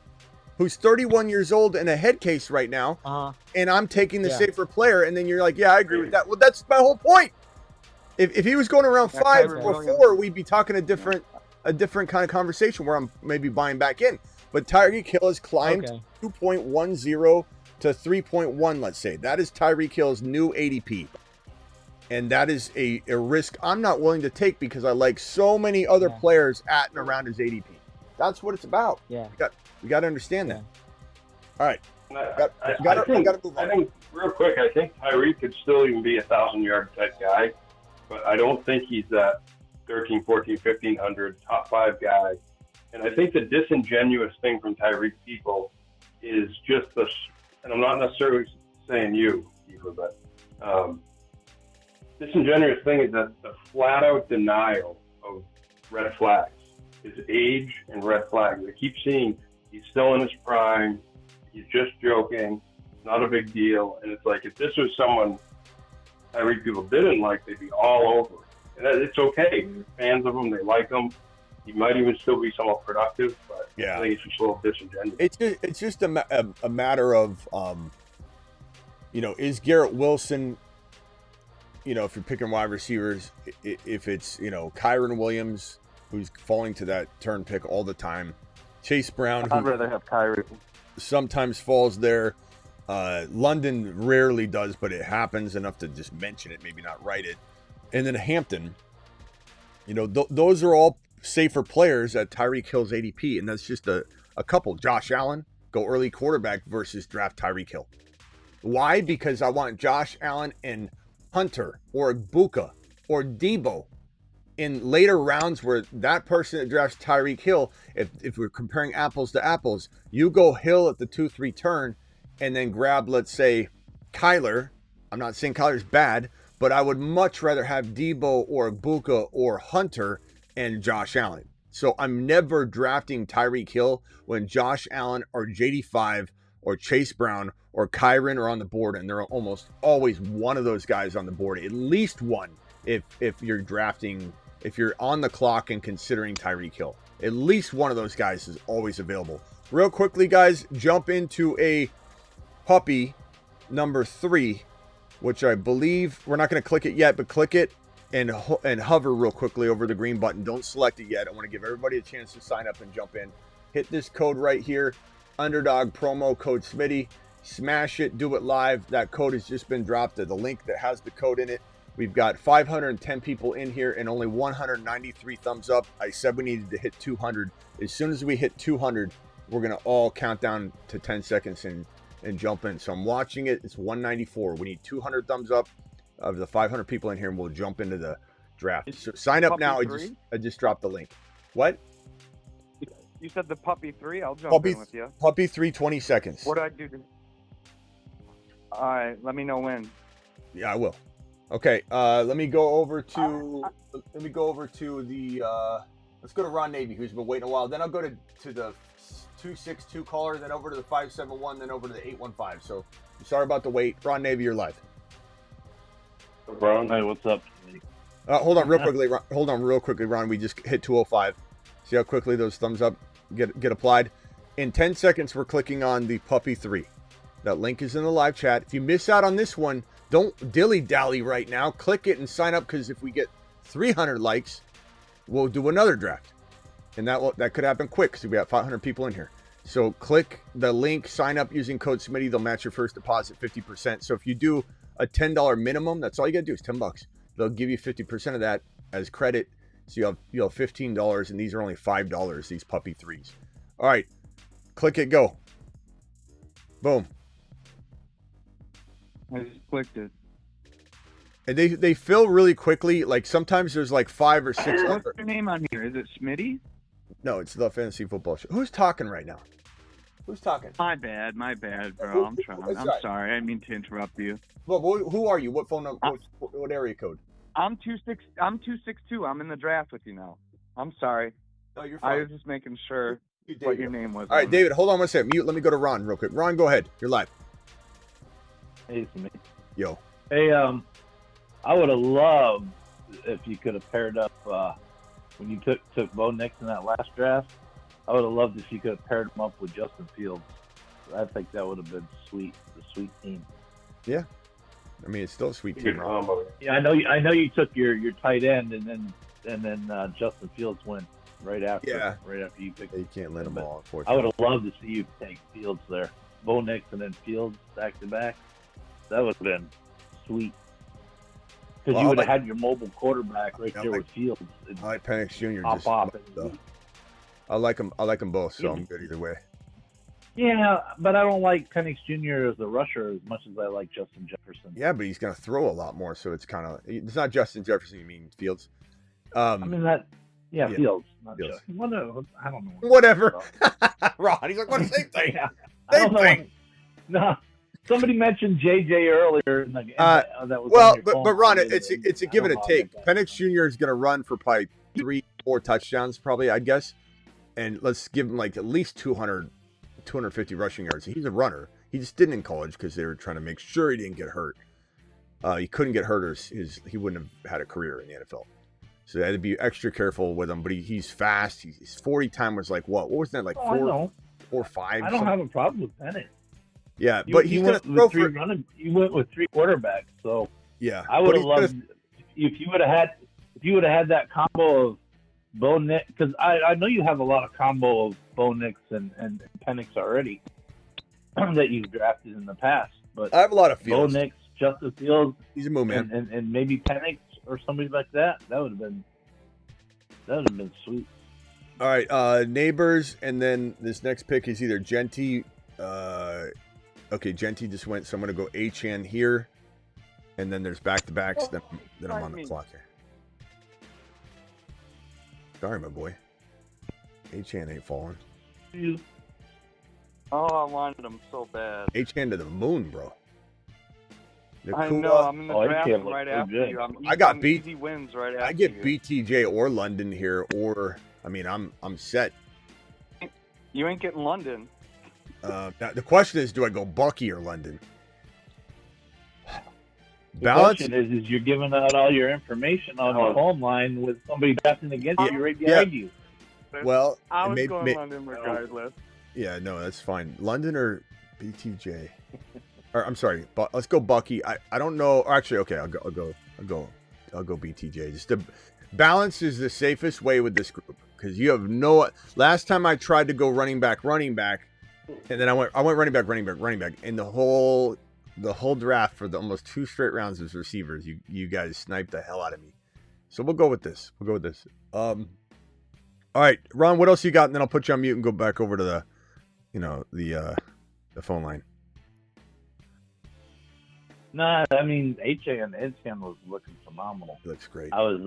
who's 31 years old and a head case right now, and I'm taking the safer player, and then you're like, yeah, I agree with that. Well, that's my whole point. If he was going around 5 or 4, we'd be talking a different kind of conversation where I'm maybe buying back in. But Tyreek Hill has climbed 2.10 to 3.1, let's say. That is Tyreek Hill's new ADP. And that is a risk I'm not willing to take because I like so many other players at and around his ADP. That's what it's about. Yeah. We got to understand that. All right. I think, real quick, I think Tyreek could still even be a 1,000-yard type guy, but I don't think he's that 13, 14, 1,500 top 5 guy. And I think the disingenuous thing from Tyreek people is just and I'm not necessarily saying you, but disingenuous thing is that the flat-out denial of red flags, his age and red flags. They keep seeing he's still in his prime, he's just joking, it's not a big deal. And it's like, if this was someone Tyreek people didn't like, they'd be all over it. And it's okay. Fans of him, they like him. He might even still be somewhat productive, but I think it's just a little disingenuous. It's just a matter of, is Garrett Wilson if you're picking wide receivers, if it's, Kyron Williams, who's falling to that turn pick all the time, Chase Brown, I'd rather have Kyrie. Sometimes falls there. London rarely does, but it happens enough to just mention it, maybe not write it. And then Hampton, those are all safer players at Tyreek Hill's ADP, and that's just a couple. Josh Allen, go early quarterback versus draft Tyreek Hill. Why? Because I want Josh Allen and Hunter or Buka or Debo in later rounds where that person that drafts Tyreek Hill, if we're comparing apples to apples, you go Hill at the 2-3 turn and then grab, let's say, Kyler. I'm not saying Kyler's bad, but I would much rather have Debo or Buka or Hunter and Josh Allen. So I'm never drafting Tyreek Hill when Josh Allen or JD5 or Chase Brown or Kyron are on the board, and there are almost always one of those guys on the board, at least one, if you're drafting, if you're on the clock and considering Tyreek Hill. At least one of those guys is always available. Real quickly, guys, jump into a puppy number 3, which I believe, we're not going to click it yet, but click it and hover real quickly over the green button. Don't select it yet. I want to give everybody a chance to sign up and jump in. Hit this code right here, Underdog promo code Smitty. Smash it, do it live. That code has just been dropped to the link that has the code in it. We've got 510 people in here and only 193 thumbs up. I said we needed to hit 200. As soon as we hit 200, we're going to all count down to 10 seconds and jump in. So I'm watching it. It's 194. We need 200 thumbs up of the 500 people in here, and we'll jump into the draft. So sign up now. I just dropped the link. What? You said the puppy 3? I'll jump in with you. Puppy 3, 20 seconds. What do I do? All right, let me know when. Yeah, I will. Okay, let me go over to the let's go to Ron Navy, who's been waiting a while. Then I'll go to the 262 caller, then over to the 571, then over to the 815. So sorry about the wait. Ron Navy, you're live. Ron, hey, what's up? Hold on real quickly, Ron. We just hit 205. See how quickly those thumbs up get applied. In 10 seconds, we're clicking on the puppy 3. That link is in the live chat. If you miss out on this one, don't dilly-dally right now. Click it and sign up, because if we get 300 likes, we'll do another draft. And that could happen quick, because we got 500 people in here. So click the link, sign up using code Smitty. They'll match your first deposit 50%. So if you do a $10 minimum, that's all you got to do is $10. They'll give you 50% of that as credit. So you have $15, and these are only $5, these puppy 3s. All right, click it, go. Boom. I just clicked it. And they fill really quickly. Like sometimes there's like 5 or 6 What's your name on here? Is it Smitty? No, it's the Fantasy Football Show. Who's talking right now? Who's talking? My bad, bro. I'm sorry. I didn't mean to interrupt you. Well, who are you? What phone number? What area code? I'm 262. I'm in the draft with you now. I'm sorry. No, you're fine. I was just making sure what your name was. All right, David, hold on one second. Mute. Let me go to Ron real quick. Ron, go ahead. You're live. Hey, Smitty. Yo. Hey, I would have loved if you could have paired up when you took Bo Nix in that last draft. I would have loved if you could have paired him up with Justin Fields. I think that would have been sweet. The sweet team. Yeah. I mean, it's still a sweet team. Yeah, I know you took your tight end, and then Justin Fields went right after. Yeah. Right after you picked. You can't let them all. I Unfortunately. would have loved to see you take Fields there. Bo Nix and then Fields back to back. That would have been sweet. Because you would have had your mobile quarterback right there with Fields. I like Penix Jr. Pop off. I like them both, so I'm good either way. Yeah, but I don't like Penix Jr. as a rusher as much as I like Justin Jefferson. Yeah, but he's going to throw a lot more, so it's kind of... It's not Justin Jefferson, you mean Fields. I mean, that... Yeah, Fields. Not Fields. I don't know. Whatever. Ron, he's like, what the same thing? Yeah, Same thing. No, somebody mentioned JJ earlier. That was but Ron, it's a give and a take. Penix Jr. is going to run for probably 3-4 touchdowns, probably, I guess. And let's give him like at least 250 rushing yards. He's a runner. He just didn't in college because they were trying to make sure he didn't get hurt. He couldn't get hurt, or he wouldn't have had a career in the NFL. So they had to be extra careful with him. But he's fast. His 40 time was like what? What was that, like 4 or 5? I don't have a problem with Penix. Yeah, but he's going to throw for... You went with 3 quarterbacks, so Yeah, I would have loved if you would have had that combo of Bo Nix, because I know you have a lot of combo of Bo Nix and Penix already that you've drafted in the past. But I have a lot of Fields. Bo Nix, Justin Fields, he's a move man, and maybe Penix or somebody like that. That would have been sweet. All right, Neighbors, and then this next pick is either Genty. Okay, Genty just went, so I'm going to go Achane here. And then there's back-to-backs, then I'm on the clock here. Sorry, my boy. Achane ain't falling. Oh, I wanted him so bad. Achane to the moon, bro. I know, I'm in the draft right after you. I got beat. Easy wins right after I get you. BTJ or London here, or, I mean, I'm set. You ain't getting London. Now, the question is, do I go Bucky or London? The question is you're giving out all your information on the phone line with somebody drafting against you right behind you. Well, I was going London regardless. Yeah, no, that's fine. London or BTJ? Or I'm sorry, but let's go Bucky. I don't know. Actually, okay, I'll go BTJ. Just the balance is the safest way with this group because you have no. Last time I tried to go running back, and then I went running back, and the whole draft for the almost 2 straight rounds as receivers, you guys sniped the hell out of me. So we'll go with this. All right, Ron, what else you got? And then I'll put you on mute and go back over to the phone line. Nah, I mean Achane was looking phenomenal. He looks great. I was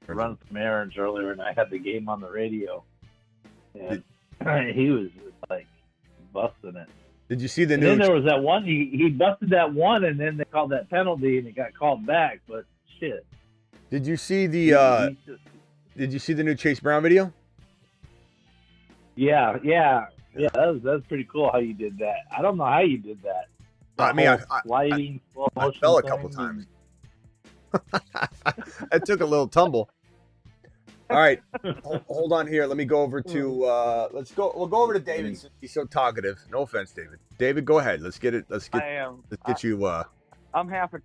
running some errands earlier and I had the game on the radio, and he was like busting it. Did you see the news? Then there was that one he busted that one, and then they called that penalty, and it got called back. But shit. Did you see the Did you see the new Chase Brown video? Yeah. That was pretty cool how you did that. I don't know how you did that. I mean, I fell a couple times. I took a little tumble. All right, hold on here. Let me go over to. We'll go over to David since he's so talkative. No offense, David. David, go ahead. Let's get you. I'm half a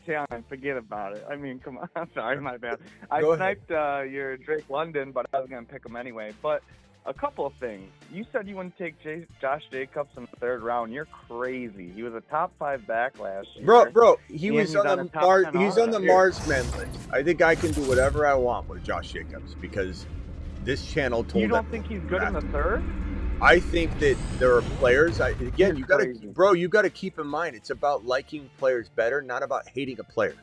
talent. Forget about it. I mean, come on. I'm sorry, my bad. I sniped your Drake London, but I was gonna pick him anyway. But a couple of things. You said you wouldn't take Josh Jacobs in the 3rd round. You're crazy. He was a top 5 back last year. Bro, he was on the Marsman list. I think I can do whatever I want with Josh Jacobs because this channel told me. You don't think he's good in the 3rd? I think that there are players. You got to keep in mind it's about liking players better, not about hating a player.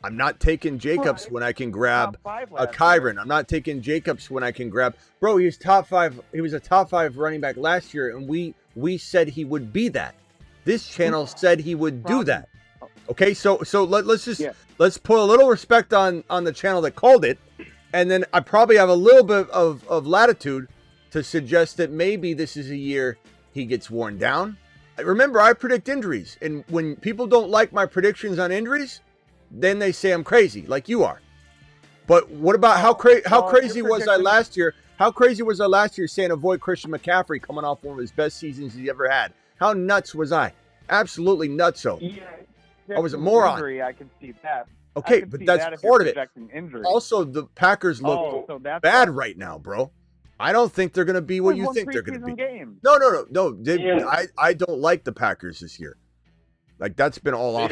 I'm not taking Jacobs when I can grab a Kyron. I'm not taking Jacobs when I can grab. Bro, he was top 5. He was a top 5 running back last year, and we said he would be that. This channel said he would do that. Okay, so let's put a little respect on the channel that called it, and then I probably have a little bit of latitude to suggest that maybe this is a year he gets worn down. Remember, I predict injuries, and when people don't like my predictions on injuries, then they say I'm crazy, like you are. But what about how crazy was I last year? How crazy was I last year saying avoid Christian McCaffrey coming off one of his best seasons he ever had? How nuts was I? Absolutely nutso. Yeah, I was a moron. Injury, I can see that. Okay, but that's part of it. Also, the Packers look bad right now, bro. I don't think they're going to be what you think they're going to be. No. I don't like the Packers this year. Like, that's been all off.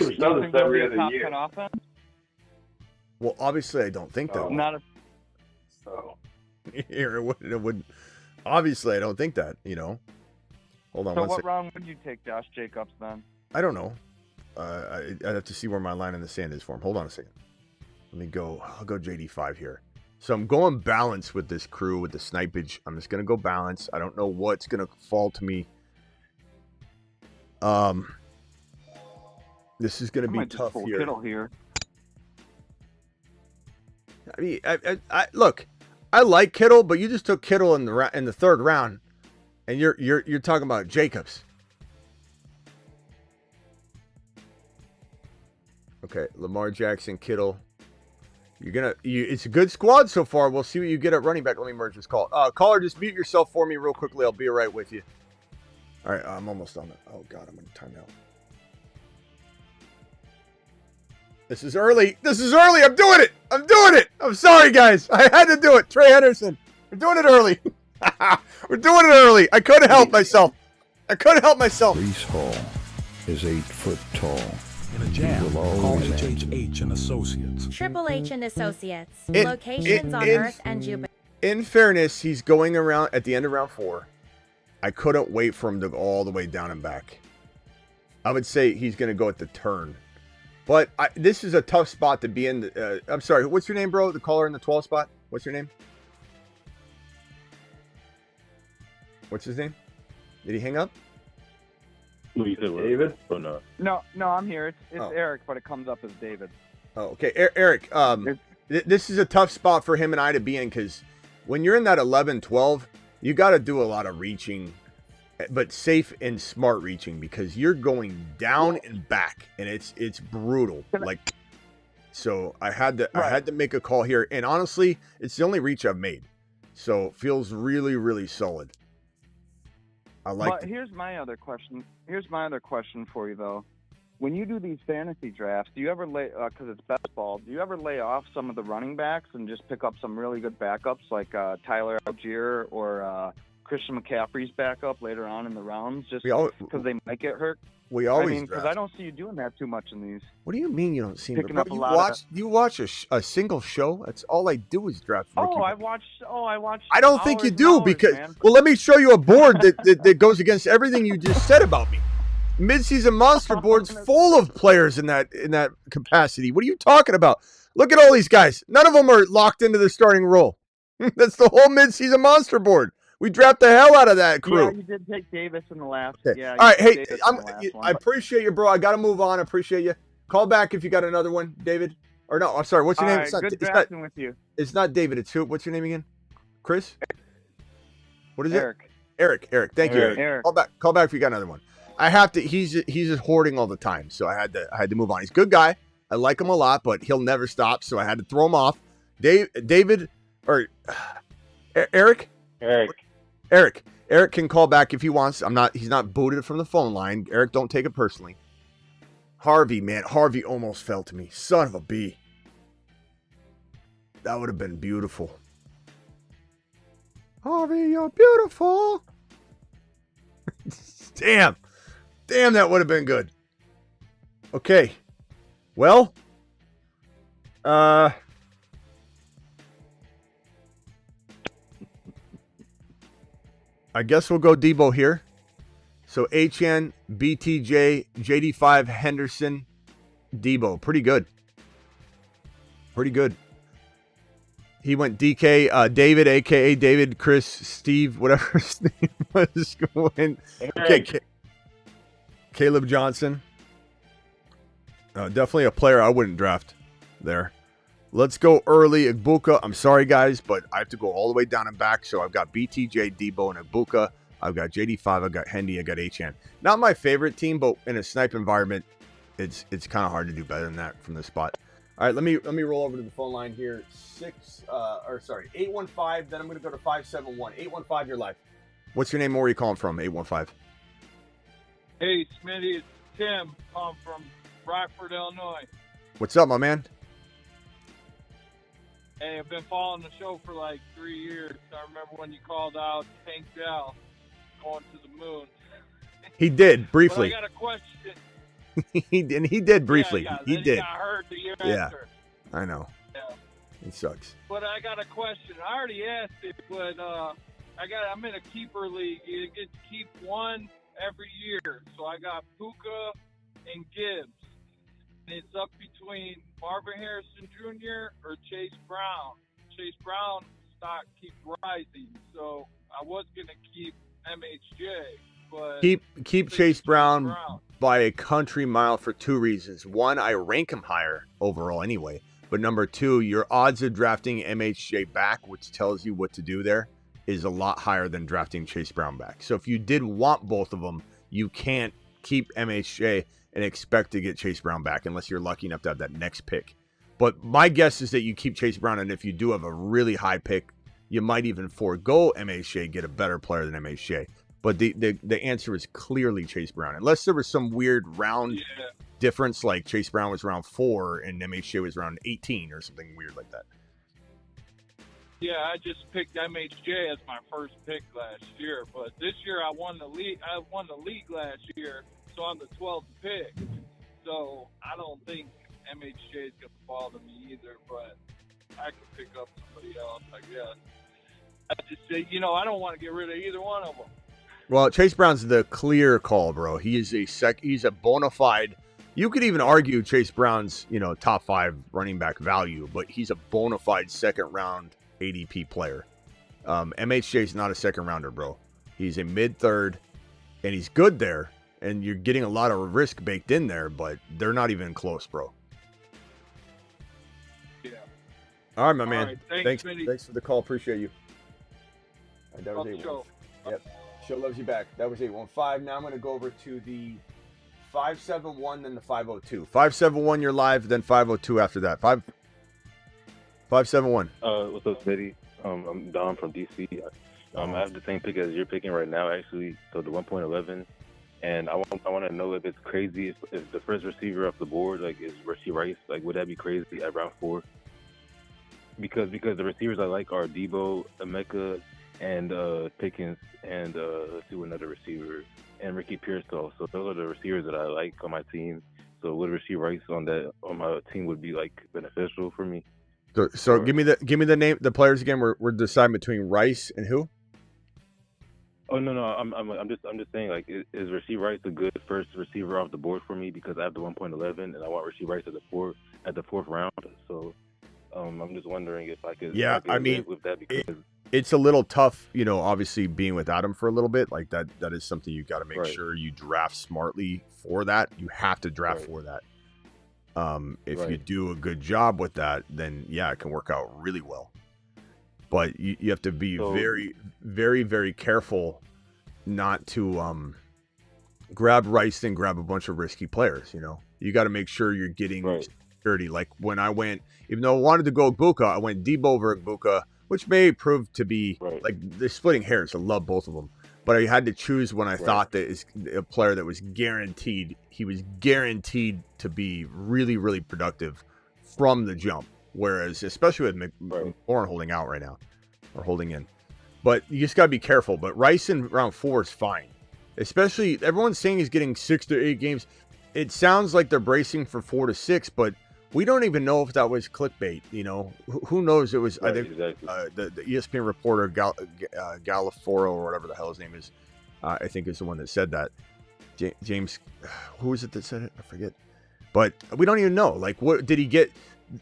Well, obviously, I don't think that. Here, it wouldn't. Obviously, I don't think that, Hold on so one second. what round would you take Josh Jacobs then? I don't know. I'd have to see where my line in the sand is for him. Hold on a second. Let me go. I'll go JD5 here. So I'm going balance with this crew, with the snipage. I'm just going to go balance. I don't know what's going to fall to me. This is going to be tough here. Kittle here. I mean, I look, I like Kittle, but you just took Kittle in the 3rd round, and you're talking about Jacobs. Okay, Lamar Jackson, Kittle. It's a good squad so far. We'll see what you get at running back. Let me merge this call. Caller, just mute yourself for me real quickly. I'll be right with you. All right, I'm almost on it. Oh God, I'm in timeout. This is early. This is early. I'm doing it. I'm doing it. I'm sorry, guys. I had to do it. Trey Henderson. We're doing it early. We're doing it early. I couldn't help myself. Brees Hall is 8 foot tall. In a jam, call HHH and Associates. Triple H and Associates. In- Locations on Earth and Jupiter. In fairness, he's going around at the end of round 4. I couldn't wait for him to go all the way down and back. I would say he's going to go at the turn. But this is a tough spot to be in. I'm sorry. What's your name, bro? The caller in the 12 spot? What's your name? What's his name? Did he hang up? David? Oh, no. No, I'm here. It's Eric, but it comes up as David. Oh, okay. Eric, this is a tough spot for him and I to be in because when you're in that 11-12, you got to do a lot of reaching, but safe and smart reaching because you're going down and back, and it's brutal. So I had to make a call here, and honestly, it's the only reach I've made, so it feels really, really solid. But here's my other question. Here's my other question for you though. When you do these fantasy drafts, do you ever lay because it's best ball? Do you ever lay off some of the running backs and just pick up some really good backups like Tyler Algier or Christian McCaffrey's backup later on in the rounds, just because they might get hurt? We always because I don't see you doing that too much in these. What do you mean you don't see me? Picking up a lot You watch a single show? That's all I do is draft. I watch. I don't think you do because well, let me show you a board that goes against everything you just said about me. Midseason monster board's full of players in that capacity. What are you talking about? Look at all these guys. None of them are locked into the starting role. That's the whole midseason monster board. We draft the hell out of that crew. Yeah, you did take Davis in the last. Okay. Yeah. All right. Hey, I appreciate you, bro. I got to move on. I appreciate you. Call back if you got another one, David. Or no, I'm sorry. What's your name? Right, good drafting with you. It's not David. It's who? What's your name again? Chris? What is Eric. it? Eric. Thank you, Eric. Call back if you got another one. I have to. He's just hoarding all the time, so I had to move on. He's a good guy. I like him a lot, but he'll never stop, so I had to throw him off. David or Eric. Eric can call back if he wants. He's not booted from the phone line. Eric, don't take it personally. Harvey, man. Harvey almost fell to me. Son of a bee. That would have been beautiful. Harvey, you're beautiful. Damn, that would have been good. Okay. Well, I guess we'll go Debo here. So HN, BTJ, JD5, Henderson, Debo. Pretty good. He went DK, David, a.k.a. David, Chris, Steve, whatever his name was. Okay, Caleb Johnson. Definitely a player I wouldn't draft there. Let's go early. Ibuka. I'm sorry, guys, but I have to go all the way down and back. So I've got BTJ, Debo, and Ibuka. I've got JD5. I've got Hendy. I've got HN. Not my favorite team, but in a snipe environment, it's kind of hard to do better than that from this spot. All right, let me roll over to the phone line here. 815. Then I'm going to go to 571. 815, you're live. What's your name? Where are you calling from? 815. Hey, Smitty, it's Tim. I'm from Rockford, Illinois. What's up, my man? Hey, I've been following the show for like 3 years. I remember when you called out Tank Dell going to the moon. He did briefly. But I got a question. he did briefly. Yeah, he did. He got hurt the year Yeah, after. I know. Yeah. It sucks. But I got a question. I already asked it, but I'm in a keeper league. You get to keep one every year. So I got Puka and Gibbs. And it's up between Marvin Harrison Jr. or Chase Brown. Chase Brown stock keeps rising, so I was going to keep MHJ. But keep Chase Brown by a country mile for two reasons. One, I rank him higher overall anyway. But number two, your odds of drafting MHJ back, which tells you what to do there, is a lot higher than drafting Chase Brown back. So if you did want both of them, you can't keep MHJ and expect to get Chase Brown back unless you're lucky enough to have that next pick. But my guess is that you keep Chase Brown, and if you do have a really high pick, you might even forego MHJ, get a better player than MHJ. But the answer is clearly Chase Brown. Unless there was some weird round difference, like Chase Brown was round 4 and MHJ was round 18 or something weird like that. Yeah, I just picked MHJ as my first pick last year, but this year I won the league. I won the league last year, so I'm the 12th pick. So I don't think MHJ is going to fall to me either, but I can pick up somebody else, I guess. I just say, I don't want to get rid of either one of them. Well, Chase Brown's the clear call, bro. He is he's a bona fide. You could even argue Chase Brown's, top 5 running back value, but he's a bona fide second round ADP player. MHJ's not a second rounder, bro. He's a mid-third, and he's good there, and you're getting a lot of risk baked in there, but they're not even close, bro. Yeah. All right, my man. Right, Thanks Smitty. for the call. Appreciate you. All right, that was Love the 8-1. show. Yep. Show loves you back. That was 815. Now I'm going to go over to the 571, then the 502. 571, you're live, then 502 after that. 571. What's up, Smitty? I'm Dom from DC. I have the same pick as you're picking right now, actually. So the 1.11, and I want to know if it's crazy if the first receiver off the board is Rashee Rice. Would that be crazy at round 4? Because the receivers I like are Debo, Emeka, and Pickens, and let's do another receiver, and Ricky Pearsall. So those are the receivers that I like on my team. So would Rashee Rice on my team would be beneficial for me? So give me the name, the players again. We're deciding between Rice and who? Oh no, I'm just saying is Rashee Rice a good first receiver off the board for me because I have the 1.11 and I want Rashee Rice at the fourth round. So I'm just wondering if I could live with that because it's a little tough, obviously being without him for a little bit. That is something you got to make sure you draft smartly for that. You have to draft for that. If you do a good job with that, then it can work out really well. But you have to be very, very, very careful not to grab Rice and grab a bunch of risky players. You got to make sure you're getting security. Like when I went, even though I wanted to go Ibuka, I went Debo over Ibuka, which may prove to be they're splitting hairs. I love both of them. But I had to choose when I thought that is a player that was guaranteed. He was guaranteed to be really, really productive from the jump. Whereas, especially with McLaurin holding out right now, or holding in. But you just got to be careful. But Rice in round 4 is fine. Especially, everyone's saying he's getting 6 to 8 games. It sounds like they're bracing for 4 to 6, but we don't even know if that was clickbait. Who knows? It was, I think, exactly. the ESPN reporter, Galaforo, or whatever the hell his name is, I think is the one that said that. James, who was it that said it? I forget. But we don't even know. What did he get?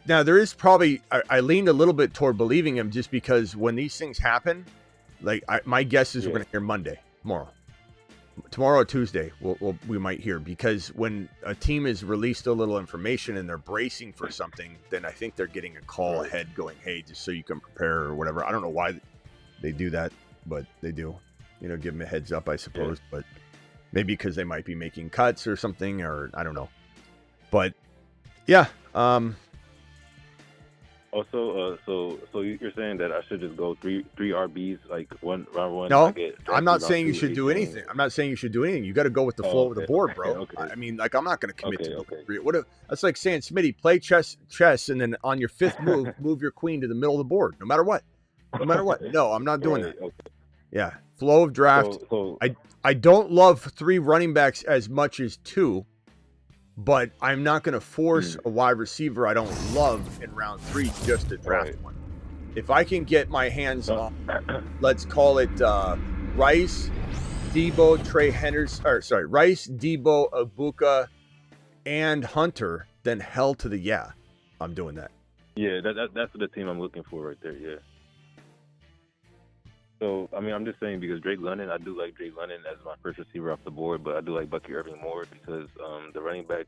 Now, there is probably, I leaned a little bit toward believing him just because when these things happen, my guess is we're going to hear Monday, tomorrow or Tuesday, we might hear, because when a team is released a little information and they're bracing for something, then I think they're getting a call ahead going, hey, just so you can prepare or whatever. I don't know why they do that, but they do, give them a heads up, I suppose, but maybe because they might be making cuts or something, or I don't know. But yeah. Also, so you're saying that I should just go three RBs, round one? No, I'm not saying you should do anything. I'm not saying you should do anything. You got to go with the flow of the board, bro. Okay. I mean, I'm not going to commit to three. What if that's like saying, Smitty, play chess, and then on your 5th move, move your queen to the middle of the board, no matter what. No, I'm not doing that. Okay. Yeah, flow of draft. I don't love 3 running backs as much as 2. But I'm not going to force a wide receiver I don't love in round 3 just to draft one. If I can get my hands on, let's call it Rice, Debo, Rice, Debo, Ibuka, and Hunter, then hell to the I'm doing that. Yeah, that's the team I'm looking for right there, yeah. So, I mean, I'm just saying because Drake London, I do like Drake London as my first receiver off the board, but I do like Bucky Irving more because the running back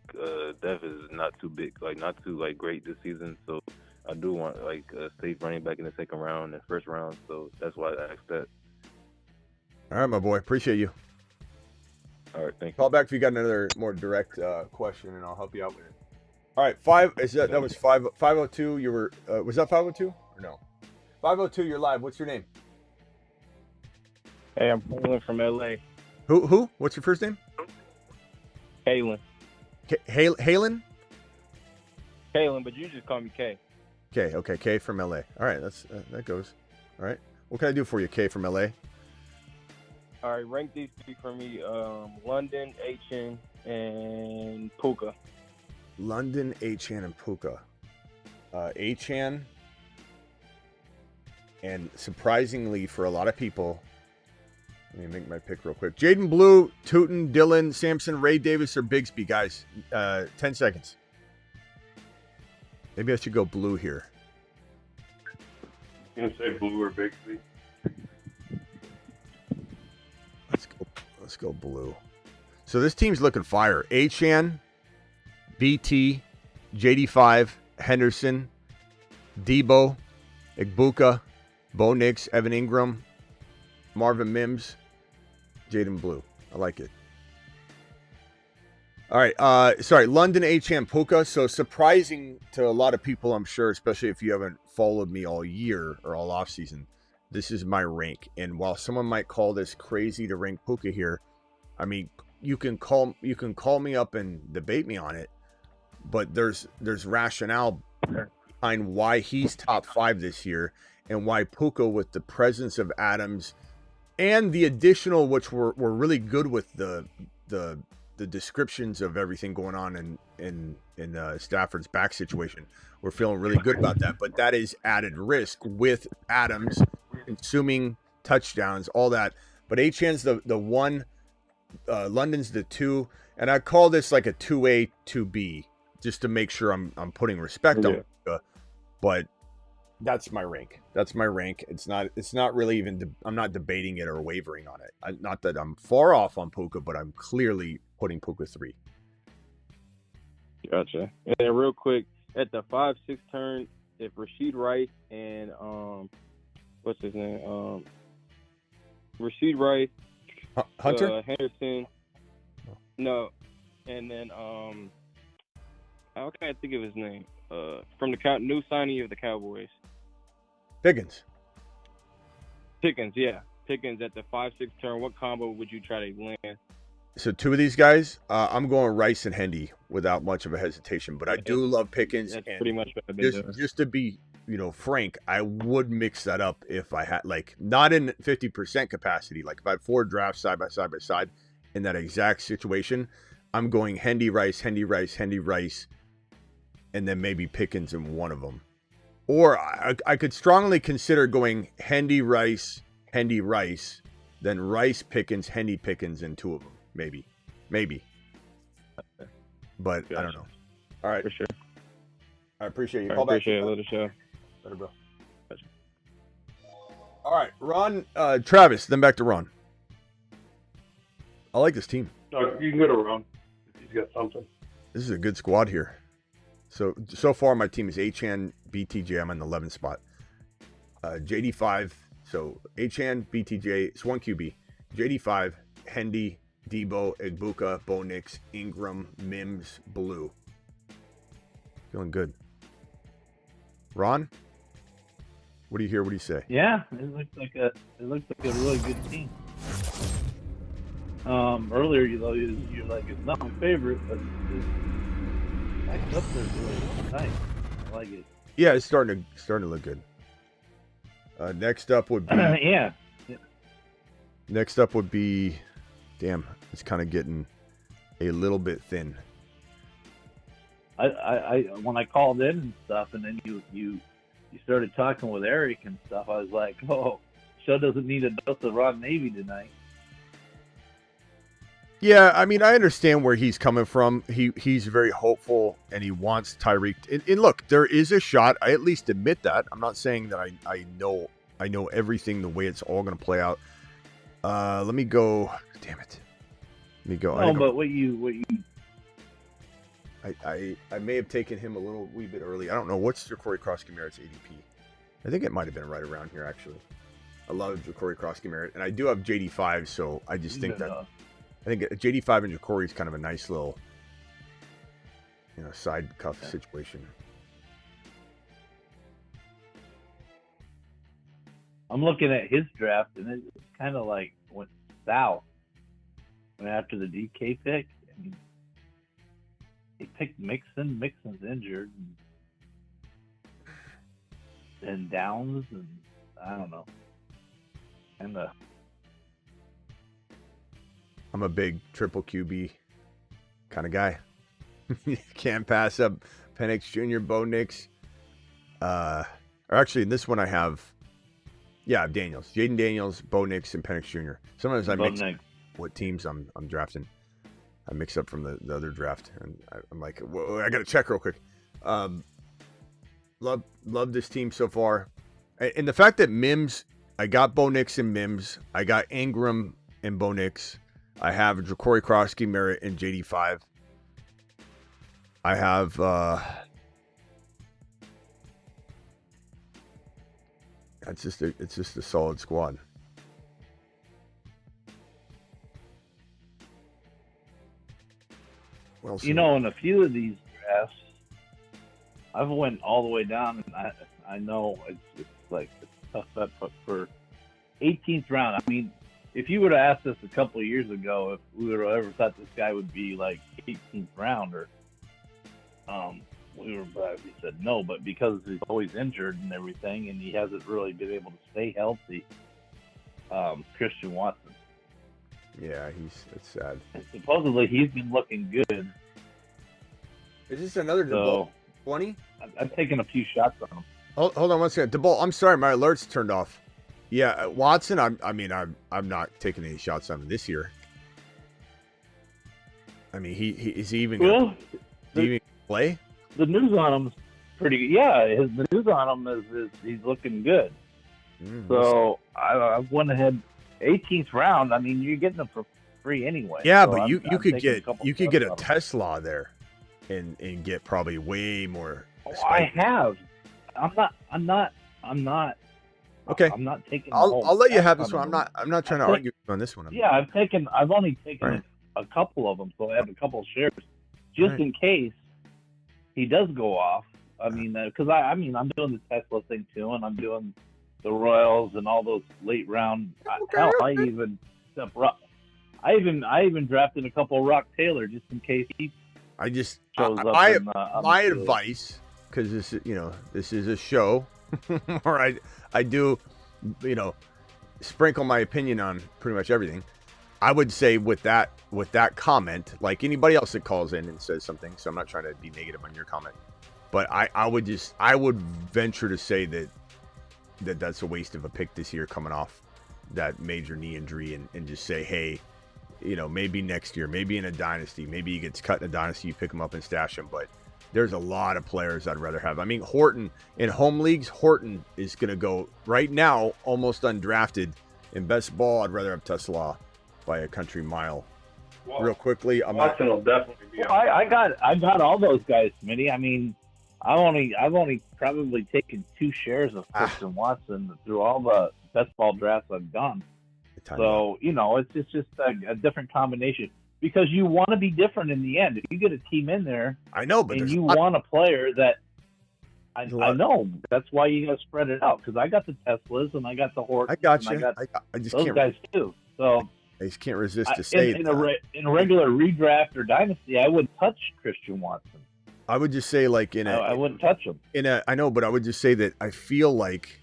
depth is not too big, not too great this season. So I do want a safe running back in the 2nd round and 1st round. So that's why I asked that. All right, my boy, appreciate you. All right, thank you. Call back if you got another more direct question, and I'll help you out with it. All right, that was 502. You were was that 502 or no? 502. You're live. What's your name? Hey, I'm Kalen from LA. Who? What's your first name? Kalen. Halen? Kalen, but you just call me K. Okay, K from LA. All right, that goes. All right. What can I do for you, K from LA? All right, rank these three for me. London, Achane, and Puka. London, Achane, and Puka. Achane, and surprisingly for a lot of people, let me make my pick real quick. Jaden Blue, Tootin, Dylan, Sampson, Ray Davis, or Bigsby, guys. 10 seconds. Maybe I should go Blue here. You gonna say Blue or Bigsby? Let's go Blue. So this team's looking fire. Achane, BT, JD5, Henderson, Debo, Igbuka, Bo Nix, Evan Ingram, Marvin Mims, Jaden Blue. I like it. All right. Sorry, London, Achane, Puka. So surprising to a lot of people, I'm sure, especially if you haven't followed me all year or all offseason. This is my rank. And while someone might call this crazy to rank Puka here, I mean, you can call me up and debate me on it, but there's rationale behind why he's top 5 this year and why Puka, with the presence of Adams and the additional, which were really good with the descriptions of everything going on in Stafford's back situation. We're feeling really good about that, but that is added risk with Adams consuming touchdowns, all that. But Achane's the 1, London's the 2, and I call this like a 2A, 2B, just to make sure I'm putting respect on Puka. But that's my rank. It's not really even. I'm not debating it or wavering on it. Not that I'm far off on Puka, but I'm clearly putting Puka 3. Gotcha. And then real quick, at the 5-6 turn, if Rashid Rice and what's his name? Rashid Rice, Hunter, Henderson. No, and then how can I think of his name? From the new signing of the Cowboys. Pickens, yeah. Pickens at the 5-6 turn. What combo would you try to land? So 2 of these guys, I'm going Rice and Hendy without much of a hesitation. But I do love Pickens. That's and pretty much what I've been doing. Just to be, frank, I would mix that up if I had, like, not in 50% capacity. Like if I had 4 drafts side by side in that exact situation, I'm going Hendy Rice, and then maybe Pickens in one of them. Or I could strongly consider going Hendy Rice, then Rice Pickens, Hendy Pickens in 2 of them. Maybe. But gotcha. I don't know. All right. For sure. I appreciate you. Call back. Appreciate it. Let it show. Better go. Gotcha. All right. Ron, Travis, then back to Ron. I like this team. You can go to Ron if he's got something. This is a good squad here. So far, my team is Achane, BTJ. I'm in the 11th spot. JD5. So Achane, BTJ. It's 1 QB. JD5, Hendy, Debo, Igbuka, Bo Nix, Ingram, Mims, Blue. Feeling good. Ron, what do you hear? What do you say? Yeah, it looks like a really good team. Earlier, you're like, it's not my favorite, but it's up there really nice. I like it. Yeah, it's starting to look good. Next up would be yeah. Next up would be, damn, it's kind of getting a little bit thin. I when I called in and stuff, and then you started talking with Eric and stuff, I was like, oh, show doesn't need a dose of Ron Navy tonight. Yeah, I mean, I understand where he's coming from. He's very hopeful, and he wants Tyreek. And look, there is a shot. I at least admit that. I'm not saying that I know everything the way it's all going to play out. Let me go. Damn it. Let me go. No, but what you I may have taken him a wee bit early. I don't know. What's Ja'Cory Cross-Merritt's ADP? I think it might have been right around here, actually. I love Ja'Cory Cross-Merritt, and I do have JD5, so I just think that I think JD5 and Ja'Cory is kind of a nice little, side cuff situation. I'm looking at his draft, and it's kind of like went south. And after the DK pick, I mean, he picked Mixon. Mixon's injured, and Downs, and I don't know. And I'm a big triple QB kind of guy. You can't pass up Penix Jr., Bo Nix. Or actually, in this one I have, Daniels. Jaden Daniels, Bo Nix, and Penix Jr. Sometimes I mix what teams I'm drafting. I mix up from the other draft, and I'm like, whoa, I got to check real quick. Love this team so far. And the fact that Mims, I got Bo Nix and Mims. I got Ingram and Bo Nix. I have Ja'Cory Krosky, Merritt, and JD5. I have it's just a solid squad. Well, in a few of these drafts, I've went all the way down, and I know it's like a tough bet, but for 18th round, I mean, if you would have asked us a couple of years ago if we would have ever thought this guy would be like 18th rounder, we said no, but because he's always injured and everything, and he hasn't really been able to stay healthy, Christian Watson. Yeah, it's sad. And supposedly he's been looking good. Is this another DeBolt 20? I've taken a few shots on him. Hold on one second. DeBolt, I'm sorry, my alert's turned off. Yeah, Watson, I'm not taking any shots on him this year. I mean, is he even going to play? The news on him is pretty good. Yeah, the news on him is he's looking good. So I went ahead, 18th round. I mean, you're getting them for free anyway. Yeah, so but you could get a on Tesla there, and get probably way more. I have. I'm not. Okay. I'm not taking. I'll let you have this one. I'm not trying to argue on this one. Yeah, I've only taken a couple of them, so I have a couple of shares just in case he does go off. I mean, because I'm doing the Tesla thing too, and I'm doing the Royals and all those late round. I even drafted a couple of Rock Taylor just in case he. Shows up my advice, because this is a show where I do sprinkle my opinion on pretty much everything. I would say with that comment, like anybody else that calls in and says something, so I'm not trying to be negative on your comment, but I would venture to say that's a waste of a pick this year coming off that major knee injury, and just say, hey, maybe next year, maybe in a dynasty, maybe he gets cut in a dynasty, you pick him up and stash him. But there's a lot of players I'd rather have. I mean, Horton in home leagues, Horton is going to go right now almost undrafted. In best ball, I'd rather have Tesla by a country mile. Well, real quickly, Watson will definitely be. Well, I got all those guys, Smitty. I mean, I've only probably taken 2 shares of Christian Watson through all the best ball drafts I've done. So it's just a different combination, because you want to be different in the end. If you get a team in there, I know, but and you want a player that I know, that's why you got to spread it out. Because I got the Teslas and I got the Hortons. I got you. I just those guys too. So I just can't resist to say in a regular redraft or dynasty, I wouldn't touch Christian Watson. I would just say, like I wouldn't touch him. I know, but I would just say that I feel like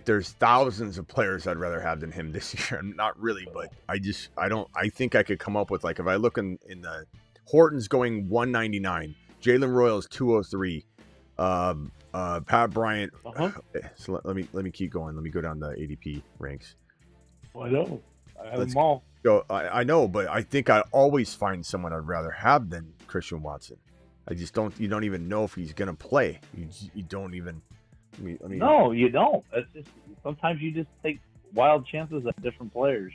there's thousands of players I'd rather have than him this year. Not really, but I think I could come up with, like, if I look in the Horton's going 199, Jalen Royals 203, Pat Bryant. So let me keep going. Let me go down the ADP ranks. I know. I have them all. Go. I know, but I think I always find someone I'd rather have than Christian Watson. I just don't. You don't even know if he's gonna play. You don't even. I mean, no, you don't. It's just sometimes you just take wild chances at different players.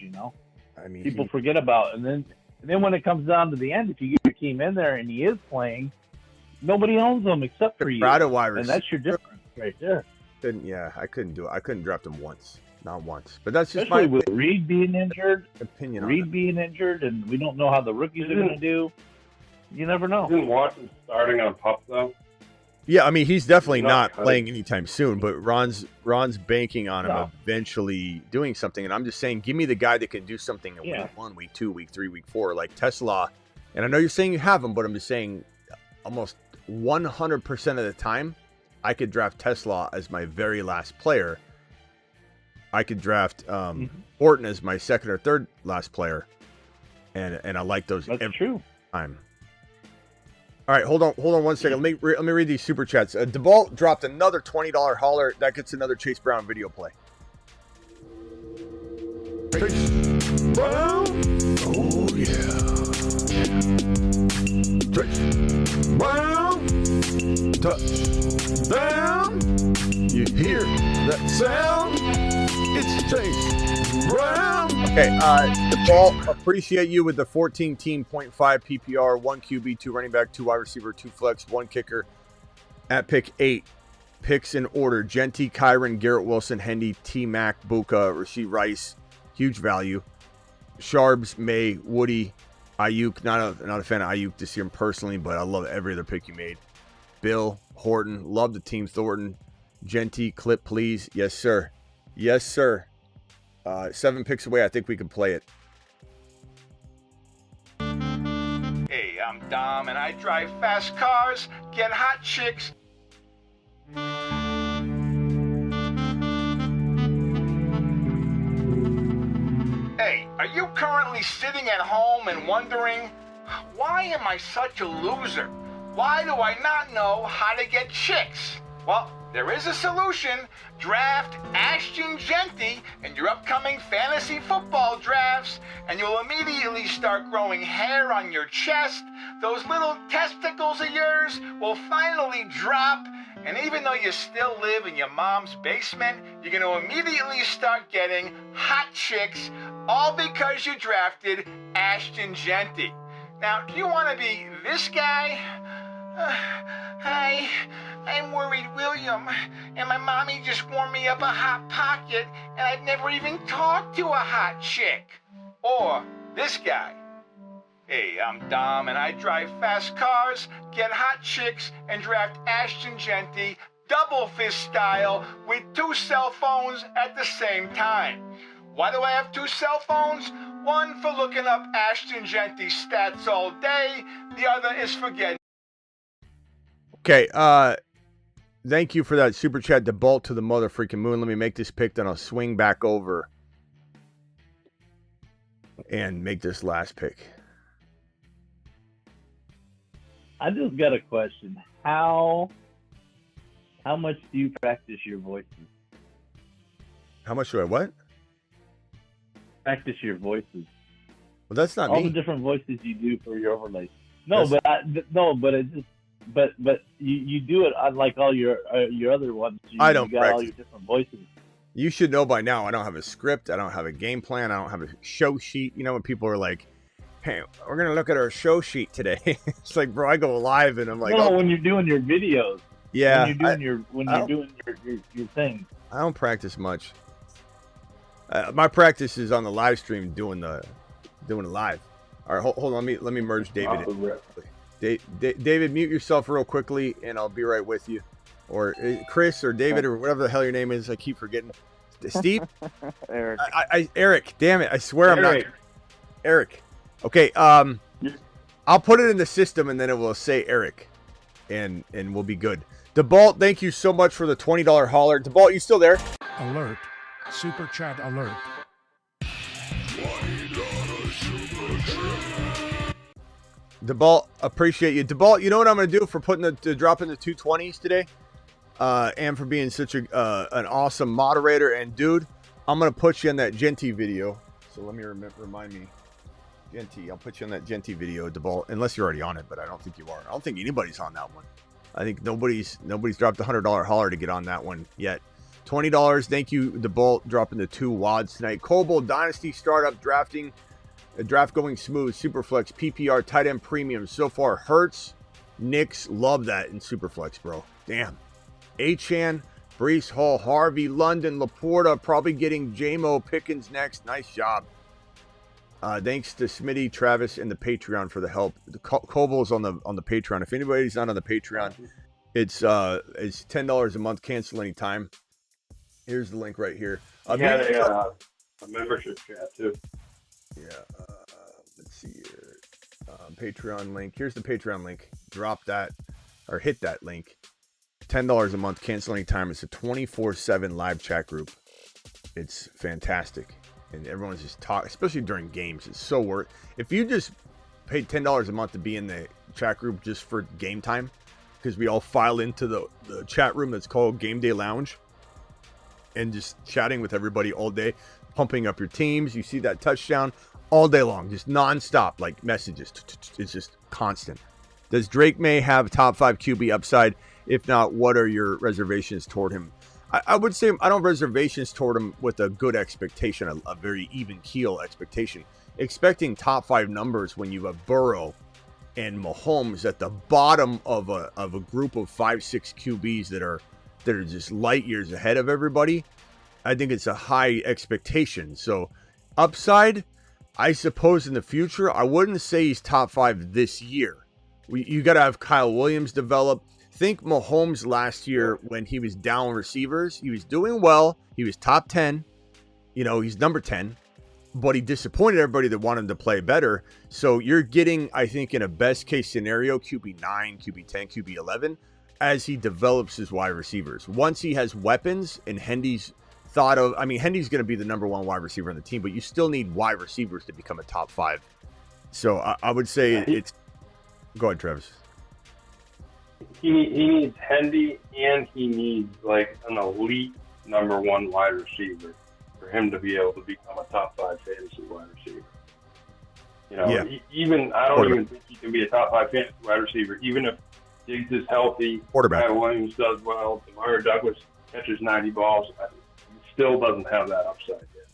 I mean, people forget about, and then when it comes down to the end, if you get your team in there and he is playing, nobody owns him except for you, and that's your difference right there. I couldn't do it. I couldn't draft him once, not once. But that's just especially with Reed being injured. Opinion. Reed being injured, and we don't know how the rookies are going to do. You never know. Isn't Watson starting on PUP though? Yeah, I mean, he's definitely not playing anytime soon, but Ron's banking on him eventually doing something. And I'm just saying, give me the guy that can do something in week 1, week 2, week 3, week 4, like Tesla. And I know you're saying you have him, but I'm just saying almost 100% of the time, I could draft Tesla as my very last player. I could draft Orton as my second or third last player. And I like those. That's true. Time. All right, hold on 1 second. Let me read these super chats. DeBalt dropped another $20 holler. That gets another Chase Brown video play. Chase Brown. Oh yeah. Chase Brown. Touchdown. You hear that sound? It's Chase Brown. Okay, DeBalt, appreciate you with the 14 team 0.5 PPR, 1 QB, 2 running back, 2 wide receiver, 2 flex, 1 kicker at pick 8. Picks in order: Genty, Kyron, Garrett Wilson, Hendy, T Mac, Buka, Rasheed Rice. Huge value. Sharbs, May, Woody, Ayuk. Not a fan of Ayuk this year personally, but I love every other pick you made. Bill, Horton, love the team. Thornton, Genty, clip please. Yes, sir. Yes, sir. 7 picks away. I think we can play it. Hey, I'm Dom, and I drive fast cars, get hot chicks. Hey, are you currently sitting at home and wondering, why am I such a loser? Why do I not know how to get chicks? Well, there is a solution. Draft Ashton Genty in your upcoming fantasy football drafts, and you'll immediately start growing hair on your chest. Those little testicles of yours will finally drop, and even though you still live in your mom's basement, you're going to immediately start getting hot chicks, all because you drafted Ashton Genty. Now, do you want to be this guy? Hi, I'm worried William, and my mommy just warmed me up a hot pocket, and I've never even talked to a hot chick. Or this guy. Hey, I'm Dom, and I drive fast cars, get hot chicks, and draft Ashton Genty double fist style with 2 cell phones at the same time. Why do I have 2 cell phones? One for looking up Ashton Genty stats all day, the other is for getting... Okay, thank you for that super chat. DeBalt to the mother freaking moon. Let me make this pick, then I'll swing back over and make this last pick. I just got a question. How much do you practice your voices? How much do I what? Practice your voices. Well, that's not all me. the different voices you do for your overlays. No, but it just. But you do it unlike all your other ones. I don't you got practice. All your different voices. You should know by now. I don't have a script. I don't have a game plan. I don't have a show sheet. You know, when people are like, "Hey, we're gonna look at our show sheet today." It's like, bro, I go live and I'm like, no, when you're doing your videos. Yeah, when you're doing your thing. I don't practice much. My practice is on the live stream doing the live. All right, hold on. Let me merge David in. David, mute yourself real quickly, and I'll be right with you. Or Chris or David or whatever the hell your name is. I keep forgetting. Steve? Eric. Eric. Damn it. I swear I'm not. Eric. Okay. I'll put it in the system, and then it will say Eric, and we'll be good. DeBalt, thank you so much for the $20 holler. DeBalt, you still there? Alert. Super chat alert. DeBalt, appreciate you. DeBalt, you know what I'm going to do for putting dropping the 220s today? And for being such an awesome moderator. And, dude, I'm going to put you in that Genty video. So let me remind me. Genty, I'll put you in that Genty video, DeBalt. Unless you're already on it, but I don't think you are. I don't think anybody's on that one. I think nobody's dropped the $100 holler to get on that one yet. $20. Thank you, DeBalt, dropping the 2 wads tonight. Coble, Dynasty Startup, drafting. A draft going smooth. Superflex, PPR, tight end premium. So far, Hurts, Knicks, love that in Superflex, bro. Damn. Achane, Breece Hall, Harvey, London, Laporta, probably getting J-Mo Pickens next. Nice job. Thanks to Smitty, Travis, and the Patreon for the help. The Coble's on the Patreon. If anybody's not on the Patreon, It's $10 a month, cancel anytime. Here's the link right here. A membership chat too. Yeah. Let's see here. Patreon link. Here's the Patreon link. Drop that or hit that link. $10 a month, cancel anytime. It's a 24/7 live chat group. It's fantastic. And everyone's just talking, especially during games. It's so worth. If you just paid $10 a month to be in the chat group just for game time, because we all file into the chat room that's called Game Day Lounge and just chatting with everybody all day, pumping up your teams. You see that touchdown all day long, just nonstop, like messages. It's just constant. Does Drake May have top 5 QB upside? If not, what are your reservations toward him? I would say I don't have reservations toward him with a good expectation, a very even keel expectation. Expecting top 5 numbers when you have Burrow and Mahomes at the bottom of a group of 5-6 QBs that are just light years ahead of everybody. I think it's a high expectation. So upside, I suppose in the future, I wouldn't say he's top 5 this year. You got to have Kyle Williams develop. Think Mahomes last year when he was down receivers. He was doing well. He was top 10. He's number 10. But he disappointed everybody that wanted him to play better. So you're getting, I think, in a best case scenario, QB 9, QB 10, QB 11, as he develops his wide receivers. Once he has weapons, and Hendy's Hendy's going to be the number 1 wide receiver on the team, but you still need wide receivers to become a top 5. So I would say it's. Go ahead, Travis. He needs Hendy, and he needs like an elite number 1 wide receiver for him to be able to become a top 5 fantasy wide receiver. Even I don't even think he can be a top 5 fantasy wide receiver, even if Diggs is healthy. Quarterback. Kyle Williams does well. Demario Douglas catches 90 balls. He still doesn't have that upside yet.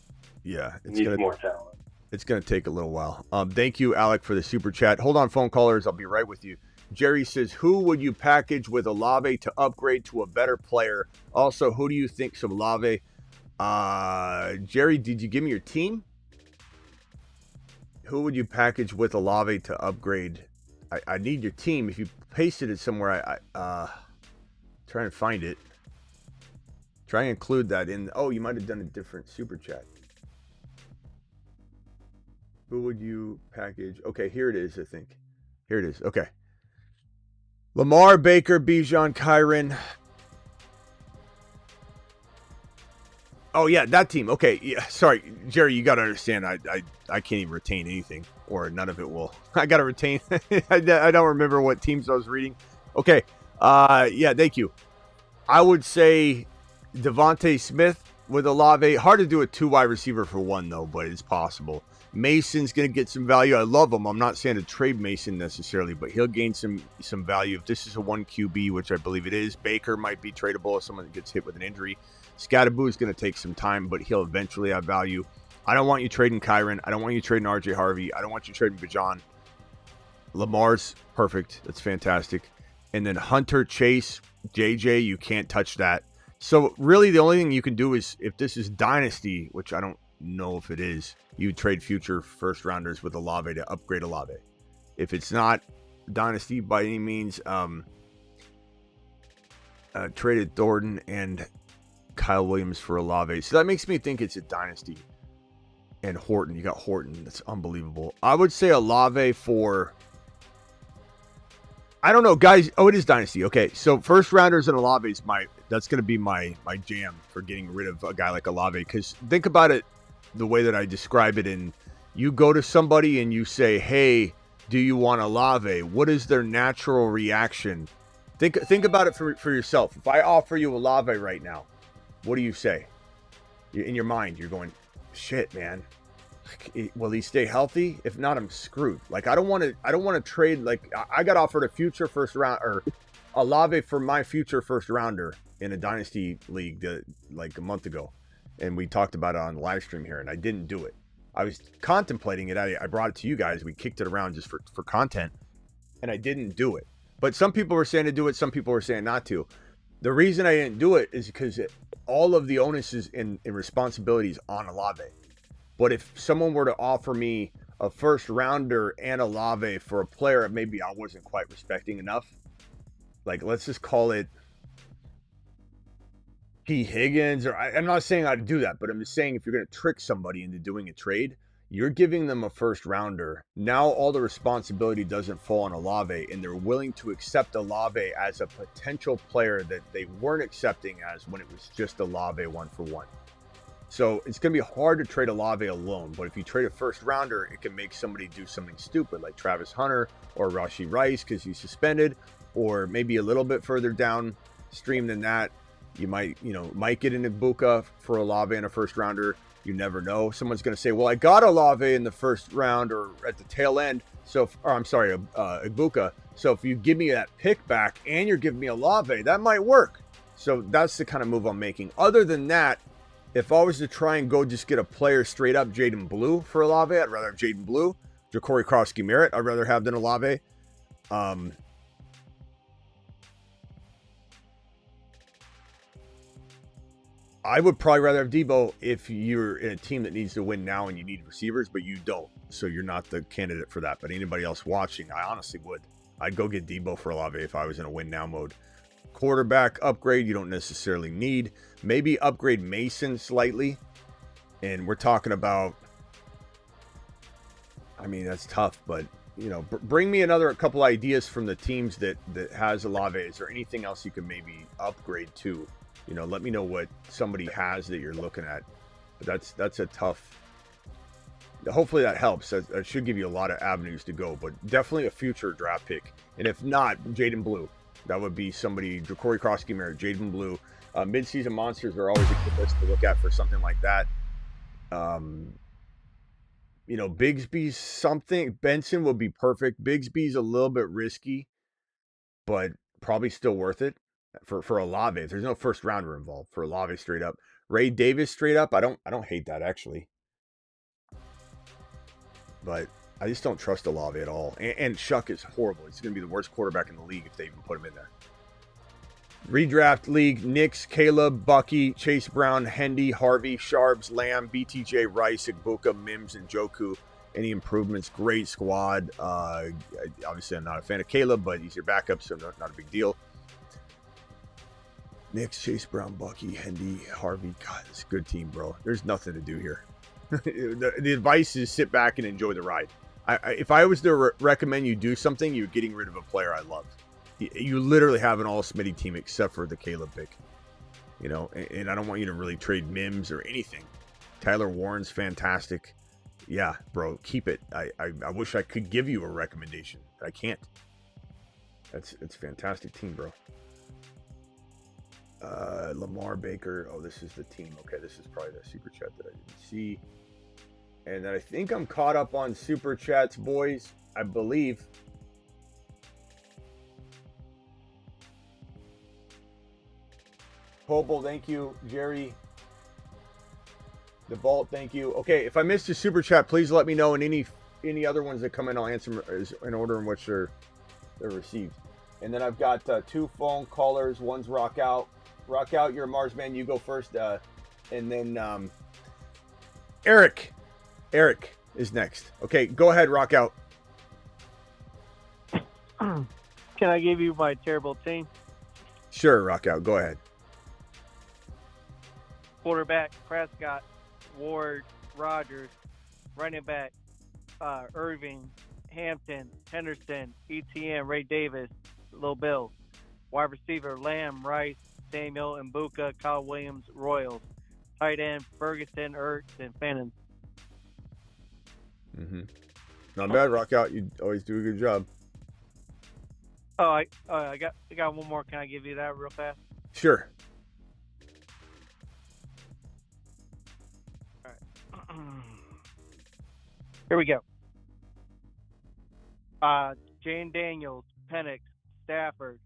Yeah, he needs more talent. It's going to take a little while. Thank you, Alec, for the super chat. Hold on, phone callers. I'll be right with you. Jerry says, who would you package with Olave to upgrade to a better player? Also, who do you think of Olave? Jerry, did you give me your team? Who would you package with Olave to upgrade? I need your team. If you pasted it somewhere, try and find it. Try and include that in. Oh, you might have done a different super chat. Who would you package? Okay, here it is, I think. Here it is. Okay. Lamar, Baker, Bijan, Kyron. Oh, yeah, that team. Okay, yeah. Sorry, Jerry, you got to understand, I can't even retain anything, or none of it will. I got to retain. I don't remember what teams I was reading. Okay, yeah, thank you. I would say Devontae Smith with Olave. Hard to do a 2 wide receiver for 1, though, but it's possible. Mason's going to get some value. I love him. I'm not saying to trade Mason necessarily, but he'll gain some value. If this is a 1 QB, which I believe it is, Baker might be tradable if someone gets hit with an injury. Scatterboo is going to take some time, but he'll eventually have value. I don't want you trading Kyron. I don't want you trading RJ Harvey. I don't want you trading Bijan. Lamar's perfect. That's fantastic. And then Hunter, Chase, JJ, you can't touch that. So really the only thing you can do is, if this is Dynasty, which I don't know if it is, you trade future first rounders with Olave to upgrade Olave. If it's not Dynasty by any means, traded Thornton and Kyle Williams for Olave. So that makes me think it's a Dynasty. And Horton, you got Horton. That's unbelievable. I would say Olave for, I don't know, guys. Oh, it is Dynasty. Okay, so first rounders and Olave is that's going to be my jam for getting rid of a guy like Olave. Because think about it the way that I describe it. And you go to somebody and you say, hey, do you want Olave? What is their natural reaction? Think about it for yourself. If I offer you Olave right now, what do you say? In your mind, you're going, shit, man. Will he stay healthy? If not, I'm screwed. Like, I don't want to trade. Like, I got offered a future first round, or Olave for my future first rounder in a dynasty league like a month ago, and we talked about it on the live stream here, and I didn't do it. I was contemplating it. I brought it to you guys. We kicked it around just for content, and I didn't do it. But some people were saying to do it. Some people were saying not to. The reason I didn't do it is because all of the onus is and responsibilities on Olave. But if someone were to offer me a first rounder and Olave for a player maybe I wasn't quite respecting enough, like, let's just call it P. Higgins, or I'm not saying I'd do that, but I'm just saying if you're going to trick somebody into doing a trade, you're giving them a first rounder. Now all the responsibility doesn't fall on Olave, and they're willing to accept Olave as a potential player that they weren't accepting as when it was just Olave 1-for-1. So it's going to be hard to trade Olave alone, but if you trade a first rounder, it can make somebody do something stupid like Travis Hunter or Rashee Rice because he's suspended, or maybe a little bit further downstream than that. You might get an Ibuka for Olave in a first rounder. You never know. Someone's going to say, well, I got Olave in the first round or at the tail end. Ibuka. So if you give me that pick back and you're giving me Olave, that might work. So that's the kind of move I'm making. Other than that, if I was to try and go just get a player straight up, Jaden Blue for Olave, I'd rather have Jaden Blue. Ja'Cory Krosky-Merritt, I'd rather have than Olave. I would probably rather have Debo if you're in a team that needs to win now and you need receivers, but you don't. So you're not the candidate for that. But anybody else watching, I honestly would. I'd go get Debo for Olave if I was in a win now mode. Quarterback upgrade, you don't necessarily need. Maybe upgrade Mason slightly. And we're talking about, I mean, that's tough, but, bring me a couple ideas from the teams that has Olave. Is there anything else you can maybe upgrade to? Let me know what somebody has that you're looking at. But that's a tough. Hopefully that helps. That should give you a lot of avenues to go, but definitely a future draft pick. And if not, Jaden Blue. That would be somebody, Ja'Cory Krosky-Merritt, Jaden Blue. Midseason monsters are always a good list to look at for something like that. Bigsby's something. Benson would be perfect. Bigsby's a little bit risky, but probably still worth it. For Olave, if there's no first rounder involved, for Olave straight up. Ray Davis straight up, I don't hate that actually. But I just don't trust Olave at all. And Shuck is horrible. He's going to be the worst quarterback in the league if they even put him in there. Redraft league, Knicks, Caleb, Bucky, Chase Brown, Hendy, Harvey, Sharps, Lamb, BTJ, Rice, Igbuka, Mims, and Joku. Any improvements? Great squad. Obviously, I'm not a fan of Caleb, but he's your backup, so not a big deal. Knicks, Chase Brown, Bucky, Hendy, Harvey. God, it's a good team, bro. There's nothing to do here. the advice is sit back and enjoy the ride. If I was to recommend you do something, you're getting rid of a player I love. You literally have an all Smitty team except for the Caleb pick. And I don't want you to really trade Mims or anything. Tyler Warren's fantastic. Yeah, bro, keep it. I wish I could give you a recommendation. I can't. It's a fantastic team, bro. Lamar Baker. Oh, this is the team. Okay, this is probably the super chat that I didn't see. And I think I'm caught up on super chats, boys. I believe. Cobble, thank you. Jerry. The Vault, thank you. Okay, if I missed a super chat, please let me know. And any other ones that come in, I'll answer in order in which they're received. And then I've got 2 phone callers. One's Rock Out. Rock Out, you're a Mars man. You go first. And then Eric. Eric is next. Okay, go ahead, Rock Out. Can I give you my terrible team? Sure, Rock Out. Go ahead. Quarterback, Prescott, Ward, Rogers. Running back, Irving, Hampton, Henderson, ETN, Ray Davis, Lil Bill. Wide receiver, Lamb, Rice, Samuel, Mbuka, Kyle Williams, Royals. Tight end, Ferguson, Ertz, and Fannin. Not bad, Rock Out. You always do a good job. Oh, I got one more. Can I give you that real fast? Sure. All right. Here we go. Jane Daniels, Penix, Stafford,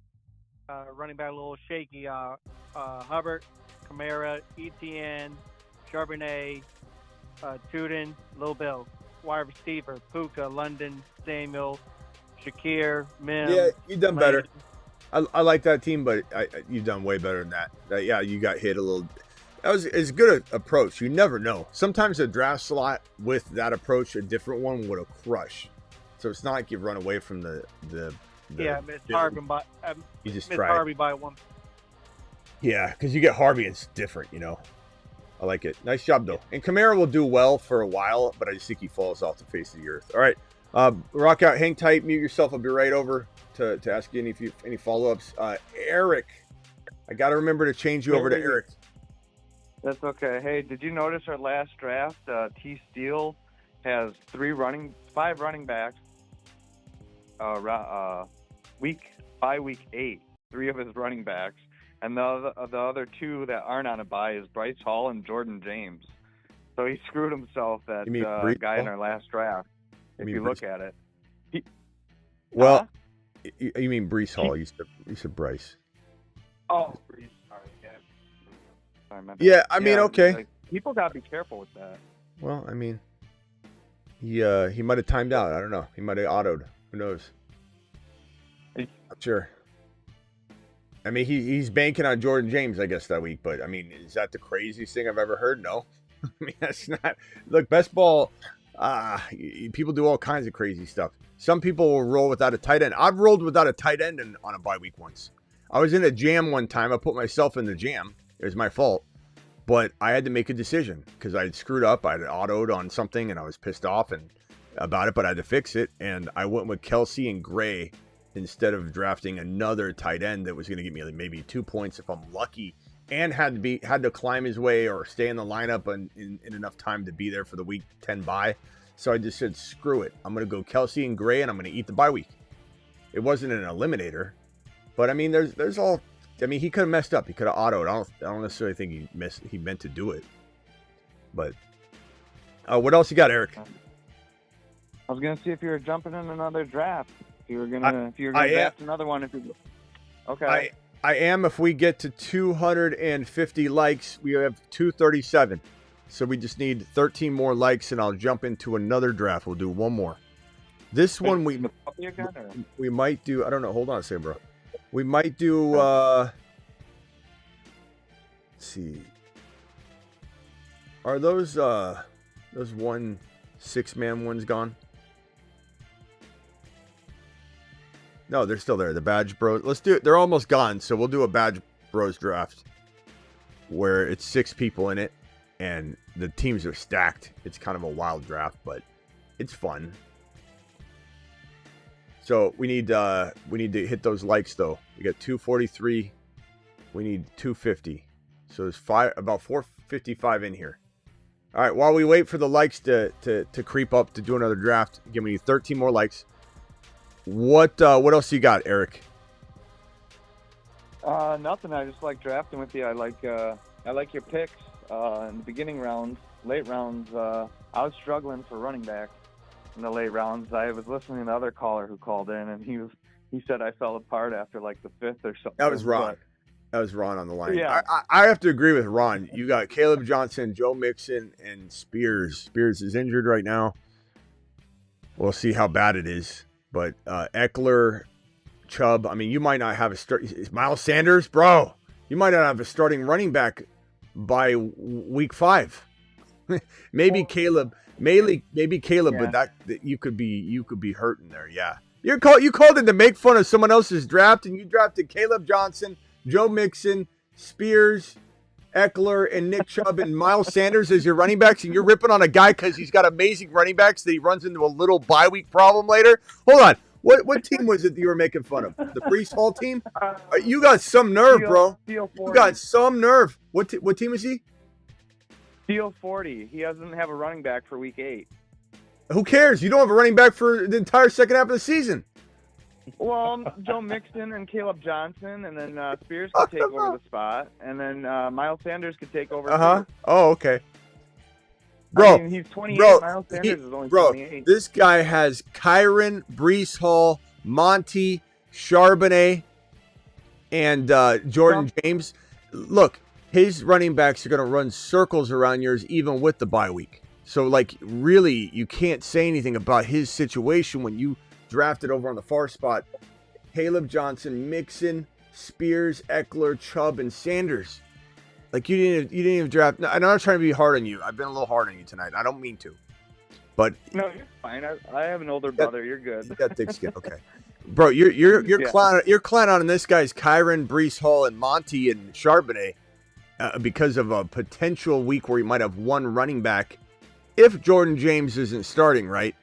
running back a little shaky. Hubbard, Kamara, ETN, Charbonnet, Tuden, Lil Bill. Wide receiver, Puka, London, Samuel, Shakir, Mims. Yeah, you've done better. I like that team, but you've done way better than that. Yeah, you got hit a little. It's a good approach. You never know. Sometimes a draft slot with that approach, a different one would have crushed. So it's not like you run away from the Yeah, I missed Harvey by. You just missed tried. Harvey by one. Yeah, because you get Harvey, it's different, you know. I like it. Nice job, though. And Kamara will do well for a while, but I just think he falls off the face of the earth. All right. Rock out, hang tight, mute yourself. I'll be right over to ask you any follow-ups. Eric, I got to remember to change you over to Eric. That's okay. Hey, did you notice our last draft? T. Steele has 5 running backs. By week 8, 3 of his running backs, and the other 2 that aren't on a bye is Bryce Hall and Jordan James. So he screwed himself. That guy in our last draft. If you look at it. You mean Brees Hall? You said Bryce. Oh, Brees. Sorry. Yeah, I mean, okay. Like, people gotta be careful with that. Well, I mean, he might have timed out. I don't know. He might have autoed. Who knows? Not sure. I mean, he's banking on Jordan James, I guess, that week. But I mean, is that the craziest thing I've ever heard? No. I mean, that's not. Look, best ball. People do all kinds of crazy stuff. Some people will roll without a tight end. I've rolled without a tight end on a bye week once. I was in a jam one time. I put myself in the jam. It was my fault. But I had to make a decision because I had screwed up. I had autoed on something and I was pissed off about it, but I had to fix it. And I went with Kelsey and Gray instead of drafting another tight end that was going to give me maybe 2 points if I'm lucky, and had to climb his way or stay in the lineup in enough time to be there for the week 10 bye. So I just said, screw it. I'm going to go Kelsey and Gray, and I'm going to eat the bye week. It wasn't an eliminator, but I mean, there's all. I mean, he could have messed up. He could have autoed. I don't necessarily think he meant to do it. But what else you got, Eric? I was gonna see if you were jumping in another draft. If you were gonna draft another one. Okay. I am. If we get to 250 likes, we have 237. So we just need 13 more likes, and I'll jump into another draft. We'll do one more. This one we might do. I don't know. Hold on a second, bro. We might do. Let's see. Are those 1 6-man ones gone? No, they're still there. The Badge Bros. Let's do it. They're almost gone, so we'll do a Badge Bros draft where it's 6 people in it, and the teams are stacked. It's kind of a wild draft, but it's fun. So we need to hit those likes though. We got 243. We need 250. So there's about 455 in here. All right. While we wait for the likes to creep up to do another draft, again, we need 13 more likes. What else you got, Eric? Nothing. I just like drafting with you. I like your picks in the beginning rounds, late rounds. I was struggling for running back in the late rounds. I was listening to the other caller who called in, and he said I fell apart after like the 5th or something. That was Ron. That was Ron on the line. Yeah. I have to agree with Ron. You got Caleb Johnson, Joe Mixon, and Spears. Spears is injured right now. We'll see how bad it is. But Eckler, Chubb, I mean, you might not have a start. Miles Sanders, bro, you might not have a starting running back by week 5. Maybe Caleb. Maybe Caleb, yeah. But that you could be hurting there. Yeah, you called in to make fun of someone else's draft, and you drafted Caleb Johnson, Joe Mixon, Spears, Eckler, and Nick Chubb and Miles Sanders as your running backs, and you're ripping on a guy because he's got amazing running backs that he runs into a little bye week problem later. Hold on, what team was it that you were making fun of? The Brees Hall team? You got some nerve, bro. You got some nerve. What team is he? Steel 40. He doesn't have a running back for week 8. Who cares? You don't have a running back for the entire second half of the season. Well, Joe Mixon and Caleb Johnson, and then Spears could take over the spot, and then Miles Sanders could take over. Oh, okay. Bro, I mean, he's 28. Miles Sanders is only 28. This guy has Kyron, Brees Hall, Monty, Charbonnet, and Jordan James. Look, his running backs are going to run circles around yours even with the bye week. So, like, really, you can't say anything about his situation when you drafted over on the far spot. Caleb Johnson, Mixon, Spears, Eckler, Chubb, and Sanders. Like, you didn't even draft. I'm not trying to be hard on you. I've been a little hard on you tonight. I don't mean to. But no, you're fine. I have an older brother. You're good. You got thick skin. Okay. Bro, you're Yeah. clowning on this guy's Kyron, Brees Hall, and Monty and Charbonnet because of a potential week where he might have one running back if Jordan James isn't starting, right?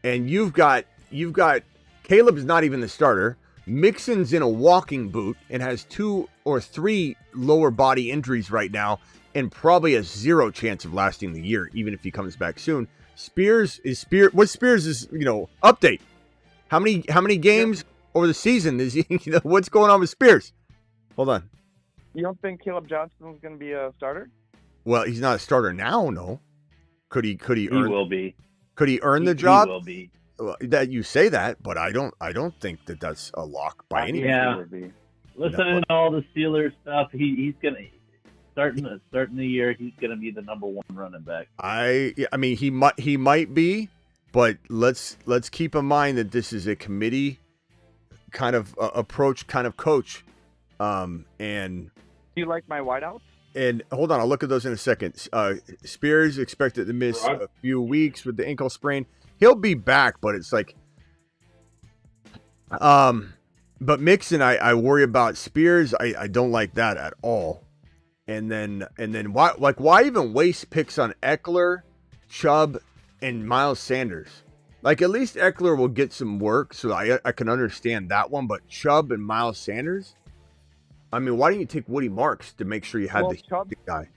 And you've got Caleb's not even the starter. Mixon's in a walking boot and has 2 or 3 lower body injuries right now and probably has 0 chance of lasting the year, even if he comes back soon. What's Spears' update? How many games over the season is he? What's going on with Spears? Hold on. You don't think Caleb Johnson's going to be a starter? Well, he's not a starter now. No. Could he earn? He will be. Could he earn the job? He will be. Well, that you say that, but I don't think that's a lock by any means. Yeah. Listening to all the Steelers stuff, he's gonna starting the year. He's gonna be the number 1 running back. I mean, he might be, but let's keep in mind that this is a committee kind of approach, kind of coach, and. Do you like my wideouts? And hold on, I'll look at those in a second. Spears expected to miss a few weeks with the ankle sprain. He'll be back, but it's like, but Mixon, I worry about. Spears, I don't like that at all. And then why even waste picks on Eckler, Chubb, and Miles Sanders? Like, at least Eckler will get some work, so I can understand that one. But Chubb and Miles Sanders, I mean, why didn't you take Woody Marks to make sure you had the guy?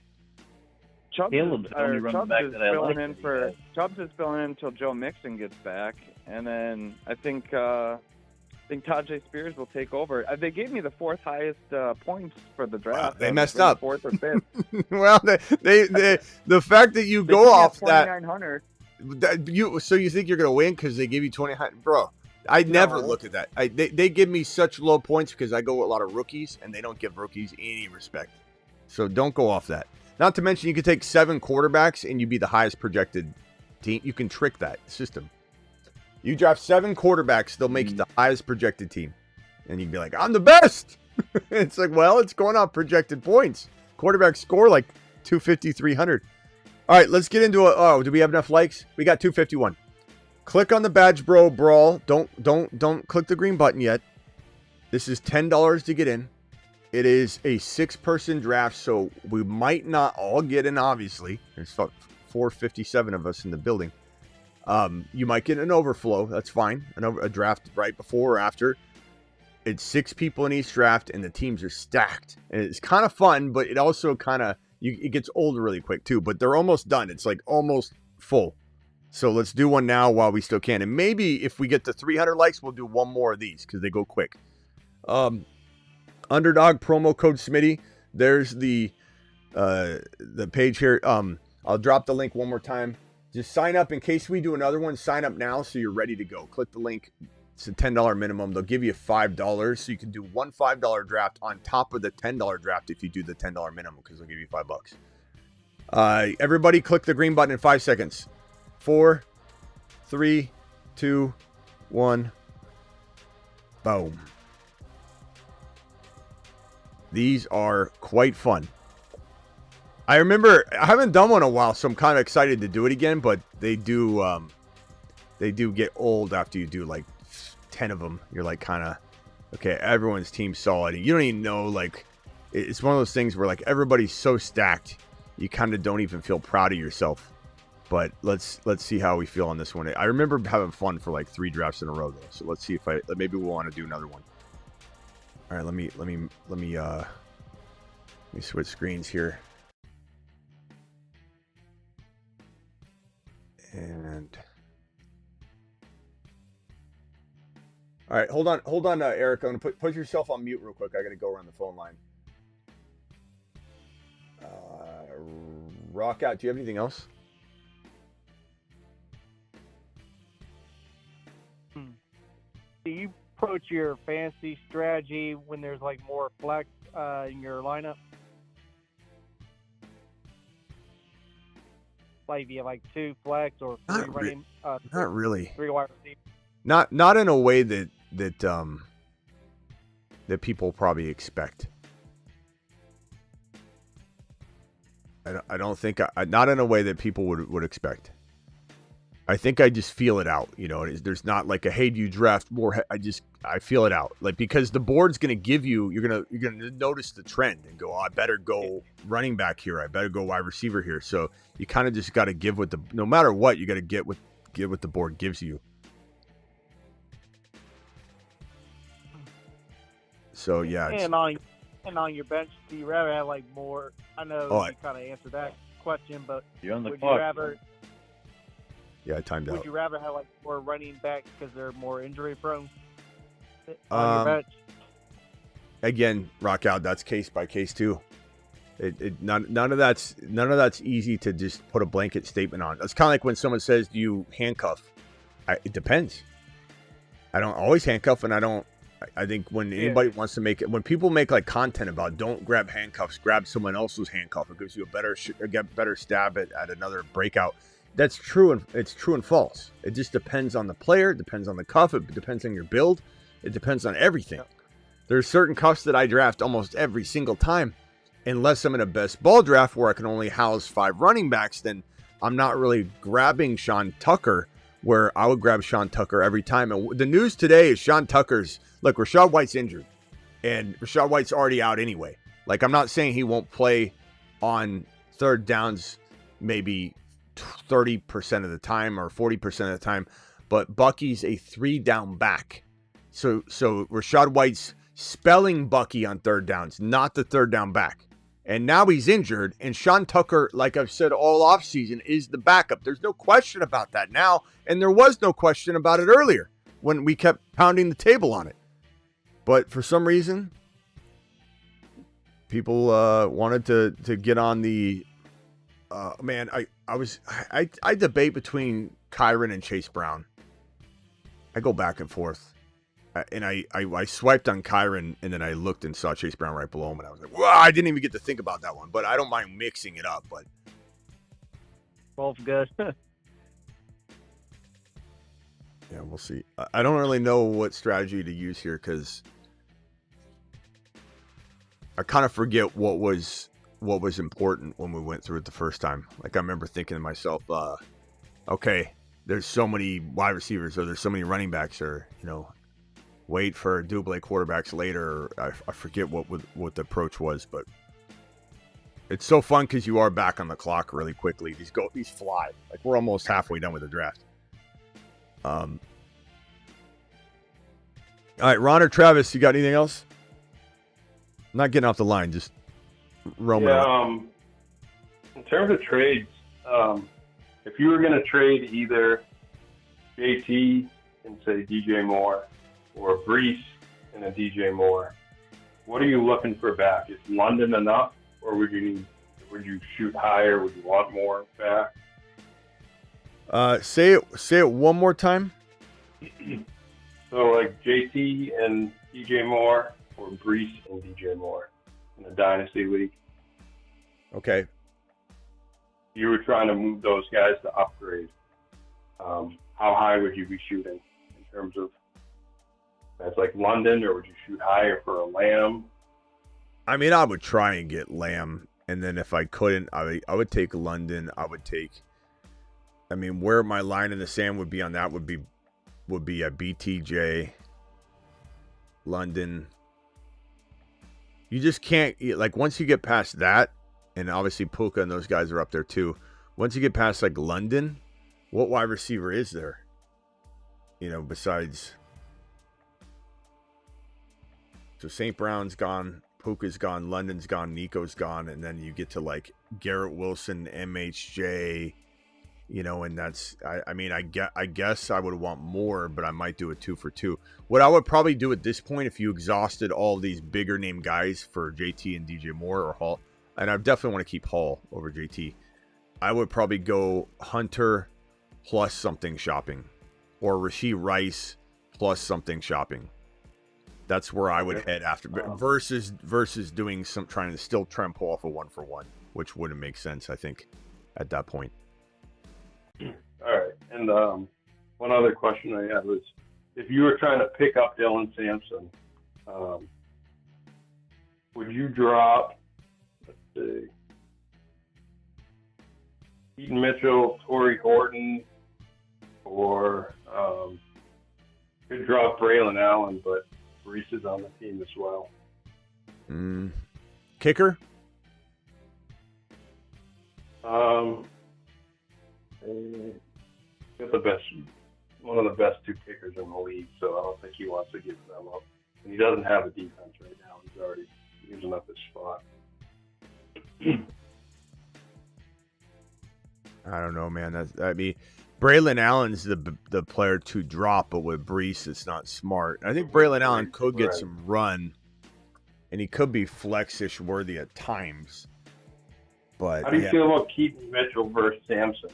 Chubbs Caleb's the only running back that I like. Chubbs is filling in until Joe Mixon gets back, and then I think Tajay Spears will take over. They gave me the 4th highest points for the draft. Wow, they messed up. 4th or 5th. Well, the fact that you go off that 2,900. So you think you're gonna win because they give you 2,900, bro? I never look at that. They give me such low points because I go with a lot of rookies, and they don't give rookies any respect. So don't go off that. Not to mention, you could take 7 quarterbacks and you'd be the highest projected team. You can trick that system. You draft 7 quarterbacks, they'll make you the highest projected team. And you'd be like, I'm the best. It's like, well, it's going off projected points. Quarterbacks score like 250, 300. All right, let's get into it. Oh, do we have enough likes? We got 251. Click on the Badge Bro Brawl. Don't click the green button yet. This is $10 to get in. It is a 6-person draft, so we might not all get in, obviously. There's 457 of us in the building. You might get an overflow. That's fine. A draft right before or after. It's 6 people in each draft, and the teams are stacked. And it's kind of fun, but it also kind of, it gets old really quick, too. But they're almost done. It's like almost full. So let's do one now while we still can. And maybe if we get to 300 likes, we'll do one more of these because they go quick. Underdog promo code Smitty. There's the page here. I'll drop the link one more time. Just sign up in case we do another one. Sign up now so you're ready to go. Click the link. It's a $10 minimum. They'll give you $5, so you can do one $5 draft on top of the $10 draft if you do the $10 minimum because they'll give you $5. Everybody, click the green button in 5 seconds. 4, 3, 2, 1. Boom. These are quite fun. I remember I haven't done one in a while, so I'm kind of excited to do it again. But they do get old after you do like 10 of them. You're like kind of okay. Everyone's team solid, and you don't even know. Like, it's one of those things where like everybody's so stacked, you kind of don't even feel proud of yourself. But let's see how we feel on this one. I remember having fun for like 3 drafts in a row though. So let's see if maybe we'll want to do another one. All right, let me switch screens here. And all right, hold on, Eric. I'm gonna put yourself on mute real quick. I gotta go around the phone line. Rock out. Do you have anything else? Do you approach your fantasy strategy when there's like more flex in your lineup? Like, do you have like 2 flex or 3 running? Not really. 3 wide receivers. Not in a way that people probably expect. I don't think not in a way that people would expect. I think I just feel it out. There's not like a, hey, do you draft more? I feel it out. Like, because the board's going to give you, you're going to notice the trend and go, oh, I better go running back here. I better go wide receiver here. So you kind of just got to give no matter what, you got to get what the board gives you. So yeah. And on your bench, do you rather have like more? I know you kind of answered that question, but you're on the would clock. you rather? Yeah, I timed out. Would you rather have like more running backs because they're more injury prone on your bench? Again, rock out. That's case by case too. None of that's easy to just put a blanket statement on. It's kind of like when someone says, "Do you handcuff?" It depends. I don't always handcuff, and I think when anybody wants to make it, when people make like content about don't grab handcuffs, grab someone else's handcuff. It gives you a better stab at another breakout. That's true, and it's true and false. It just depends on the player. It depends on the cuff. It depends on your build. It depends on everything. Yep. There's certain cuffs that I draft almost every single time, unless I'm in a best ball draft where I can only house 5 running backs. Then I'm not really grabbing Sean Tucker, where I would grab Sean Tucker every time. And the news today is Rashad White's injured, and Rashad White's already out anyway. Like, I'm not saying he won't play on third downs, maybe 30% of the time or 40% of the time, but Bucky's a 3-down back. So Rashad White's spelling Bucky on third downs, not the third down back. And now he's injured, and Sean Tucker, like I've said all offseason, is the backup. There's no question about that now, and there was no question about it earlier when we kept pounding the table on it. But for some reason, people wanted to get on the man. I debate between Kyren and Chase Brown. I go back and forth. And I swiped on Kyren, and then I looked and saw Chase Brown right below him, and I was like, wow, I didn't even get to think about that one. But I don't mind mixing it up. But both good. Yeah, we'll see. I don't really know what strategy to use here because I kind of forget what was important when we went through it the first time. Like, I remember thinking to myself, okay, there's so many wide receivers, or there's so many running backs, or wait for double quarterbacks later. I forget what the approach was, but it's so fun because you are back on the clock really quickly. These fly. Like, we're almost halfway done with the draft. All right, Ron or Travis, you got anything else? I'm not getting off the line, just roaming around. In terms of trades, if you were going to trade either JT and say DJ Moore, or Brees and a DJ Moore, what are you looking for back? Is London enough, or would you shoot higher? Would you want more back? Say it one more time. So like JT and DJ Moore, or Brees and DJ Moore in a dynasty league. Okay. You were trying to move those guys to upgrade. How high would you be shooting in terms of? That's like London, or would you shoot higher for a Lamb? I mean, I would try and get Lamb, and then if I couldn't, I would take London. I mean, where my line in the sand would be on that would be a BTJ, London. You just can't, like, once you get past that, and obviously Puka and those guys are up there too. Once you get past like London, what wide receiver is there? Besides. So St. Brown's gone, Puka's gone, London's gone, Nico's gone, and then you get to like Garrett Wilson, MHJ, and that's, I guess I would want more, but I might do a 2 for 2. What I would probably do at this point, if you exhausted all these bigger name guys for JT and DJ Moore or Hall, and I definitely want to keep Hall over JT, I would probably go Hunter plus something shopping, or Rashee Rice plus something shopping. That's where I would head after, versus doing trying to pull off a 1-for-1, which wouldn't make sense, I think, at that point. All right, and one other question I had was, if you were trying to pick up Dylan Sampson, would you drop, let's see, Keaton Mitchell, Torrey Horton, or could drop Braylon Allen, but Brees is on the team as well. Kicker? Got one of the best two kickers in the league, so I don't think he wants to give them up. And he doesn't have a defense right now. He's already using up his spot. I don't know, man. Braylon Allen's the player to drop, but with Brees, it's not smart. I think Braylon Allen could get some run, and he could be flex-ish worthy at times. But how do you feel about Keaton Mitchell versus Sampson?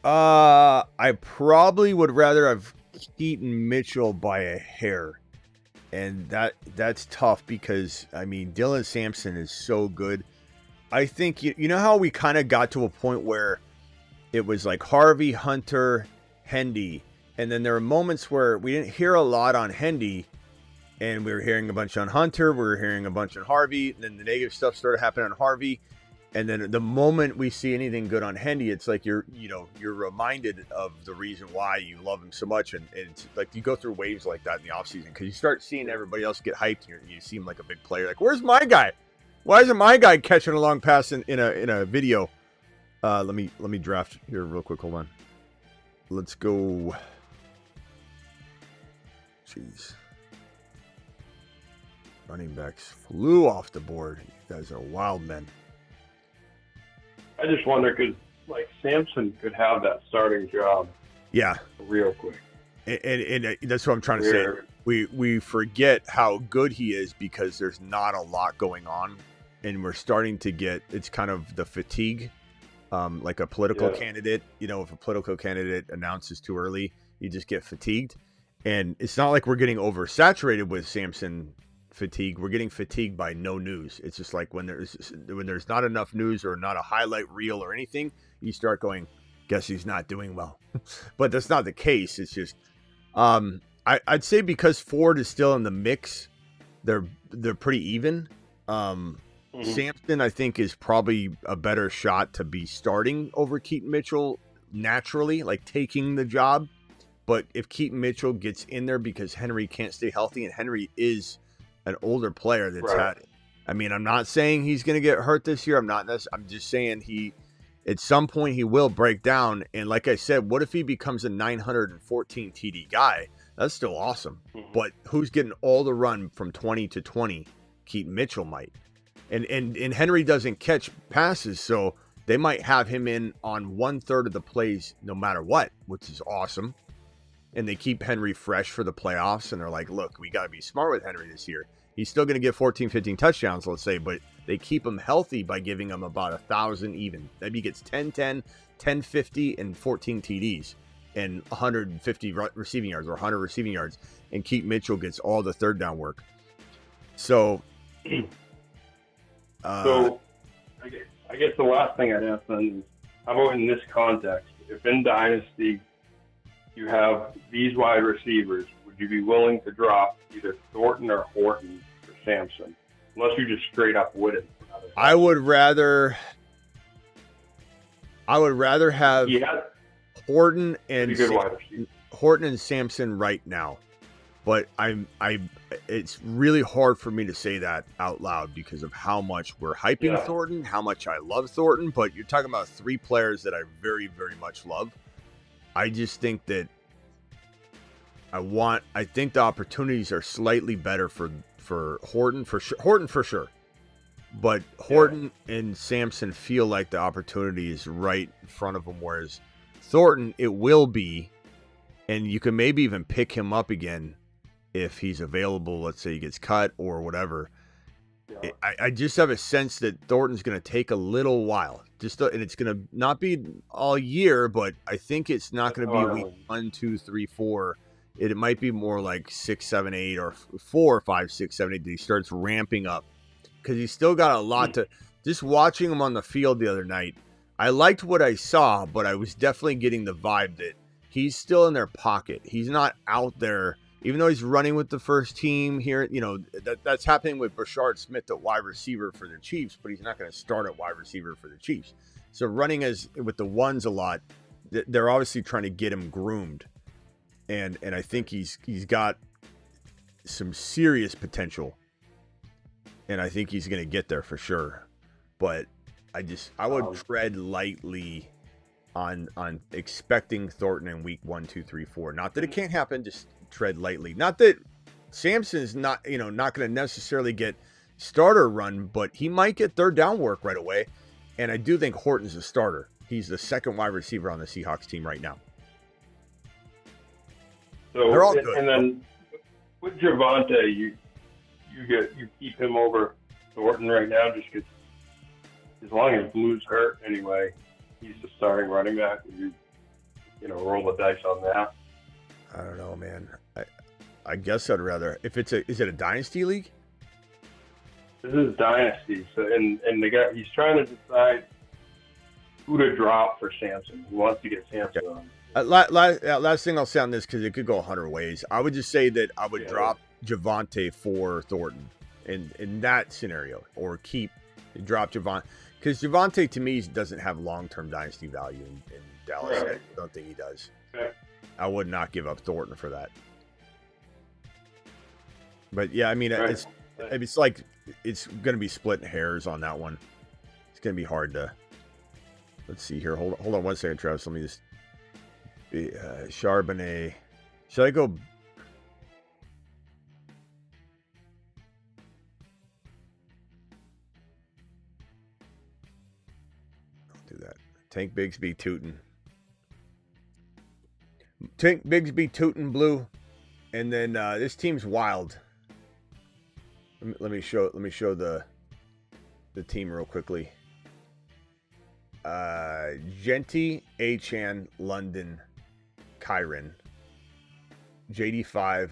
I probably would rather have Keaton Mitchell by a hair, and that's tough because Dylan Sampson is so good. I think you know how we kind of got to a point where it was like Harvey, Hunter, Hendy, and then there were moments where we didn't hear a lot on Hendy, and we were hearing a bunch on Hunter, we were hearing a bunch on Harvey, and then the negative stuff started happening on Harvey, and then the moment we see anything good on Hendy, it's like you're reminded of the reason why you love him so much, and it's like you go through waves like that in the offseason because you start seeing everybody else get hyped, and you seem like a big player. Like, where's my guy? Why isn't my guy catching a long pass in a video? Let me draft here real quick. Hold on. Let's go. Jeez. Running backs flew off the board. You guys are wild men. I just wonder because Sampson could have that starting job. Yeah. Real quick. And that's what I'm trying to say. We forget how good he is because there's not a lot going on. And we're starting to get, it's kind of the fatigue, like a political candidate. If a political candidate announces too early, you just get fatigued. And it's not like we're getting oversaturated with Sampson fatigue. We're getting fatigued by no news. It's just like when there's not enough news or not a highlight reel or anything, you start going, guess he's not doing well. But that's not the case. It's just, I'd say because Ford is still in the mix, they're pretty even. Sampson, I think, is probably a better shot to be starting over Keaton Mitchell naturally, like taking the job. But if Keaton Mitchell gets in there because Henry can't stay healthy, and Henry is an older player that's had it. I'm not saying he's going to get hurt this year. I'm just saying at some point he will break down. And like I said, what if he becomes a 914 TD guy? That's still awesome. But who's getting all the run from 20 to 20? Keaton Mitchell might. And Henry doesn't catch passes, so they might have him in on 1/3 of the plays no matter what, which is awesome. And they keep Henry fresh for the playoffs, and they're like, look, we got to be smart with Henry this year. He's still going to get 14, 15 touchdowns, let's say, but they keep him healthy by giving him about 1,000 even. Maybe he gets 10-10, 10-50, and 14 TDs, and 150 receiving yards or 100 receiving yards, and Keaton Mitchell gets all the third down work. So... So, I guess the last thing I'd ask then is, how about in this context, if in Dynasty you have these wide receivers, would you be willing to drop either Thornton or Horton for Sampson? Unless you just straight up wouldn't. I would rather have Horton and Sampson right now. But it's really hard for me to say that out loud because of how much we're hyping Thornton, how much I love Thornton. But you're talking about three players that I very, very much love. I just think that I think the opportunities are slightly better for Horton for sure. But Horton and Sampson feel like the opportunity is right in front of them, whereas Thornton, it will be, and you can maybe even pick him up again if he's available. Let's say he gets cut or whatever. I just have a sense that Thornton's going to take a little while, and it's going to not be all year, but I think it's not going to be week 1, 2, 3, 4. It might be more like 6, 7, 8, or 4, 5, 6, 7, 8. That he starts ramping up because he's still got a lot to. Just watching him on the field the other night, I liked what I saw, but I was definitely getting the vibe that he's still in their pocket. He's not out there. Even though he's running with the first team here, that's happening with Brashard Smith at wide receiver for the Chiefs, but he's not going to start at wide receiver for the Chiefs. So running with the ones a lot, they're obviously trying to get him groomed, and I think he's got some serious potential, and I think he's going to get there for sure. But I would tread lightly on expecting Thornton in week 1, 2, 3, 4. Not that it can't happen, just tread lightly. Not that Sampson's not going to necessarily get starter run, but he might get third down work right away. And I do think Horton's a starter. He's the second wide receiver on the Seahawks team right now. So they're all good. And then with Javonte, you keep him over Thornton right now, just because as long as Blue's hurt anyway, he's the starting running back. You roll the dice on that. I don't know, man. I guess I'd rather, if is it a dynasty league? This is Dynasty, so and the guy, he's trying to decide who to drop for Sampson. He wants to get Sampson on. Last thing I'll say on this, because it could go 100 ways. I would just say that I would drop Javonte for Thornton in that scenario, or drop Javonte, because Javonte to me doesn't have long-term dynasty value in Dallas. Right. I don't think he does. Okay. I would not give up Thornton for that. But yeah, I mean, right. It's like it's going to be splitting hairs on that one. It's going to be hard to. Let's see here. Hold on 1 second, Travis. Let me just. Charbonnet. Should I go? Don't do that. Tank Bigsby Tootin. Tank Bigsby Tootin Blue, and then this team's wild. Let me show the team real quickly. Genty, Achane, London, Kyron, JD5,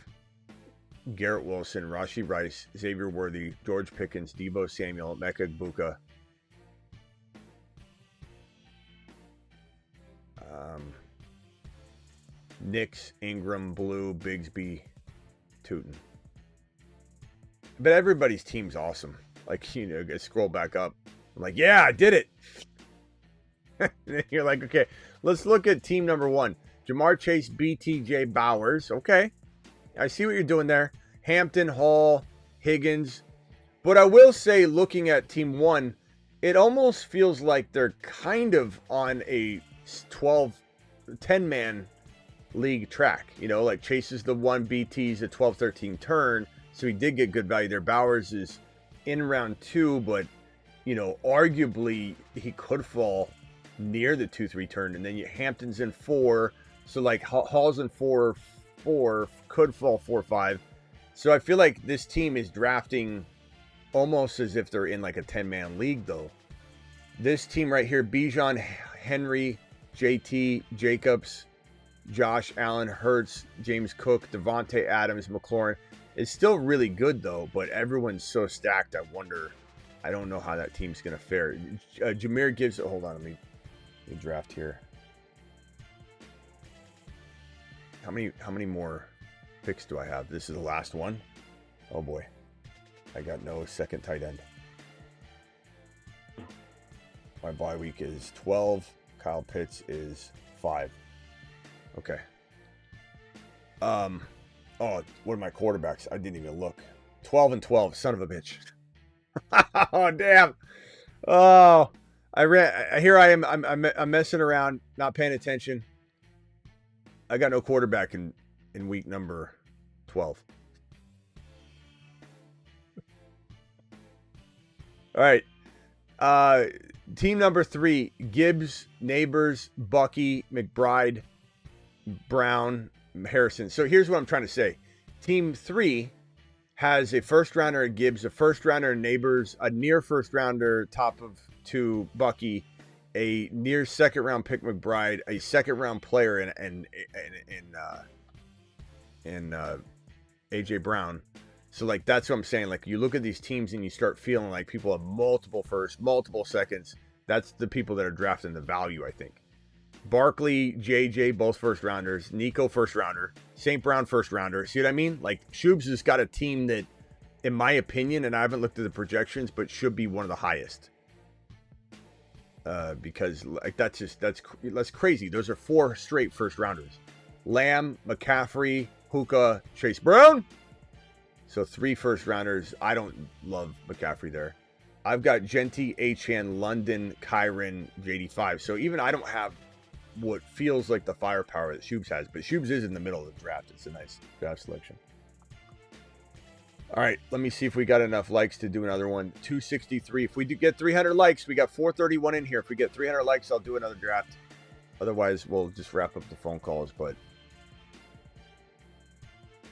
Garrett Wilson, Rashee Rice, Xavier Worthy, George Pickens, Deebo Samuel, Mecca Buka, Nix, Ingram, Blue, Bigsby, Tootin. But everybody's team's awesome. Like, scroll back up. I'm like, yeah, I did it. And you're like, okay, let's look at team number 1. Jamar Chase, BTJ Bowers. Okay. I see what you're doing there. Hampton, Hall, Higgins. But I will say, looking at team 1, it almost feels like they're kind of on a 10-man league track. Like Chase is the 1, BT's a 12-13 turn. So he did get good value there. Bowers is in round 2, but, arguably he could fall near the 2-3 turn. And then Hampton's in 4. So, like, Hall's in 4, could fall 4-5. So I feel like this team is drafting almost as if they're in, like, a 10-man league, though. This team right here, Bijan, Henry, JT, Jacobs, Josh Allen, Hurts, James Cook, Devontae Adams, McLaurin. It's still really good, though, but everyone's so stacked, I don't know how that team's going to fare. Jahmyr Gibbs, hold on, let me draft here. How many more picks do I have? This is the last one? Oh, boy. I got no second tight end. My bye week is 12. Kyle Pitts is 5. Okay. Oh, what are my quarterbacks? I didn't even look. 12 and 12, son of a bitch. Oh, damn. Oh, here I am. I'm messing around, not paying attention. I got no quarterback in week number 12. All right. Team number 3, Gibbs, Neighbors, Bucky, McBride, Brown, Harrison. So here's what I'm trying to say. Team 3 has a first rounder at Gibbs, a first rounder in Neighbors, a near first rounder top of 2 Bucky, a near second round pick McBride, a second round player in AJ Brown. So like that's what I'm saying. Like you look at these teams and you start feeling like people have multiple firsts, multiple seconds. That's the people that are drafting the value, I think. Barkley, JJ, both first rounders. Nico, first rounder. St. Brown, first rounder. See what I mean? Like, Shubes has got a team that, in my opinion, and I haven't looked at the projections, but should be one of the highest. because like that's crazy. Those are 4 straight first rounders: Lamb, McCaffrey, Hookah, Chase Brown. So 3 first rounders. I don't love McCaffrey there. I've got Genty, Achane, London, Kyron, JD5. So even I don't have what feels like the firepower that Shubes has, but Shubes is in the middle of the draft. It's a nice draft selection. All right, let me see if we got enough likes to do another one. 263. If we do get 300 likes, we got 431 in here. If we get 300 likes, I'll do another draft. Otherwise, we'll just wrap up the phone calls. But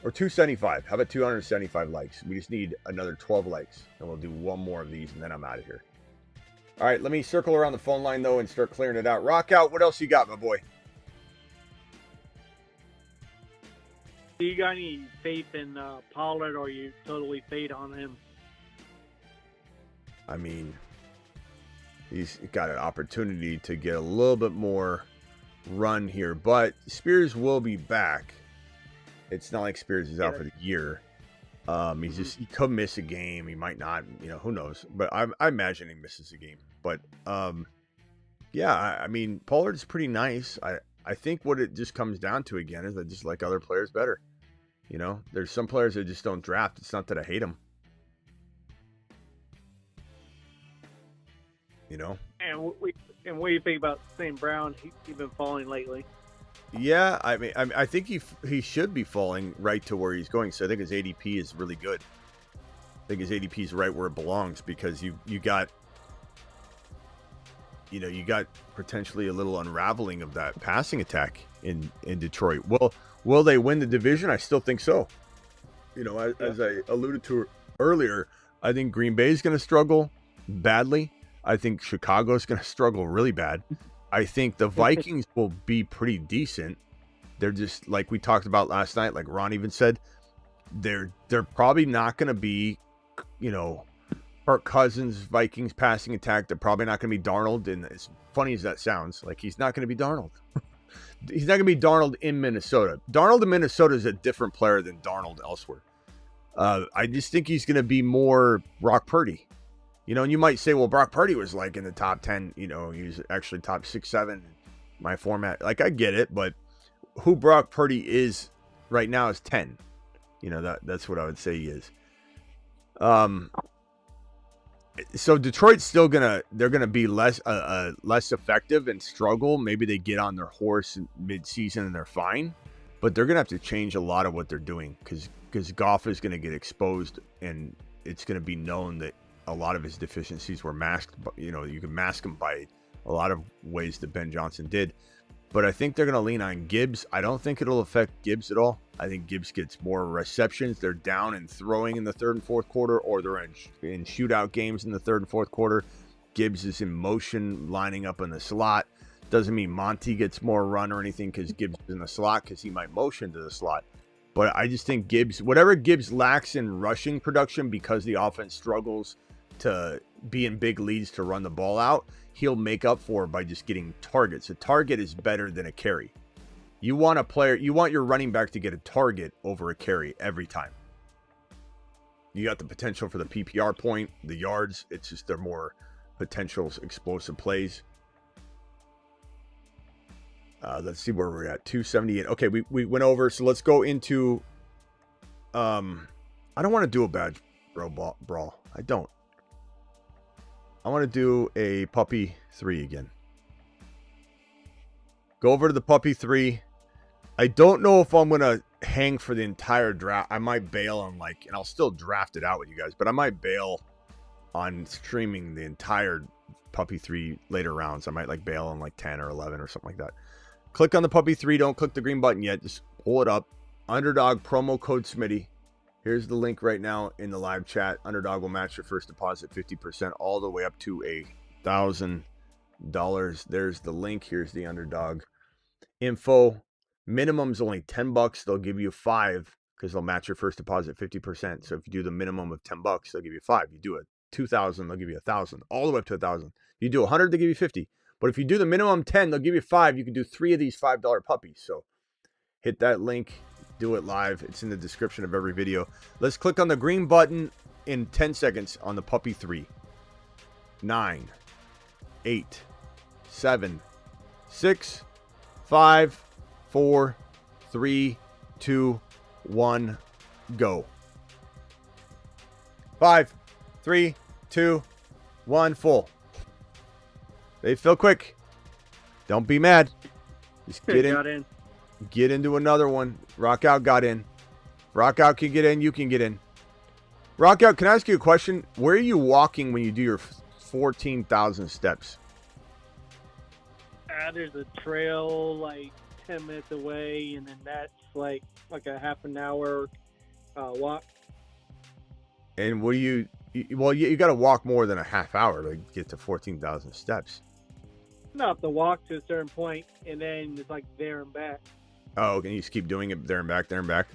or 275. How about 275 likes? We just need another 12 likes, and we'll do one more of these, and then I'm out of here. All right, let me circle around the phone line, though, and start clearing it out. Rock out. What else you got, my boy? Do you got any faith in Pollard, or you totally fade on him? I mean, he's got an opportunity to get a little bit more run here, but Spears will be back. It's not like Spears is out for the year. He could miss a game. He might not. Who knows? But I imagine he misses a game. But yeah, I mean, Pollard's pretty nice. I think what it just comes down to again is I just like other players better. There's some players that just don't draft. It's not that I hate them. And what do you think about St. Brown? He's been falling lately. Yeah, I mean, I think he should be falling right to where he's going. So I think his ADP is really good. I think his ADP is right where it belongs because you got potentially a little unraveling of that passing attack in Detroit. Well, will they win the division? I still think so. As I alluded to earlier, I think Green Bay is going to struggle badly. I think Chicago is going to struggle really bad. I think the Vikings will be pretty decent. They're just like we talked about last night, like Ron even said, they're probably not going to be, Kirk Cousins, Vikings passing attack. They're probably not going to be Darnold. And as funny as that sounds, like he's not going to be Darnold. He's not going to be Darnold in Minnesota. Darnold in Minnesota is a different player than Darnold elsewhere. I just think he's going to be more Brock Purdy. And you might say, well, Brock Purdy was like in the top 10, he was actually top 6, 7 my format. Like, I get it, but who Brock Purdy is right now is 10. That's what I would say he is. So Detroit's still they're gonna be less effective and struggle. Maybe they get on their horse mid-season and they're fine, but they're gonna have to change a lot of what they're doing because Goff is gonna get exposed and it's gonna be known that a lot of his deficiencies were masked. You can mask them by a lot of ways that Ben Johnson did. But I think they're going to lean on Gibbs. I don't think it'll affect Gibbs at all. I think Gibbs gets more receptions. They're down and throwing in the third and fourth quarter, or they're in shootout games in the third and fourth quarter. Gibbs is in motion, lining up in the slot. Doesn't mean Monty gets more run or anything because Gibbs is in the slot because he might motion to the slot. But I just think whatever Gibbs lacks in rushing production because the offense struggles to be in big leads to run the ball out, he'll make up for by just getting targets. A target is better than a carry. You want your running back to get a target over a carry every time. You got the potential for the PPR point, the yards. It's just they're more potential explosive plays. Let's see where we're at. 278. Okay, we went over. So let's go into. I don't want to do a badge brawl. I don't. I want to do a puppy 3 again. Go over to the puppy 3. I don't know if I'm going to hang for the entire draft. I might bail on and I'll still draft it out with you guys, but I might bail on streaming the entire puppy 3 later rounds. I might bail on 10 or 11 or something like that. Click on the puppy 3. Don't click the green button yet. Just pull it up. Underdog promo code Smitty. Here's the link right now in the live chat. Underdog will match your first deposit 50% all the way up to $1,000. There's the link. Here's the Underdog info. Minimum's only $10. They'll give you 5 because they'll match your first deposit 50%. So if you do the minimum of $10, they'll give you 5. You do it 2,000, they'll give you 1,000, all the way up to 1,000. You do 100, they give you 50. But if you do the minimum 10, they'll give you 5. You can do 3 of these $5 puppies. So hit that link. Do it live. It's in the description of every video. Let's click on the green button in 10 seconds on the puppy 3. 9, 8, 7, 6, 5, 4, 3, 2, 1, go. 5, 3, 2, 1, full. They fill quick. Don't be mad. Just get in. Get into another one. Rock out got in. Rock out can get in. You can get in. Rock out, can I ask you a question? Where are you walking when you do your 14,000 steps? There's a trail like 10 minutes away, and then that's like a half an hour walk. And what do you got to walk more than a half hour to get to 14,000 steps. No, have to walk to a certain point, and then it's like there and back. Oh, can you just keep doing it there and back, there and back?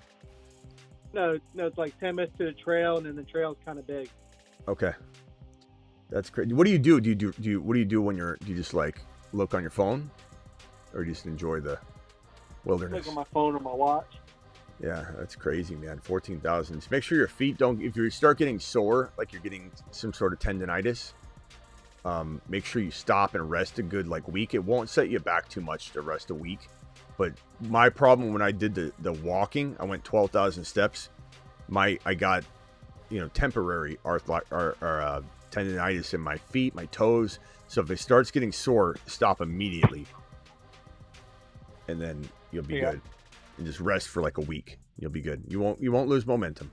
No, it's like 10 minutes to the trail, and then the trail's kind of big. Okay, that's crazy. What do you do? What do you do when do you just like look on your phone, or just enjoy the wilderness? Look on my phone or my watch. Yeah, that's crazy, man. 14,000. Just make sure your feet don't. If you start getting sore, like you're getting some sort of tendonitis, make sure you stop and rest a good week. It won't set you back too much to rest a week. But my problem when I did the walking, I went 12,000 steps. I got, temporary tendonitis in my feet, my toes. So if it starts getting sore, stop immediately, and then you'll be good. And just rest for a week. You'll be good. You won't lose momentum.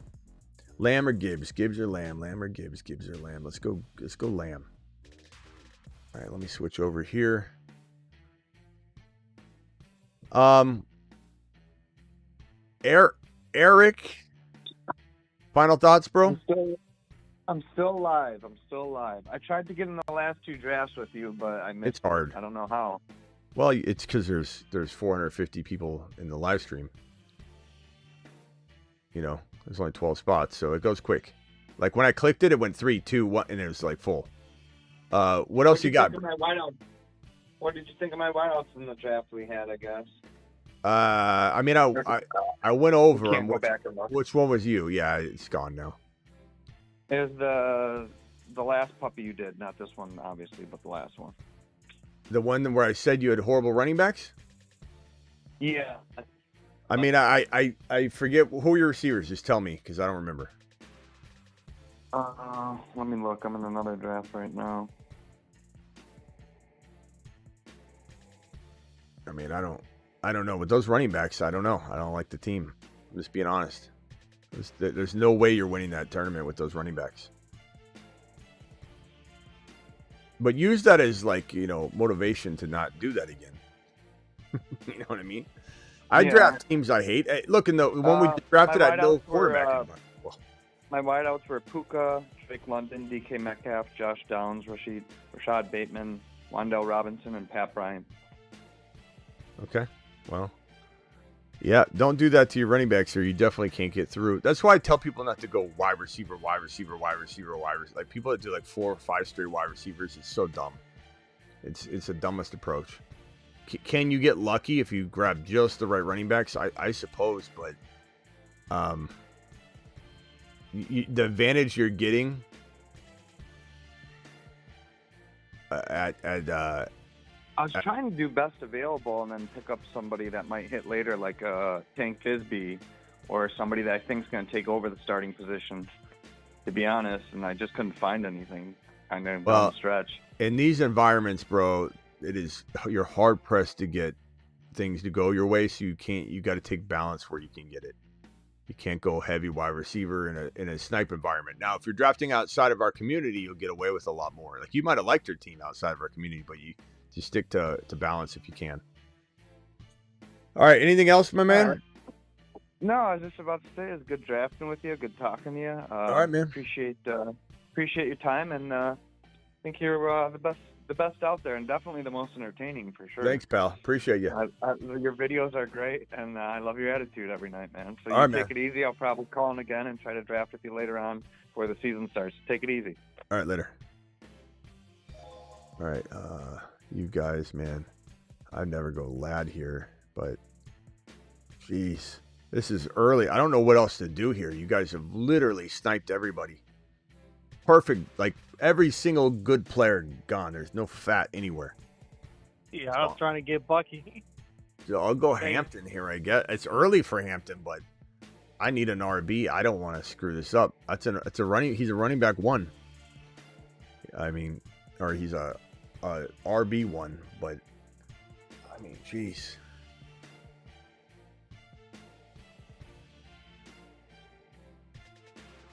Lamb or Gibbs? Gibbs or Lamb? Lamb or Gibbs? Gibbs or Lamb? Let's go Lamb. All right, let me switch over here. Eric, final thoughts, bro? I'm still live. I tried to get in the last two drafts with you, but I missed. It's hard. I don't know how. Well, it's because there's 450 people in the live stream. There's only 12 spots, so it goes quick. Like when I clicked it, it went 3, 2, 1, and it was full. What else you got? What did you think of my wideouts in the draft we had? I guess. I went over them. Which one was you? Yeah, it's gone now. It was the last puppy you did, not this one, obviously, but the last one. The one where I said you had horrible running backs? Yeah. I forget who are your receivers. Just tell me, because I don't remember. Let me look. I'm in another draft right now. I don't know. With those running backs, I don't know. I don't like the team. I'm just being honest. There's no way you're winning that tournament with those running backs. But use that as motivation to not do that again. You know what I mean? I draft teams I hate. Hey, look, in the one we drafted, I had no quarterback. My wideouts were Puka, Drake London, DK Metcalf, Josh Downs, Rashad Bateman, Wandale Robinson, and Pat Bryant. Okay. Well, yeah, don't do that to your running backs or you definitely can't get through. That's why I tell people not to go wide receiver. Like people that do 4 or 5 straight wide receivers, it's so dumb. It's the dumbest approach. Can you get lucky if you grab just the right running backs? I suppose, but the advantage you're getting I was trying to do best available and then pick up somebody that might hit later, like Tank Fisbee, or somebody that I think is going to take over the starting position, to be honest, and I just couldn't find anything kind of down the stretch. In these environments, bro, you're hard pressed to get things to go your way, so you got to take balance where you can get it. You can't go heavy wide receiver in a snipe environment. Now, if you're drafting outside of our community, you'll get away with a lot more. Like you might have liked your team outside of our community, but you just stick to balance if you can. All right. Anything else, my man? No, I was just about to say it's good drafting with you. Good talking to you. All right, man. Appreciate your time, and I think you're the best out there, and definitely the most entertaining for sure. Thanks, pal. Appreciate you. Your videos are great, and I love your attitude every night, man. So All right, take it easy. I'll probably call in again and try to draft with you later on before the season starts. Take it easy. All right, later. All right, you guys, man. I never go lad here, but jeez, this is early. I don't know what else to do here. You guys have literally sniped everybody. Perfect, like every single good player gone. There's no fat anywhere. Yeah, I was trying to get Bucky. So I'll go Hampton here, I guess. It's early for Hampton, but I need an RB. I don't want to screw this up. It's a running. He's a running back 1. I mean, or he's a RB 1, but I mean, jeez.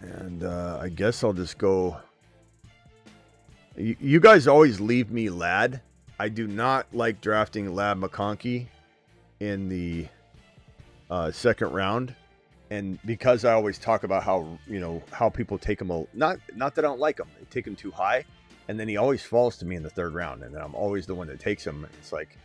And I guess I'll just go. You guys always leave me Ladd. I do not like drafting Ladd McConkey in the second round, and because I always talk about how people take him not that I don't like him, they take him too high, and then he always falls to me in the third round, and then I'm always the one that takes him. It's like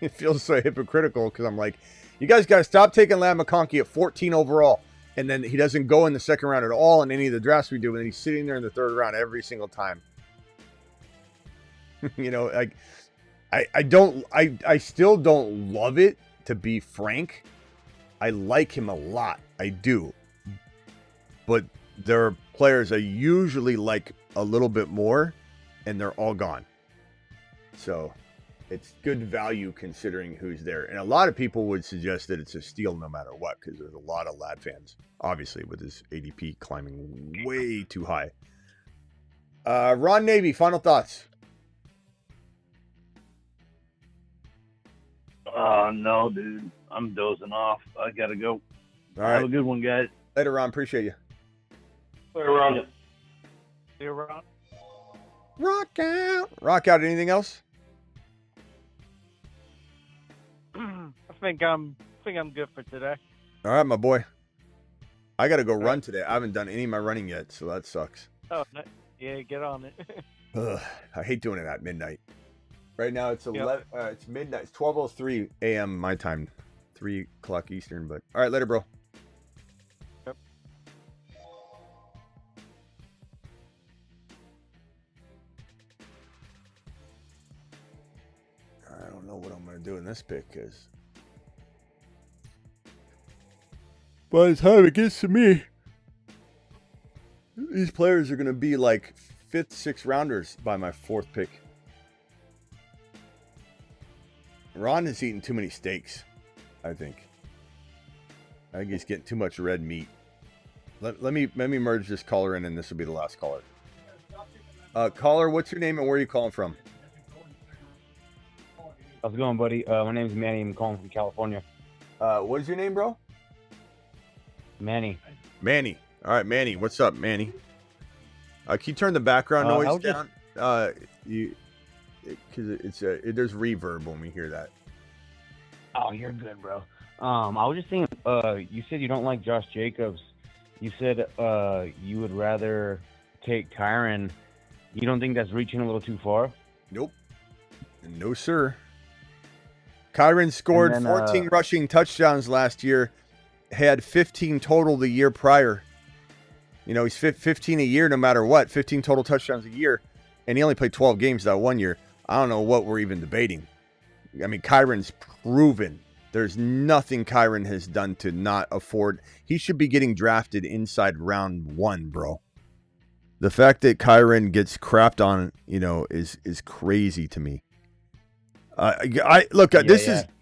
it feels so hypocritical because I'm like, you guys got to stop taking Ladd McConkey at 14 overall, and then he doesn't go in the second round at all in any of the drafts we do, and then he's sitting there in the third round every single time. Like I still don't love it, to be frank. I like him a lot. I do. But there are players I usually like a little bit more, and they're all gone. So it's good value considering who's there. And a lot of people would suggest that it's a steal no matter what, because there's a lot of Ladd fans, obviously, with his ADP climbing way too high. Ron Navy, final thoughts. No, dude. I'm dozing off. I gotta go. All right. Have a good one, guys. Later, Ron. Appreciate you. Later, Ron. See you, Ron. Rock out. Rock out. Anything else? I think I'm good for today. All right, my boy. I got to go run today. I haven't done any of my running yet, so that sucks. Oh, yeah, get on it. Ugh, I hate doing it at midnight. Right now it's 11. It's midnight. It's 12:03 a.m. my time, 3 o'clock Eastern. But all right, later, bro. Yep. I don't know what I'm gonna do in this pick, because by the time it gets to me, these players are gonna be like 5th, 6th rounders by my 4th pick. Ron has eaten too many steaks, I think. I think he's getting too much red meat. Let me merge this caller in, and this will be the last caller. Caller, what's your name and where are you calling from? How's it going, buddy? My name's Manny. I'm calling from California. What is your name, bro? Manny. Manny. All right, Manny. What's up, Manny? Can you turn the background noise down? Because there's reverb when we hear that. Oh, you're good, bro. I was just saying, you said you don't like Josh Jacobs. You said you would rather take Kyren. You don't think that's reaching a little too far? Nope. No, sir. Kyren scored 14 rushing touchdowns last year, had 15 total the year prior. He's 15 a year no matter what, 15 total touchdowns a year, and he only played 12 games that 1 year. I don't know what we're even debating. I mean, Kyren's proven. There's nothing Kyren has done to not afford. He should be getting drafted inside round 1, bro. The fact that Kyren gets crapped on, is crazy to me.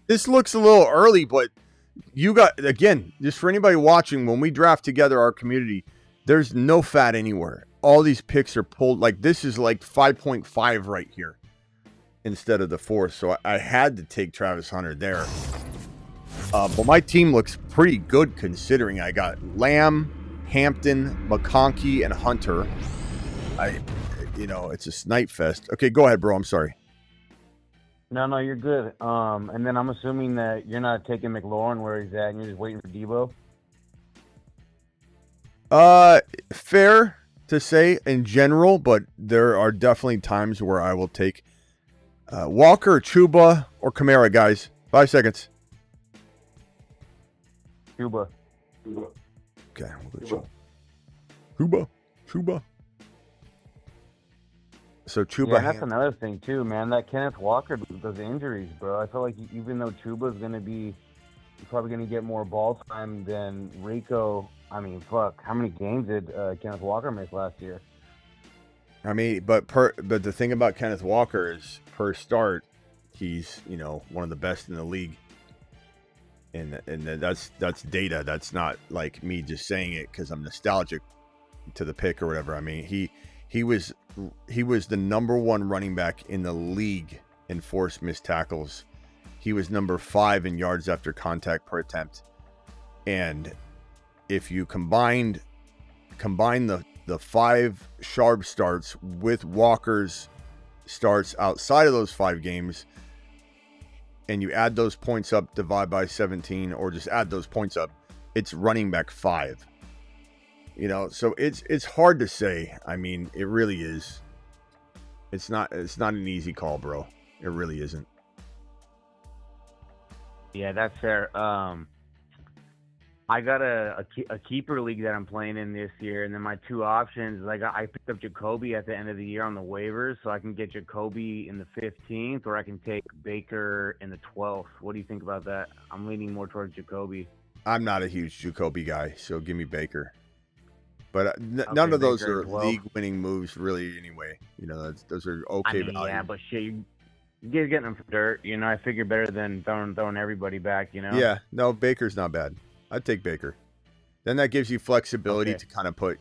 This looks a little early, but you got, again, just for anybody watching, when we draft together our community, there's no fat anywhere. All these picks are pulled. Like, this is like 5.5 right here instead of the 4th. So I had to take Travis Hunter there. But my team looks pretty good considering I got Lamb, Hampton, McConkey, and Hunter. It's a snipe fest. Okay, go ahead, bro. I'm sorry. No, you're good. And then I'm assuming that you're not taking McLaurin where he's at and you're just waiting for Debo? Fair to say in general, but there are definitely times where I will take Walker, Chuba, or Kamara, guys. 5 seconds. Chuba. Okay, we'll go Chuba. So Chuba. Yeah, that's another thing too, man. That Kenneth Walker, those injuries, bro. I feel like even though Chuba's going to be probably going to get more ball time than Rico. I mean, fuck. How many games did Kenneth Walker miss last year? I mean, but the thing about Kenneth Walker is per start, he's, one of the best in the league. And that's data. That's not like me just saying it because I'm nostalgic to the pick or whatever. I mean, he was the number 1 running back in the league in forced missed tackles. He was number 5 in yards after contact per attempt. And if you combine the 5 Sharp starts with Walker's starts outside of those 5 games, and you add those points up, divide by 17, or just add those points up, it's running back 5. So it's hard to say. I mean, it really is. It's not an easy call, bro. It really isn't. Yeah, that's fair. I got a keeper league that I'm playing in this year, and then my 2 options, I picked up Jacoby at the end of the year on the waivers, so I can get Jacoby in the 15th, or I can take Baker in the 12th. What do you think about that? I'm leaning more towards Jacoby. I'm not a huge Jacoby guy, so give me Baker. But none of those are league-winning moves, really. Anyway, those are okay value. Yeah, but shit, you guys getting them for dirt. I figure better than throwing everybody back. Yeah, no, Baker's not bad. I'd take Baker. Then that gives you flexibility to kind of put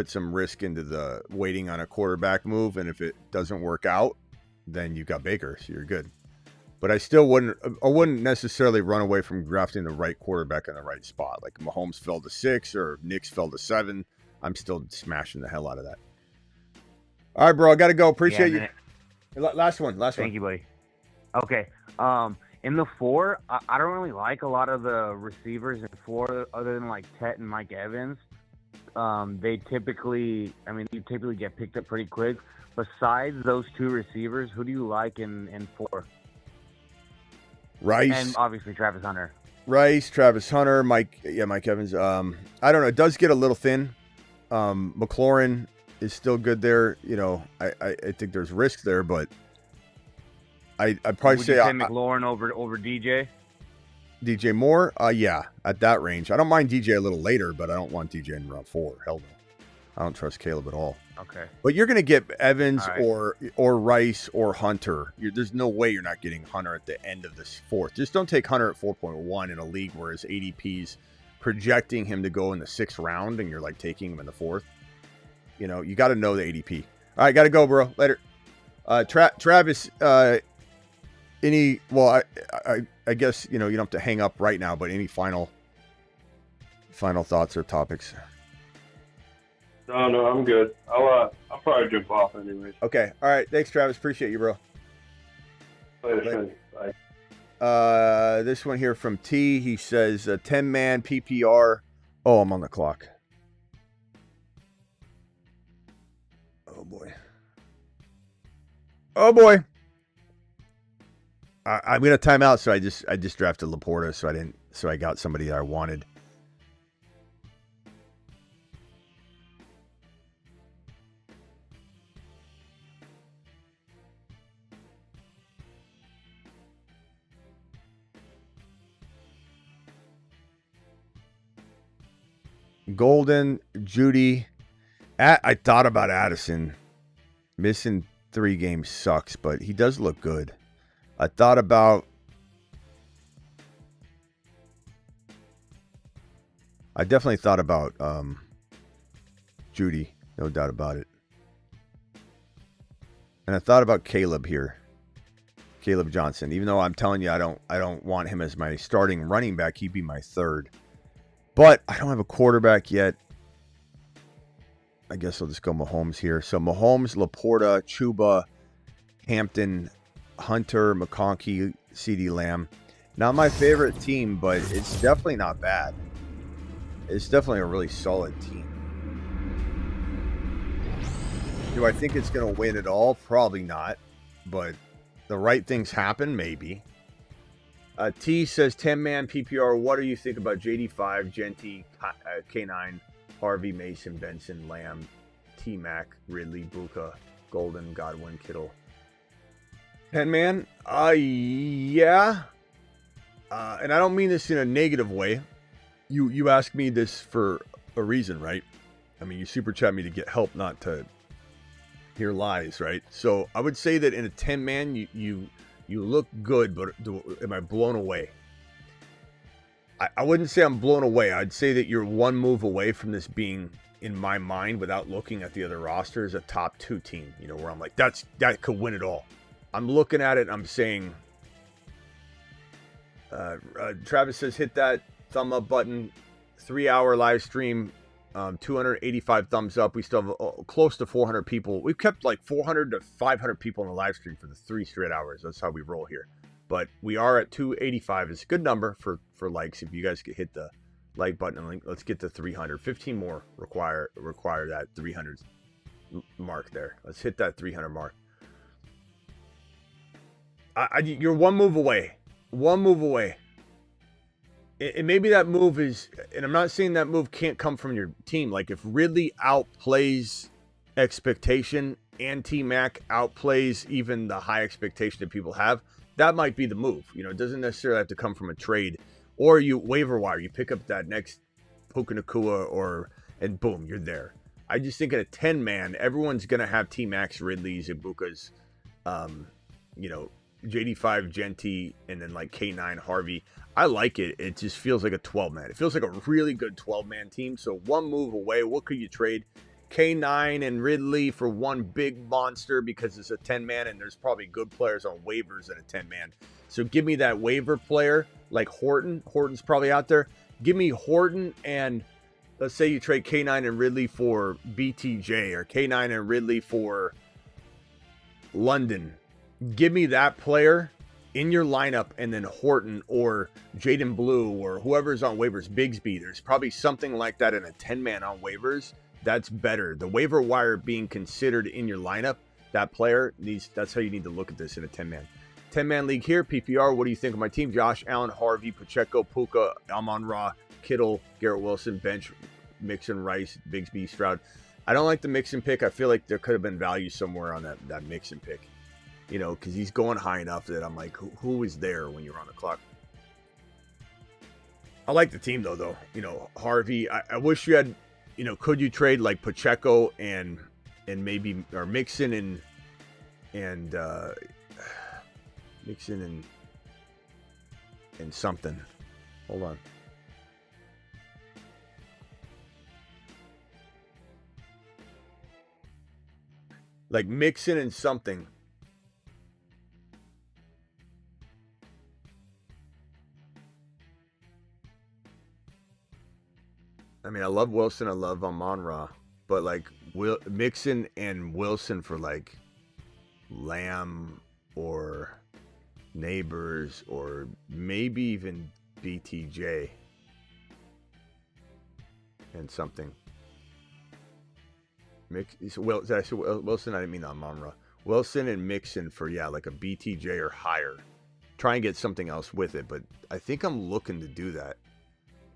some risk into the waiting on a quarterback move, and if it doesn't work out, then you got Baker, so you're good. But I still wouldn't necessarily run away from drafting the right quarterback in the right spot. Like Mahomes fell to 6 or Knicks fell to 7. I'm still smashing the hell out of that. All right, bro, I got to go. Appreciate you. Last one. Thank you, buddy. Okay. In the 4, I don't really like a lot of the receivers in 4 other than like Tet and Mike Evans. They typically get picked up pretty quick. Besides those 2 receivers, who do you like in 4? Rice. And obviously Travis Hunter. Rice, Travis Hunter, Mike Evans. I don't know. It does get a little thin. McLaurin is still good there. I think there's risk there, but I'd probably Would say you McLaurin over DJ? DJ Moore. Yeah, at that range. I don't mind DJ a little later, but I don't want DJ in round 4. Hell no. I don't trust Caleb at all. Okay. But you're going to get Evans or Rice or Hunter. There's no way you're not getting Hunter at the end of this 4th. Just don't take Hunter at 4.1 in a league where his ADP's projecting him to go in the 6th round, and you're like taking him in the 4th. You got to know the ADP. All right, got to go, bro. Later. Travis, I guess, you don't have to hang up right now, but any final thoughts or topics? No, I'm good. I'll probably jump off anyways. Okay. All right. Thanks, Travis. Appreciate you, bro. Later. Bye. This one here from T. He says 10-man PPR. Oh, I'm on the clock. Oh boy. I'm gonna time out. So I just drafted Laporta. So I got somebody that I wanted. Golden, Judy. I thought about Addison. Missing 3 games sucks, but he does look good. I definitely thought about Judy, no doubt about it. And I thought about Caleb here. Caleb Johnson. Even though I'm telling you I don't want him as my starting running back, he'd be my 3rd. But I don't have a quarterback yet. I guess I'll just go Mahomes here. So Mahomes, Laporta, Chuba, Hampton, Hunter, McConkey, CeeDee Lamb. Not my favorite team, but it's definitely not bad. It's definitely a really solid team. Do I think it's going to win it all? Probably not. But the right things happen, maybe. T says 10-man PPR. What do you think about JD5, Genty, K9, Harvey, Mason, Benson, Lamb, T-Mac, Ridley, Buka, Golden, Godwin, Kittle? 10-man? Yeah. And I don't mean this in a negative way. You asked me this for a reason, right? I mean, you super chat me to get help, not to hear lies, right? So I would say that in a 10-man, you You look good, but am I blown away? I wouldn't say I'm blown away. I'd say that you're one move away from this being, in my mind, without looking at the other rosters, a top 2 team. You know, where I'm like, that could win it all. I'm looking at it and I'm saying, Travis says, hit that thumb up button. 3-hour live stream, 285 thumbs up. We still have close to 400 people. We've kept like 400 to 500 people in the live stream for the 3 straight hours. That's how we roll here. But we are at 285. It's a good number for likes. If you guys could hit the like button, and let's get to 300. 15 more require that 300 mark there. Let's hit that 300 mark. You're one move away. One move away. And maybe that move is, and I'm not saying that move can't come from your team. Like if Ridley outplays expectation and T-Mac outplays even the high expectation that people have, that might be the move. You know, it doesn't necessarily have to come from a trade, or you waiver wire. You pick up that next Puka Nacua, and boom, you're there. I just think at a 10-man, everyone's gonna have T-Macs, Ridleys, Ibukas, JD5, Genty, and then like K9, Harvey. I like it. It just feels like a 12-man. It feels like a really good 12-man team. So one move away. What could you trade? K9 and Ridley for one big monster because it's a 10-man, and there's probably good players on waivers at a 10-man. So give me that waiver player like Horton. Horton's probably out there. Give me Horton, and let's say you trade K9 and Ridley for BTJ, or K9 and Ridley for London. Give me that player in your lineup, and then Horton or Jaden Blue or whoever's on waivers, Bigsby. There's probably something like that in a 10-man on waivers. That's better. The waiver wire being considered in your lineup, that player needs, that's how you need to look at this in a 10-man. 10-man league here, PPR. What do you think of my team? Josh Allen, Harvey, Pacheco, Puka, Amon-Ra, Kittle, Garrett Wilson, bench, Mixon, Rice, Bigsby, Stroud. I don't like the Mixon pick. I feel like there could have been value somewhere on that Mixon pick. You know, because he's going high enough that I'm like, who is there when you're on the clock? I like the team, though. You know, Harvey, I wish you had, you know, could you trade like Pacheco and maybe, or Mixon and Mixon and something. Hold on. Like Mixon and something. I mean, I love Wilson. I love Amon-Ra. But, like, Mixon and Wilson for, like, Lamb or Neighbors or maybe even BTJ and something. Wilson, I didn't mean Amon-Ra. Wilson and Mixon for, yeah, like a BTJ or higher. Try and get something else with it, but I think I'm looking to do that.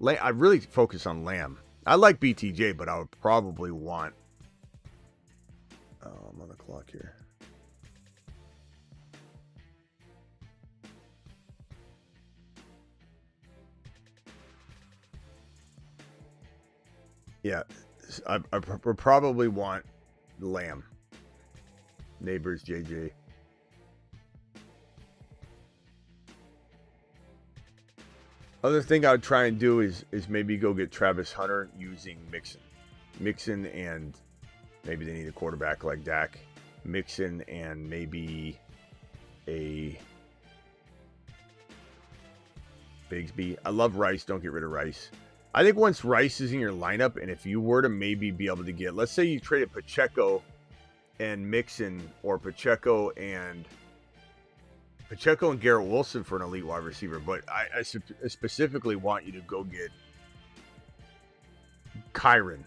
I really focus on Lamb. I like BTJ, but I would probably want... Oh, I'm on the clock here. Yeah, I probably want Lamb. Neighbors, JJ. Other thing I would try and do is maybe go get Travis Hunter using Mixon, and maybe they need a quarterback like Dak. Mixon and maybe a Bigsby. I love Rice. Don't get rid of Rice. I think once Rice is in your lineup, and if you were to maybe be able to get, let's say you traded Pacheco and Mixon, or Pacheco and Garrett Wilson for an elite wide receiver, but I specifically want you to go get Kyron.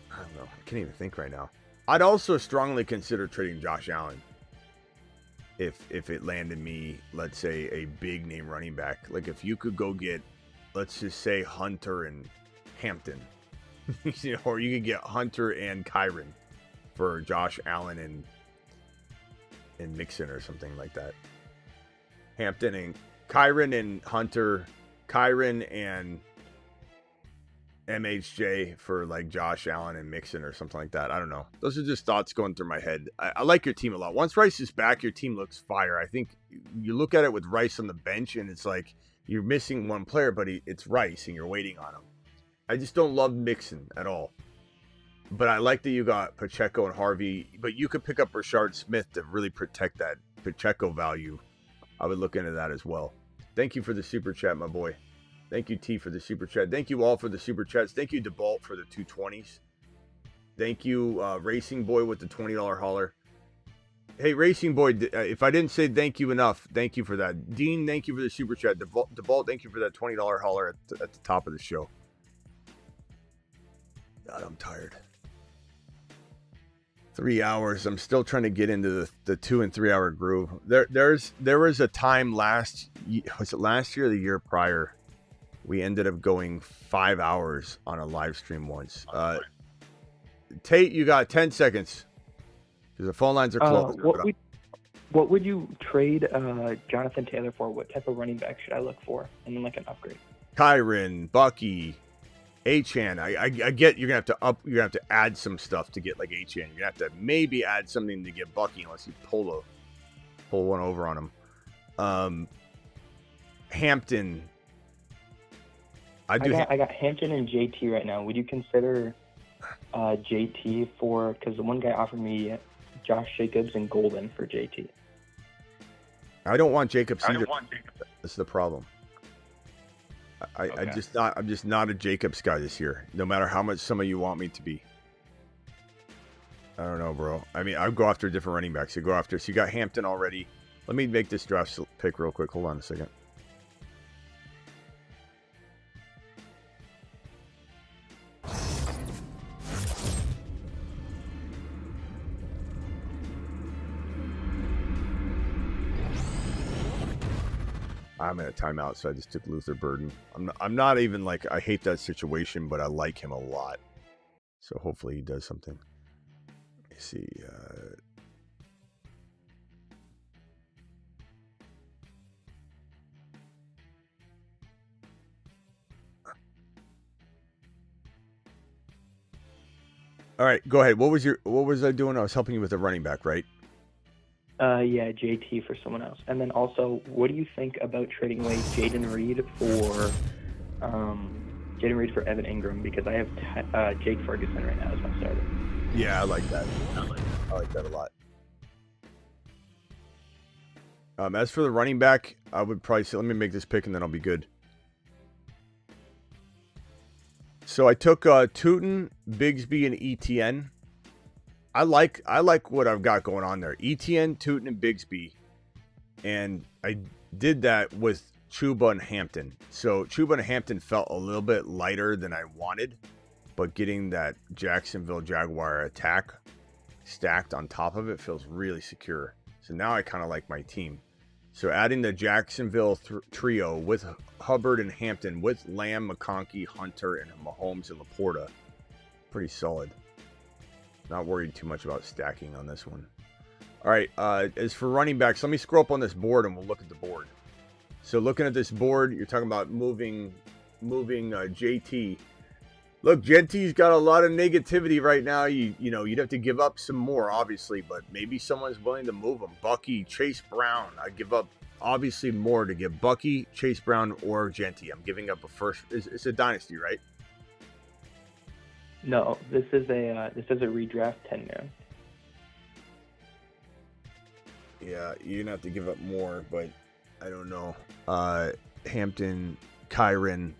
I don't know. I can't even think right now. I'd also strongly consider trading Josh Allen if it landed me, let's say, a big name running back. Like if you could go get, let's just say, Hunter and Hampton. You know, or you could get Hunter and Kyron for Josh Allen and Mixon or something like that. Hampton and Kyron and Hunter, Kyron and MHJ for like Josh Allen and Mixon or something like that. I don't know. Those are just thoughts going through my head. I like your team a lot. Once Rice is back, your team looks fire. I think you look at it with Rice on the bench and it's like you're missing one player, but it's Rice and you're waiting on him. I just don't love Mixon at all. But I like that you got Pacheco and Harvey, but you could pick up Rashard Smith to really protect that Pacheco value. I would look into that as well. Thank you for the super chat, my boy. Thank you, T, for the super chat. Thank you all for the super chats. Thank you, DeBalt, for the 220s. Thank you, Racing Boy, with the $20 holler. Hey, Racing Boy, if I didn't say thank you enough, thank you for that. Dean, thank you for the super chat. DeBalt, thank you for that $20 holler at the top of the show. God, I'm tired. 3 hours. I'm still trying to get into the 2 and 3 hour groove. There was a time was it last year or the year prior? We ended up going 5 hours on a live stream once. Tate, you got 10 seconds because the phone lines are closed. What would you trade Jonathan Taylor for? What type of running back should I look for? And then like an upgrade. Kyron, Bucky, Achane. I get you're gonna have to add some stuff to get like Achane. You're gonna have to maybe add something to get Bucky unless you pull one over on him. Hampton. I got Hampton and JT right now. Would you consider JT because the one guy offered me Josh Jacobs and Golden for JT. I don't want Jacobs either. That's the problem. I'm just not a Jacobs guy this year, no matter how much some of you want me to be. I don't know, bro. I mean, I'll go after different running backs. So you got Hampton already. Let me make this draft pick real quick. Hold on a second. I'm in a timeout, so I just took Luther Burden. I'm not even like, I hate that situation, but I like him a lot. So hopefully he does something. Let me see. All right, go ahead. What was I doing? I was helping you with the running back, right? Yeah, JT for someone else. And then also, what do you think about trading away Jaden Reed for Evan Ingram? Because I have Jake Ferguson right now as my starter. Yeah, I like that. I like that a lot. As for the running back, I would probably say, let me make this pick and then I'll be good. So I took Tootin, Bigsby, and ETN. I like what I've got going on there. ETN, Tootin, and Bigsby. And I did that with Chuba and Hampton. So Chuba and Hampton felt a little bit lighter than I wanted. But getting that Jacksonville Jaguar attack stacked on top of it feels really secure. So now I kind of like my team. So adding the Jacksonville trio with Hubbard and Hampton, with Lamb, McConkey, Hunter, and Mahomes and Laporta. Pretty solid. Not worried too much about stacking on this one. All right, as for running backs, let me scroll up on this board and we'll look at the board. So looking at this board, you're talking about moving JT. Look, JT's got a lot of negativity right now. You know, you'd have to give up some more, obviously, but maybe someone's willing to move him. Bucky, Chase Brown. I'd give up, obviously, more to get Bucky, Chase Brown, or Genty. I'm giving up a first. It's a dynasty, right? No, this is a redraft 10-man. Yeah, you're gonna have to give up more, but I don't know. Hampton, Kyron.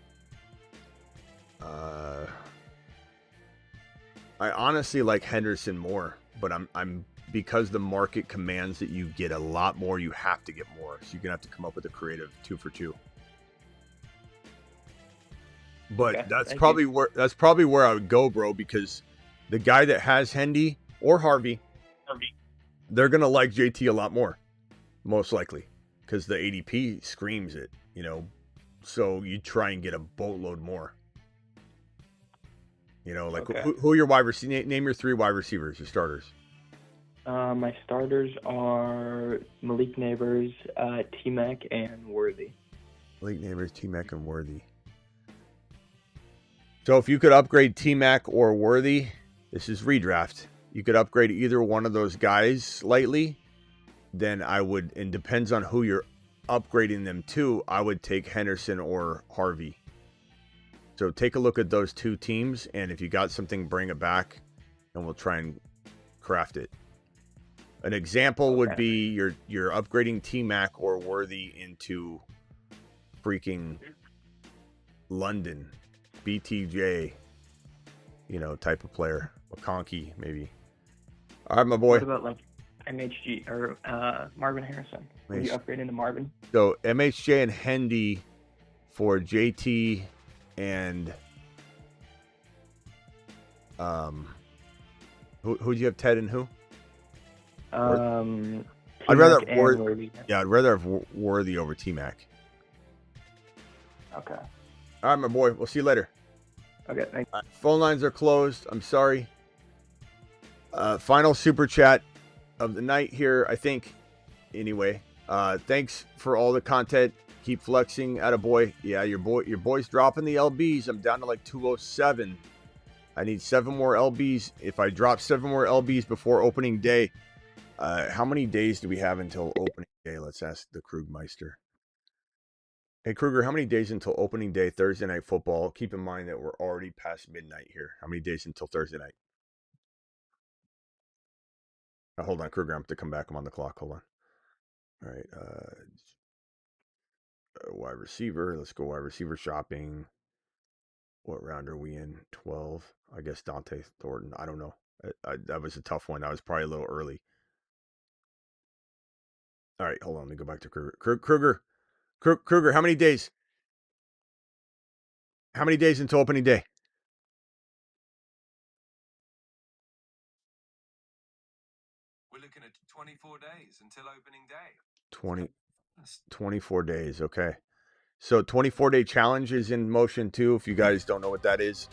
I honestly like Henderson more, but I'm because the market commands that you get a lot more, you have to get more. So you're gonna have to come up with a creative 2 for 2. But okay, that's probably where I would go, bro, because the guy that has Hendy or Harvey, they're gonna like JT a lot more, most likely, because the ADP screams it, you know. So you try and get a boatload more. You know, like okay. Who are your wide receivers? Name your 3 wide receivers, your starters. My starters are Malik Neighbors, T-Mac, and Worthy. Malik Neighbors, T-Mac, and Worthy. So if you could upgrade T-Mac or Worthy, this is redraft. You could upgrade either one of those guys slightly. Then I would, and depends on who you're upgrading them to, I would take Henderson or Harvey. So take a look at those two teams, and if you got something, bring it back, and we'll try and craft it. An example would be you're upgrading T-Mac or Worthy into freaking London, BTJ, type of player. McConkey, maybe. All right, my boy. What about like MHG or Marvin Harrison? Would you upgrade into Marvin? So MHJ and Hendy for JT and who'd you have, Ted and who? I'd rather have Worthy. Yeah, I'd rather have Worthy over T-Mac. Okay. All right, my boy. We'll see you later. Okay, thanks. Right, phone lines are closed. I'm sorry. Final super chat of the night here, I think. Anyway, thanks for all the content. Keep flexing, attaboy. Yeah, your boy's dropping the LBs. I'm down to like 207. I need 7 more LBs. If I drop 7 more LBs before opening day, how many days do we have until opening day? Let's ask the Krugmeister. Hey, Kruger, how many days until opening day, Thursday Night Football? Keep in mind that we're already past midnight here. How many days until Thursday night? Hold on, Kruger. I'm have to come back. I'm on the clock. Hold on. All right. Wide receiver. Let's go wide receiver shopping. What round are we in? 12. I guess Dante Thornton. I don't know. That was a tough one. That was probably a little early. All right. Hold on. Let me go back to Kruger. Kruger, how many days? How many days until opening day? We're looking at 24 days until opening day. 24 days. Okay. So 24-day challenge is in motion too. If you guys don't know what that is,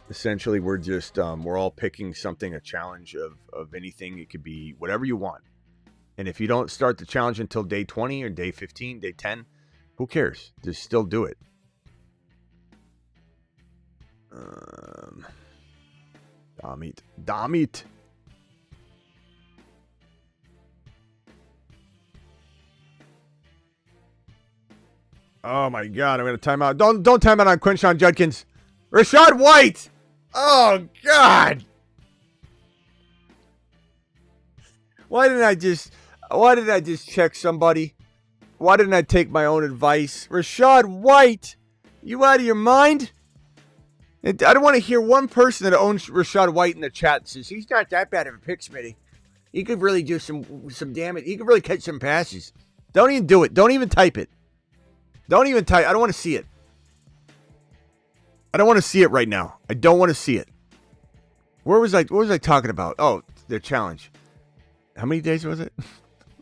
essentially we're just, we're all picking something, a challenge of anything. It could be whatever you want. And if you don't start the challenge until day 20 or day 15, day 10, who cares? Just still do it. Damit. Oh my God! I'm gonna time out. Don't time out on Quinshon Judkins. Rashad White. Oh God! Why didn't I just check somebody? Why didn't I take my own advice? Rashad White, you out of your mind? I don't want to hear one person that owns Rashad White in the chat that says he's not that bad of a pick, Smitty. He could really do some damage. He could really catch some passes. Don't even do it. Don't even type it. Don't even type. I don't want to see it. I don't want to see it right now. I don't want to see it. What was I talking about? Oh, their challenge. How many days was it?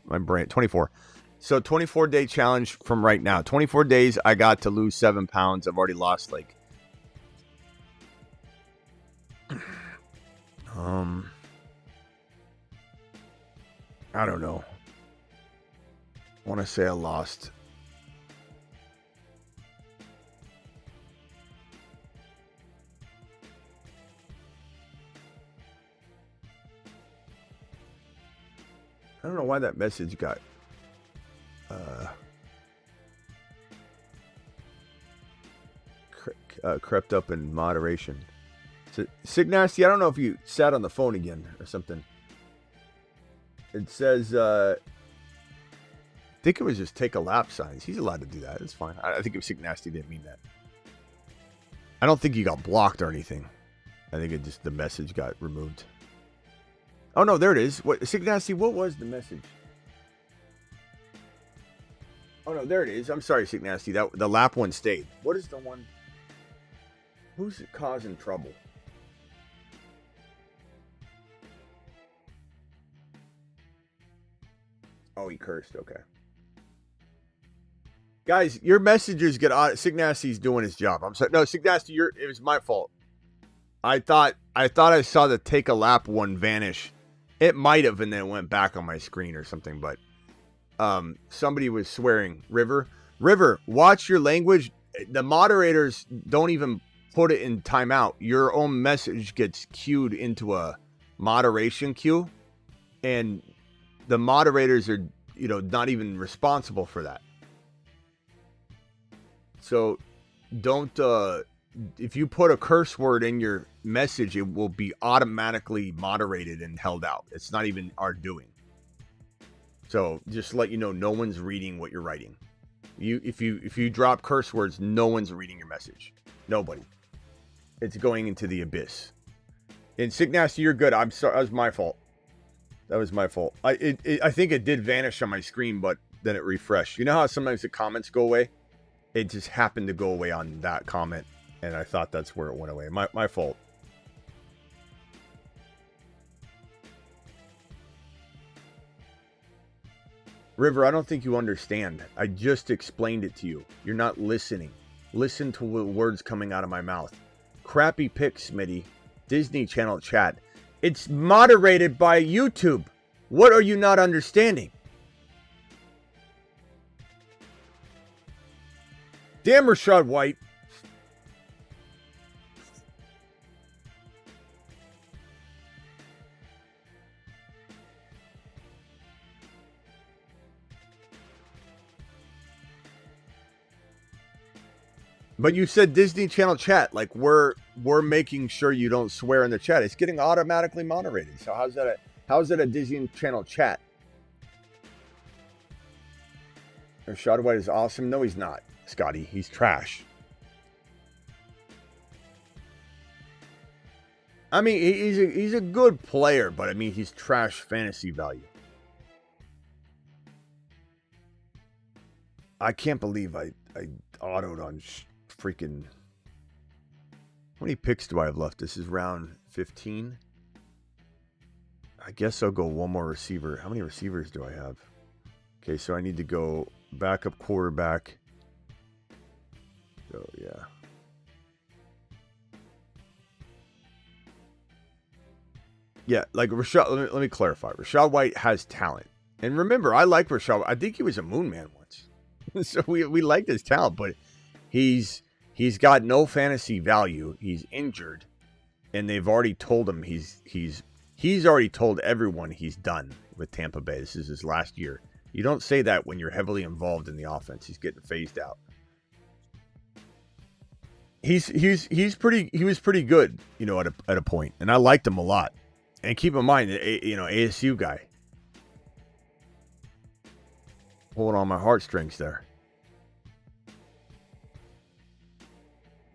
My brain. 24. So 24-day challenge from right now. 24 days, I got to lose 7 pounds. I've already lost like... I don't know. I want to say I lost... I don't know why that message got crept up in moderation. So, Signasty, I don't know if you sat on the phone again or something. It says, I think it was just take a lap signs. He's allowed to do that. It's fine. I think if Signasty didn't mean that. I don't think he got blocked or anything. I think it just, the message got removed. Oh, no, there it is. What, Signasty, what was the message? Oh, no, there it is. I'm sorry, Signasty. The lap one stayed. What is the one? Who's causing trouble? Oh, he cursed. Okay. Guys, your messages get odd. Signasty's doing his job. I'm sorry. No, Signasty, it was my fault. I thought I saw the take a lap one vanish. It might have, and then it went back on my screen or something, but somebody was swearing. River, watch your language. The moderators don't even put it in timeout, your own message gets queued into a moderation queue, and the moderators are, not even responsible for that. So don't, if you put a curse word in your message, it will be automatically moderated and held out. It's not even our doing. So just to let you know, no one's reading what you're writing. If you drop curse words, no one's reading your message. Nobody. It's going into the abyss. And Sick Nasty, you're good. I'm sorry. That was my fault. I think it did vanish on my screen, but then it refreshed. You know how sometimes the comments go away? It just happened to go away on that comment, and I thought that's where it went away. My fault. River, I don't think you understand. I just explained it to you. You're not listening. Listen to the words coming out of my mouth. Crappy pick, Smitty. Disney Channel chat. It's moderated by YouTube. What are you not understanding? Damn Rashad White. But you said Disney Channel chat, like we're making sure you don't swear in the chat. It's getting automatically moderated. So how's it a Disney Channel chat? Rashad White is awesome. No, he's not, Scotty. He's trash. I mean, he's a good player, but I mean, he's trash fantasy value. I can't believe I autoed on freaking... How many picks do I have left? This is round 15. I guess I'll go one more receiver. How many receivers do I have? Okay, so I need to go backup quarterback. So, yeah. Yeah, like Rashad, let me clarify. Rashad White has talent. And remember, I like Rashad. I think he was a moon man once. So we liked his talent, but he's got no fantasy value. He's injured, and they've already told him he's already told everyone he's done with Tampa Bay. This is his last year. You don't say that when you're heavily involved in the offense. He's getting phased out. He was pretty good, at a point, and I liked him a lot. And keep in mind, ASU guy. Pulling on my heartstrings there.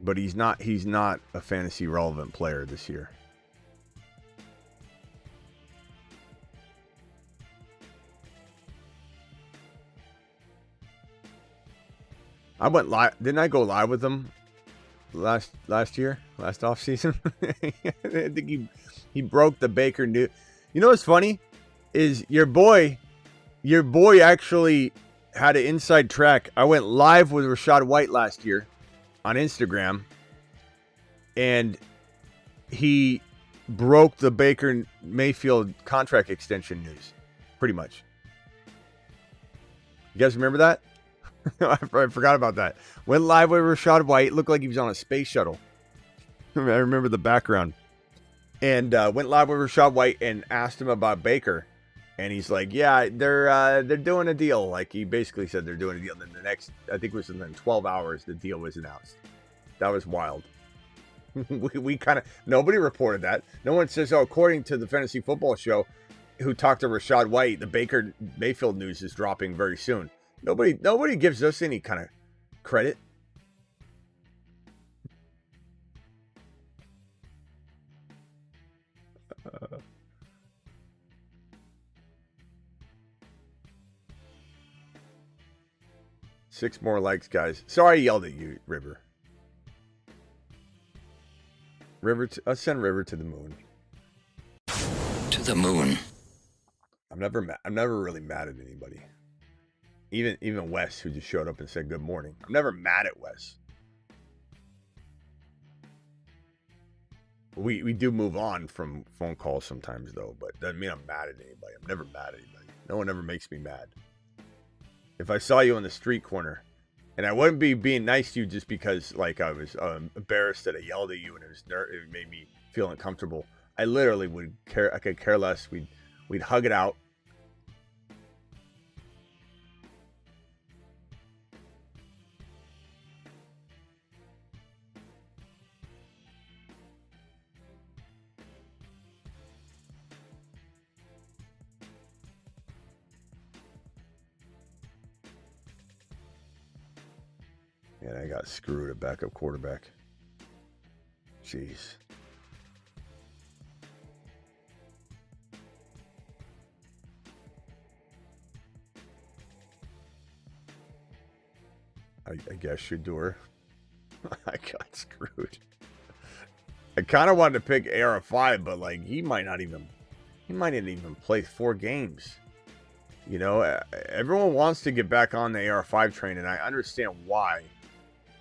But he's not a fantasy relevant player this year. I went live. Didn't I go live with him last offseason? I think he broke the Baker news. You know what's funny is your boy actually had an inside track. I went live with Rashad White last year on Instagram, and he broke the Baker Mayfield contract extension news, pretty much. You guys remember that? I forgot about that. Went live with Rashad White. Looked like he was on a space shuttle. I remember the background. And went live with Rashad White and asked him about Baker. And he's like, yeah, they're doing a deal. Like, he basically said they're doing a deal. And then the next, I think it was within 12 hours, the deal was announced. That was wild. we kind of, nobody reported that. No one says, oh, according to the Fantasy Football Show, who talked to Rashad White, the Baker Mayfield news is dropping very soon. Nobody gives us any kind of credit. Six more likes, guys. Sorry I yelled at you, River. I'll send River to the moon. To the moon. I'm never really mad at anybody. Even Wes, who just showed up and said good morning. I'm never mad at Wes. We do move on from phone calls sometimes, though, but doesn't mean I'm mad at anybody. I'm never mad at anybody. No one ever makes me mad. If I saw you on the street corner And I wouldn't be being nice to you just because, like, I was embarrassed that I yelled at you and it made me feel uncomfortable. I literally would care. I could care less. We'd hug it out. And I got screwed at backup quarterback. Jeez. I guess Shador. I got screwed. I kind of wanted to pick AR5, but like he might not even play 4 games. You know, everyone wants to get back on the AR5 train, and I understand why.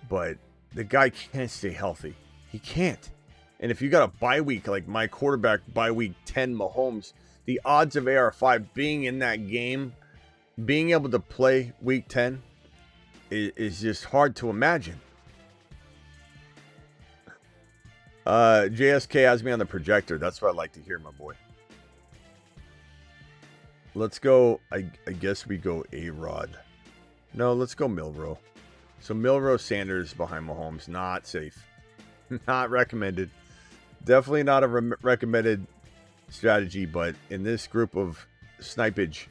But the guy can't stay healthy. He can't. And if you got a bye week, like my quarterback bye week 10, Mahomes, the odds of AR5 being in that game, being able to play week 10, is just hard to imagine. JSK has me on the projector. That's what I like to hear, my boy. Let's go. I guess we go A-Rod. No, let's go Milrow. So Milrow Sanders behind Mahomes. Not safe. Not recommended. Definitely not a recommended strategy. But in this group of snipage,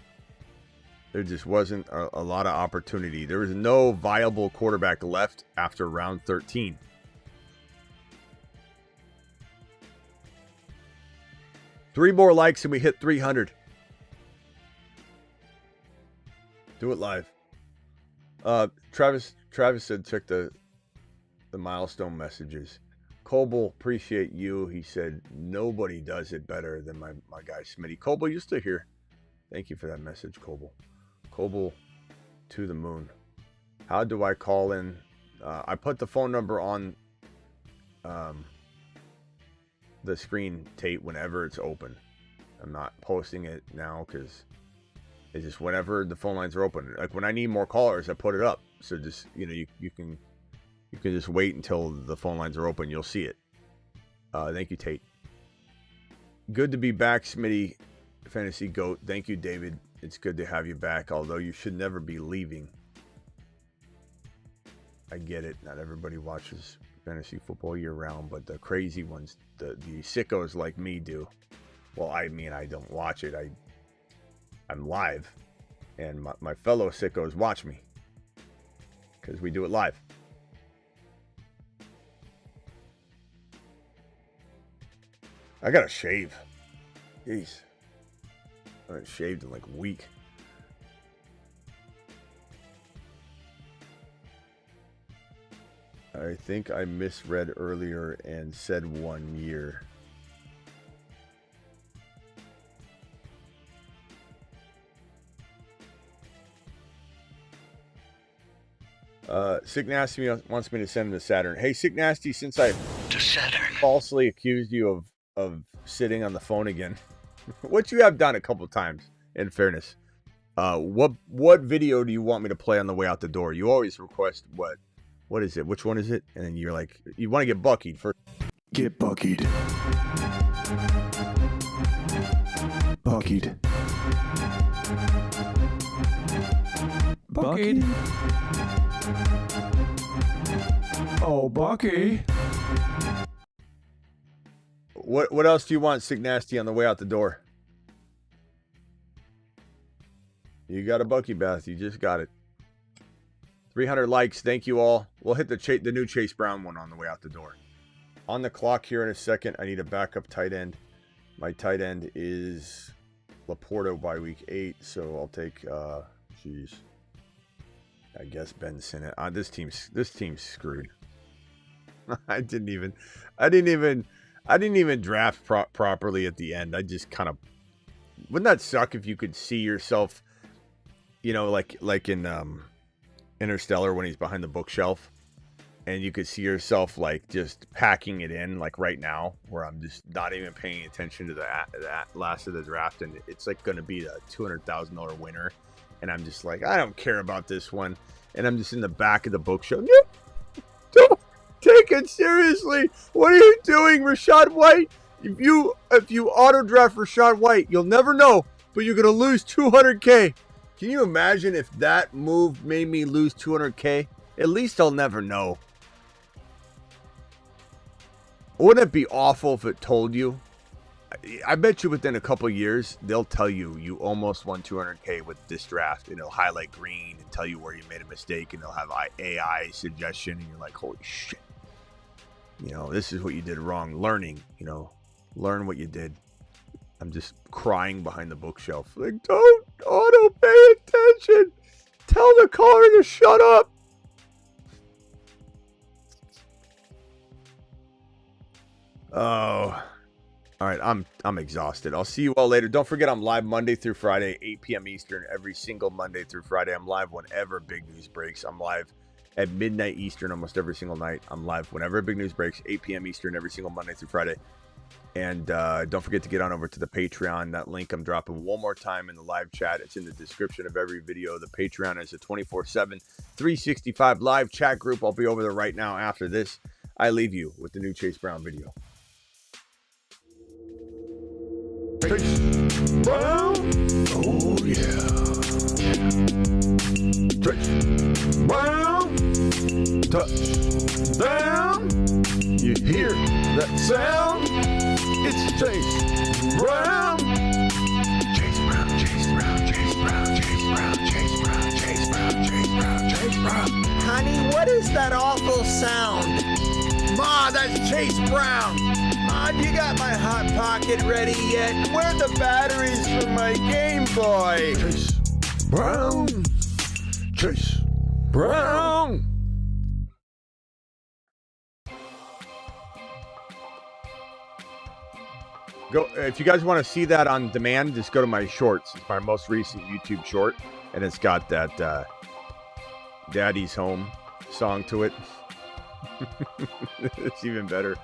there just wasn't a lot of opportunity. There was no viable quarterback left after round 13. Three more likes and we hit 300. Do it live. Travis said check the milestone messages. Coble, appreciate you. He said nobody does it better than my guy Smitty. Coble, you still here? Thank you for that message, Coble. Coble to the moon. How do I call in? I put the phone number on the screen, Tate, whenever it's open. I'm not posting it now because it's just whenever the phone lines are open. Like when I need more callers, I put it up. So just, you know, you can just wait until the phone lines are open. You'll see it. Thank you, Tate. Good to be back, Smitty. Fantasy GOAT. Thank you, David. It's good to have you back, although you should never be leaving. I get it. Not everybody watches fantasy football year round, but the crazy ones, the sickos like me do. Well, I mean, I don't watch it. I'm live, and my fellow sickos watch me because we do it live. I gotta shave. Jeez. I haven't shaved in like a week. I think I misread earlier and said 1 year. Sick Nasty wants me to send him to Saturn. Hey, Sick Nasty, since I falsely accused you of sitting on the phone again, which you have done a couple times, in fairness, what video do you want me to play on the way out the door? You always request what is it? Which one is it? And then you're like, you want to get buckied first. Get buckied. Buckied. Buckied. Oh, Bucky. What else do you want, Sick Nasty, on the way out the door? You got a Bucky bath. You just got it. 300 likes. Thank you all. We'll hit the new Chase Brown one on the way out the door. On the clock here in a second. I need a backup tight end. My tight end is Laporto by week 8, so I'll take I guess Benson. This team's screwed. I didn't even draft properly at the end. I just kind of, wouldn't that suck if you could see yourself, you know, like in Interstellar when he's behind the bookshelf, and you could see yourself like just packing it in like right now, where I'm just not even paying attention to the last of the draft, and it's like going to be a $200,000 winner, and I'm just like, I don't care about this one. and I'm just in the back of the bookshelf. Don't take it seriously. What are you doing, Rachaad White? If you auto draft Rachaad White, you'll never know, but you're gonna lose $200K. Can you imagine if that move made me lose $200K? At least I'll never know. Wouldn't it be awful if it told you? I bet you within a couple years, they'll tell you you almost won $200K with this draft, and it'll highlight green and tell you where you made a mistake, and they'll have AI suggestion, and you're like, holy shit. You know, this is what you did wrong. Learning, you know, learn what you did. I'm just crying behind the bookshelf. Like, don't auto pay attention. Tell the caller to shut up. Oh, all right. I'm exhausted. I'll see you all later. Don't forget, I'm live Monday through Friday, 8 p.m. Eastern, every single Monday through Friday. I'm live whenever big news breaks. I'm live at midnight Eastern almost every single night. I'm live whenever big news breaks, 8 p.m. Eastern, every single Monday through Friday. And don't forget to get on over to the Patreon. That link I'm dropping one more time in the live chat. It's in the description of every video. The Patreon is a 24/7, 365 live chat group. I'll be over there right now after this. I leave you with the new Chase Brown video. Chase Brown. Oh, yeah. Chase Brown. Touchdown. You hear that sound? It's Chase Brown. Chase Brown, Chase Brown, Chase Brown, Chase Brown, Chase Brown, Chase Brown, Chase Brown, Chase Brown. Honey, what is that awful sound? Ma, that's Chase Brown. Ma, you got my Hot Pocket ready yet? Where are the batteries for my Game Boy? Chase Brown. Chase Brown. Go if you guys want to see that on demand, just go to my shorts. It's my most recent YouTube short, and it's got that Daddy's Home song to it. It's even better.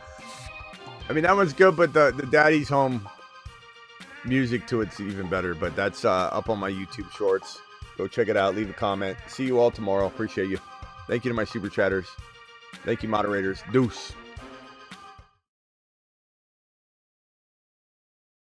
I mean, that one's good, but the Daddy's Home music to it's even better. But that's up on my YouTube shorts. Go check it out. Leave a comment. See you all tomorrow. Appreciate you. Thank you to my super chatters. Thank you, moderators. Deuce.